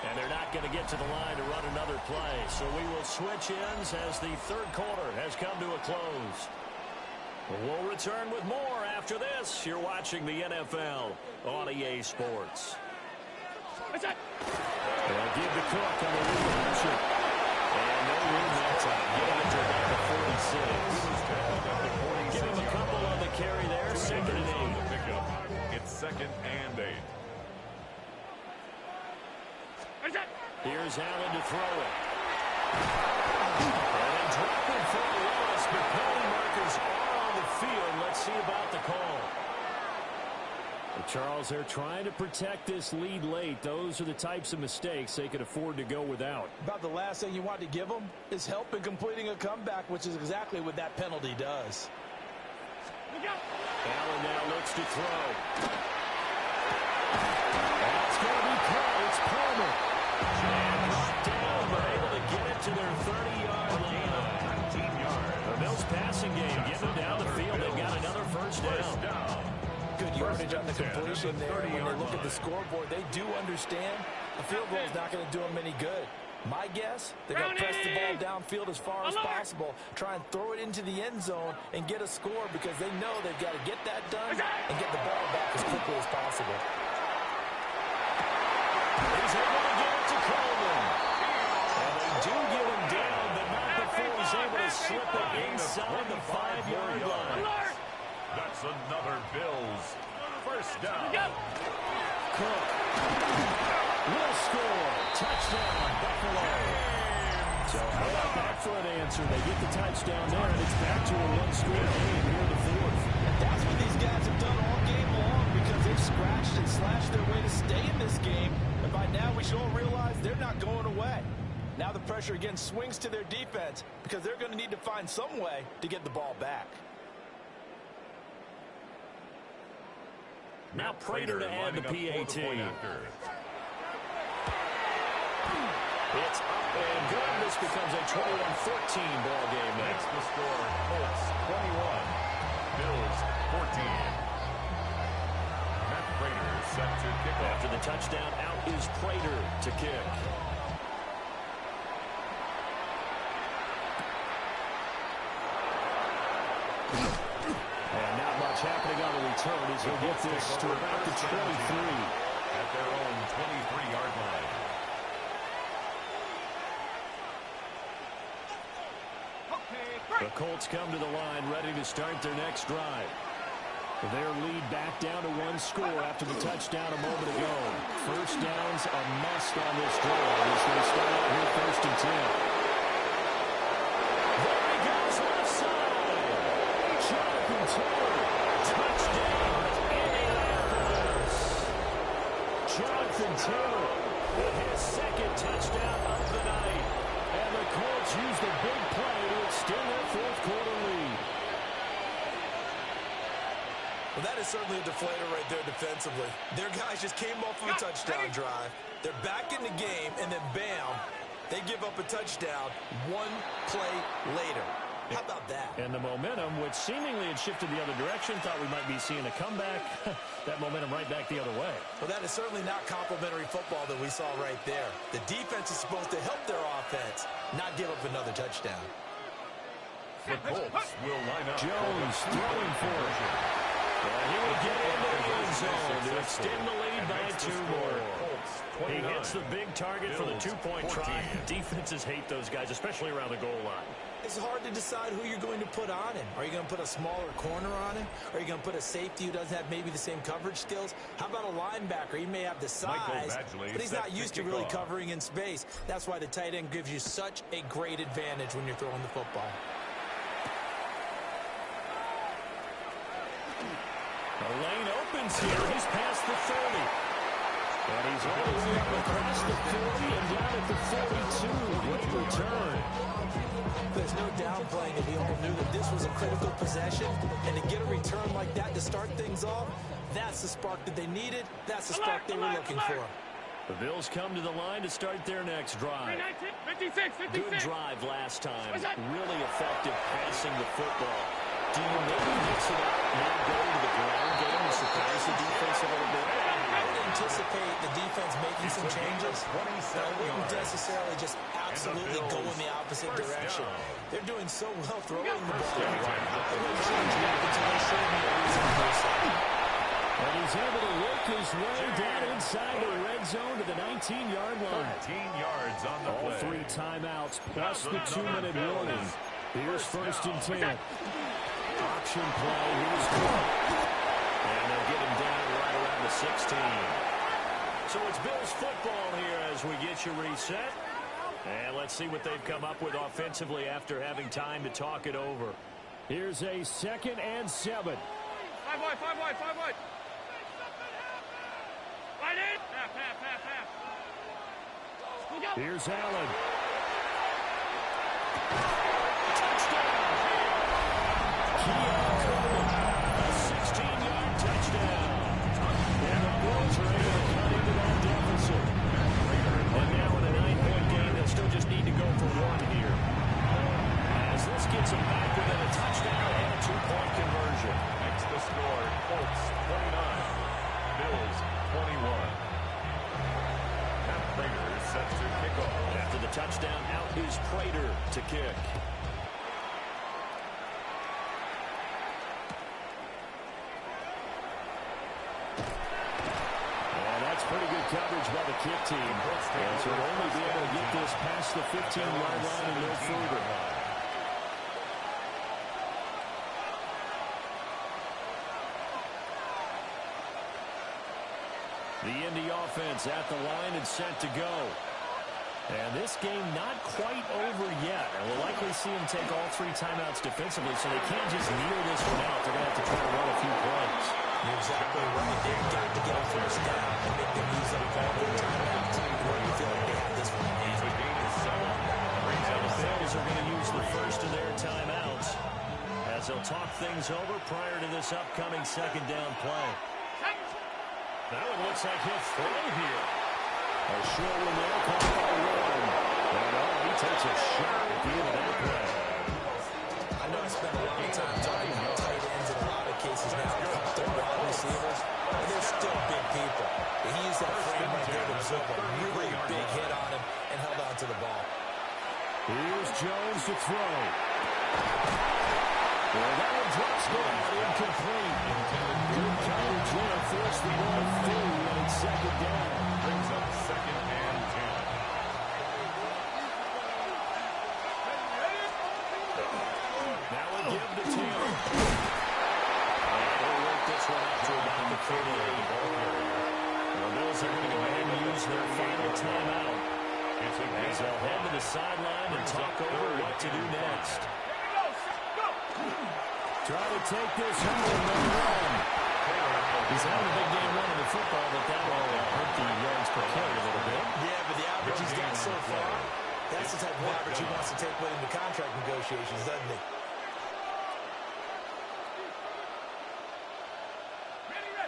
And they're not going to get to the line to run another play. So we will switch ends as the third quarter has come to a close. We'll return with more after this. You're watching the NFL on EA Sports. They'll give the Cook on the lead option. And no room that time. Getting it to about the 46. Give him a couple on the carry there. 2nd and 8. It's 2nd and 8. Here's Allen to throw it. And dropping for a loss, but penalty markers are on the field. Let's see about the call. Well, Charles, they're trying to protect this lead late. Those are the types of mistakes they could afford to go without. About the last thing you want to give them is help in completing a comeback, which is exactly what that penalty does. Allen now looks to throw. That's going to be caught. It's Palmer. And down, but able to get it to their 30-yard line. 19 yards. The Bills passing game getting them down the field. They've got another first down. Good yardage on the completion there. When they look at the scoreboard, they do understand the field goal is not going to do them any good. My guess, they're going to press the ball downfield as far as possible, try and throw it into the end zone and get a score because they know they've got to get that done and get the ball back as quickly as possible. He's able to get it to Coleman. And they do get him down, but not before he's able to slip it inside the 5-yard line. That's another Bills first down. Cook will score. Touchdown, Buffalo. So how about that for an answer? They get the touchdown there, and it's back to a one-score game here in the fourth. That's what these guys have done all game long because they've scratched and slashed their way to stay in this game. And by now we should all realize they're not going away. Now the pressure again swings to their defense because they're going to need to find some way to get the ball back. Now Prater to add the PAT. It's up and good. This becomes a 21-14 ball game. That's the score. Colts 21, Bills 14. Matt Prater set to kick off. After the touchdown, out is Prater to kick. And not much happening on the return as he'll get this to about the 23. At their own 23-yard line. The Colts come to the line ready to start their next drive. Their lead back down to one score after the touchdown a moment ago. First down's a must on this drive as they start out here 1st and 10. There he goes left side. Jonathan Taylor. Touchdown, Indianapolis. Jonathan Taylor with his 2nd touchdown of the night. And the Colts use the big play to extend their 4th quarter lead. Well, that is certainly a deflator right there defensively. Their guys just came off of a touchdown drive. They're back in the game, and then bam, they give up a touchdown one play later. How about that? And the momentum, which seemingly had shifted the other direction, thought we might be seeing a comeback. That momentum right back the other way. Well, that is certainly not complimentary football that we saw right there. The defense is supposed to help their offense, not give up another touchdown. The Colts will line up. Jones throwing for it. He will get into the end zone to extend the lead by 2 more. He hits the big target for the 2-point try. Defenses hate those guys, especially around the goal line. It's hard to decide who you're going to put on him. Are you going to put a smaller corner on him? Are you going to put a safety who doesn't have maybe the same coverage skills? How about a linebacker? He may have the size, but he's not used to really covering in space. That's why the tight end gives you such a great advantage when you're throwing the football. The lane opens here. He's past the 30. And he's all the way up across the 40 and down at the 42. Great return. There's no downplaying it. We all knew that this was a critical possession. And to get a return like that to start things off, that's the spark that they needed. That's the spark they were looking for. The Bills come to the line to start their next drive. 56. Good drive last time. Really effective passing the football. Do you maybe mix it up, maybe go to the ground game and surprise the defense a little bit? I would anticipate the defense making some changes, but I wouldn't necessarily just absolutely go in the opposite direction. They're doing so well throwing the ball. I wouldn't change that until they show me a reason to do so. And he's able to work his way down inside the red zone to the 19-yard line. 13 yards on the All play. 3 timeouts plus the 2-minute warning. Here's 1st and 10. Option play. Here's Cook. And they'll get him down right around the 16. So it's Bills football here as we get you reset. And let's see what they've come up with offensively after having time to talk it over. Here's a 2nd and 7. 5 wide. Right in. Half. Look out. Here's Allen. A 16-yard touchdown. And the Bills are able to cut into that deficit. And now in a 9-point game, they'll still just need to go for 1 here. As this gets them back within a touchdown and a 2-point conversion. Next to score, Colts 29, Bills 21. And Prater is set to kick off. After the touchdown, out is Prater to kick. Pretty good coverage by the kick team. And so they'll only be able to get this past the 15-yard line and no further. The Indy offense at the line and set to go. And this game not quite over yet. And we'll likely see them take all 3 timeouts defensively, so they can't just kneel this one out. They're going to have to try to run a few plays. You're exactly right. They've got to get a 1st down and make them use up all their timeouts. Where you feel like they have this one in hand. The game is 7. The Bills are going to use the first of their timeouts as they'll talk things over prior to this upcoming 2nd down play. Now it looks like he'll throw here. A short one there, caught by Warren. And he takes a shot at the end of that play. I know I spent a lot of time talking about tight ends in a lot of cases now. They're wide receivers, and they're still big people. But he used that frame right there to absorb a really big hit on him and held on to the ball. Here's Jones to throw. Well, that one drops down, incomplete. Good coverage there, forced the ball through, and it's 2nd down. Brings up 2nd and 10. Now we'll give the Taylor. And he'll work this one out to about the 38. The Bills are going to go ahead and use their final timeout. As they'll head to the sideline and talk over what to do next. Try to take this home and run. He's having a big game running the football, but that will hurt the yards per carry a little bit. Yeah, but the average he's got so far, that's the type of average he wants to take with him to contract negotiations, doesn't he?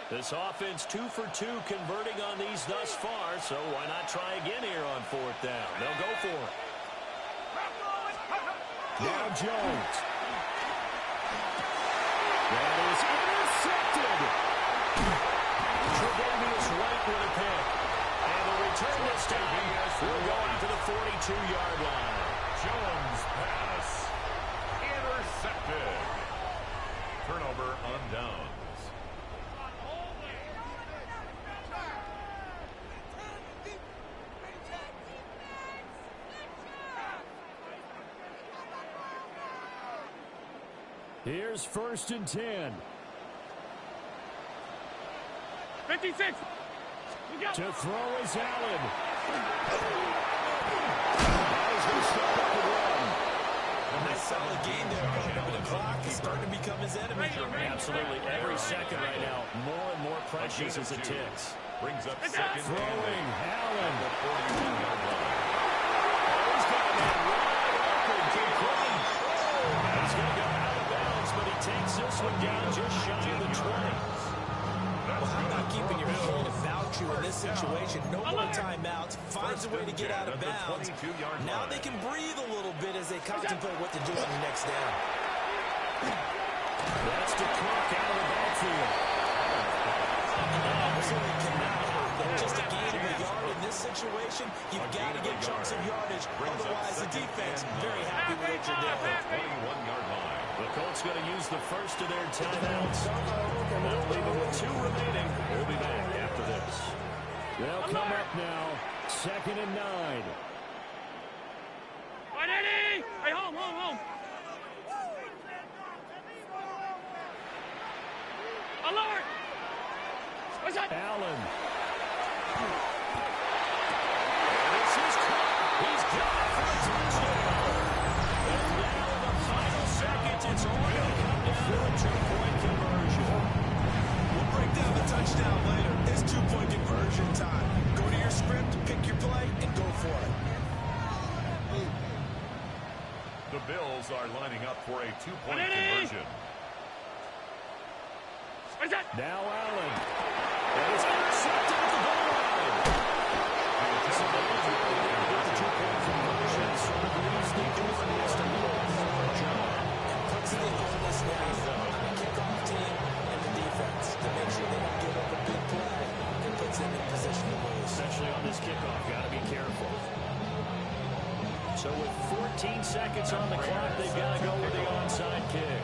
This offense 2 for 2 converting on these thus far, so why not try again here on 4th down? They'll go for it. Now Jones. That is intercepted. Tre'Davious White with a pick. And the return this time will go out to the 42-yard line. Jones pass. Intercepted. Turnover on downs. Here's 1st and 10. 56. To throw is Allen. He's going to step up and run. A nice solid game there. But the clock is starting to become his enemy. Absolutely. Every second right now, more and more precious as it ticks. Brings up 2nd Throwing Allen. The 41-yard line. He's got that wide open. Complete. He's going to go out of bounds, but he takes this one down just shy of the 20. Well, how about keeping your head about you in this situation? No more timeouts. Finds a way to get out of bounds. Now they can breathe a little bit as they contemplate what to do on the next down. That's to Cook out of the backfield. Absolutely cannot happen. Just a gain of a yard in this situation. You've got to get chunks of yardage. Otherwise, the defense very happy with what you're doing. 21-yard line. The Colts going to use the first of their timeouts. That'll leave them with 2 remaining. We'll be back after this. They'll come up now. 2nd and 9. Ready? Hey, home. Alert! What's that? Allen. This is Cook. He's got it for a touchdown. And now in the final seconds, it's all going to come down to a 2-point conversion. We'll break down the touchdown later. It's 2-point conversion time. Go to your script, pick your play, and go for it. The Bills are lining up for a 2-point conversion. What's that? Now Allen. And it's intercepted at the goal line. So they get the 2-point conversion. So it leaves the defense to do a poor job. Puts the onus now on the kickoff team and the defense to make sure they don't give up a big play and puts them in position to lose. Especially on this kickoff. Got to be careful. So with 14 seconds on the clock, they've got to go with the onside kick.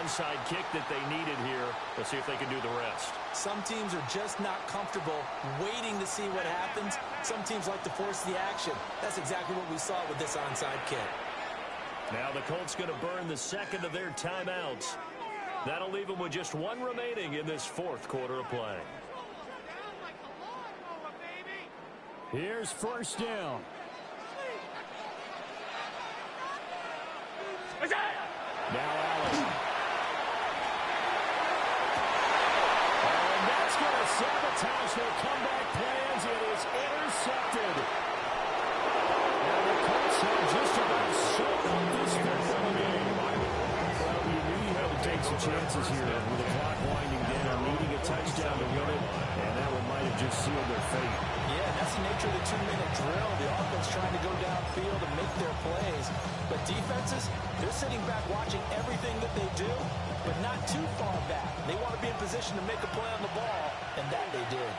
Onside kick that they needed here. Let's see if they can do the rest. Some teams are just not comfortable waiting to see what happens. Some teams like to force the action. That's exactly what we saw with this onside kick. Now the Colts going to burn the second of their timeouts. That'll leave them with just 1 remaining in this 4th quarter of play. Here's 1st down. Now Allen. And that's going to sabotage their comeback plans. It is intercepted. And the Colts have just about shut up this football game. Well, you knew you had to take some chances here with the clock winding down, needing a touchdown to win it, and that one might have just sealed their fate. Yeah, that's the nature of the 2-minute drill. The offense trying to go downfield and make their plays. But defenses, they're sitting back watching everything that they do, but not too far back. They want to be in position to make a play on the ball, and that they did.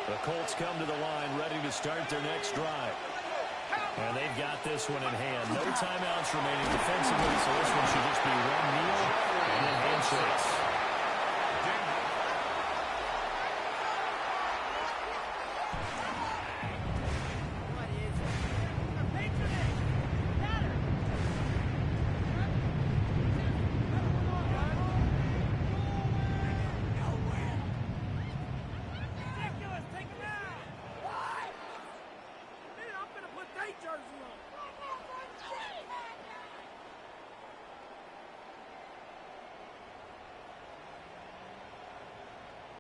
The Colts come to the line ready to start their next drive. And they've got this one in hand. No timeouts remaining defensively, so this one should just be one kneel and then handshakes.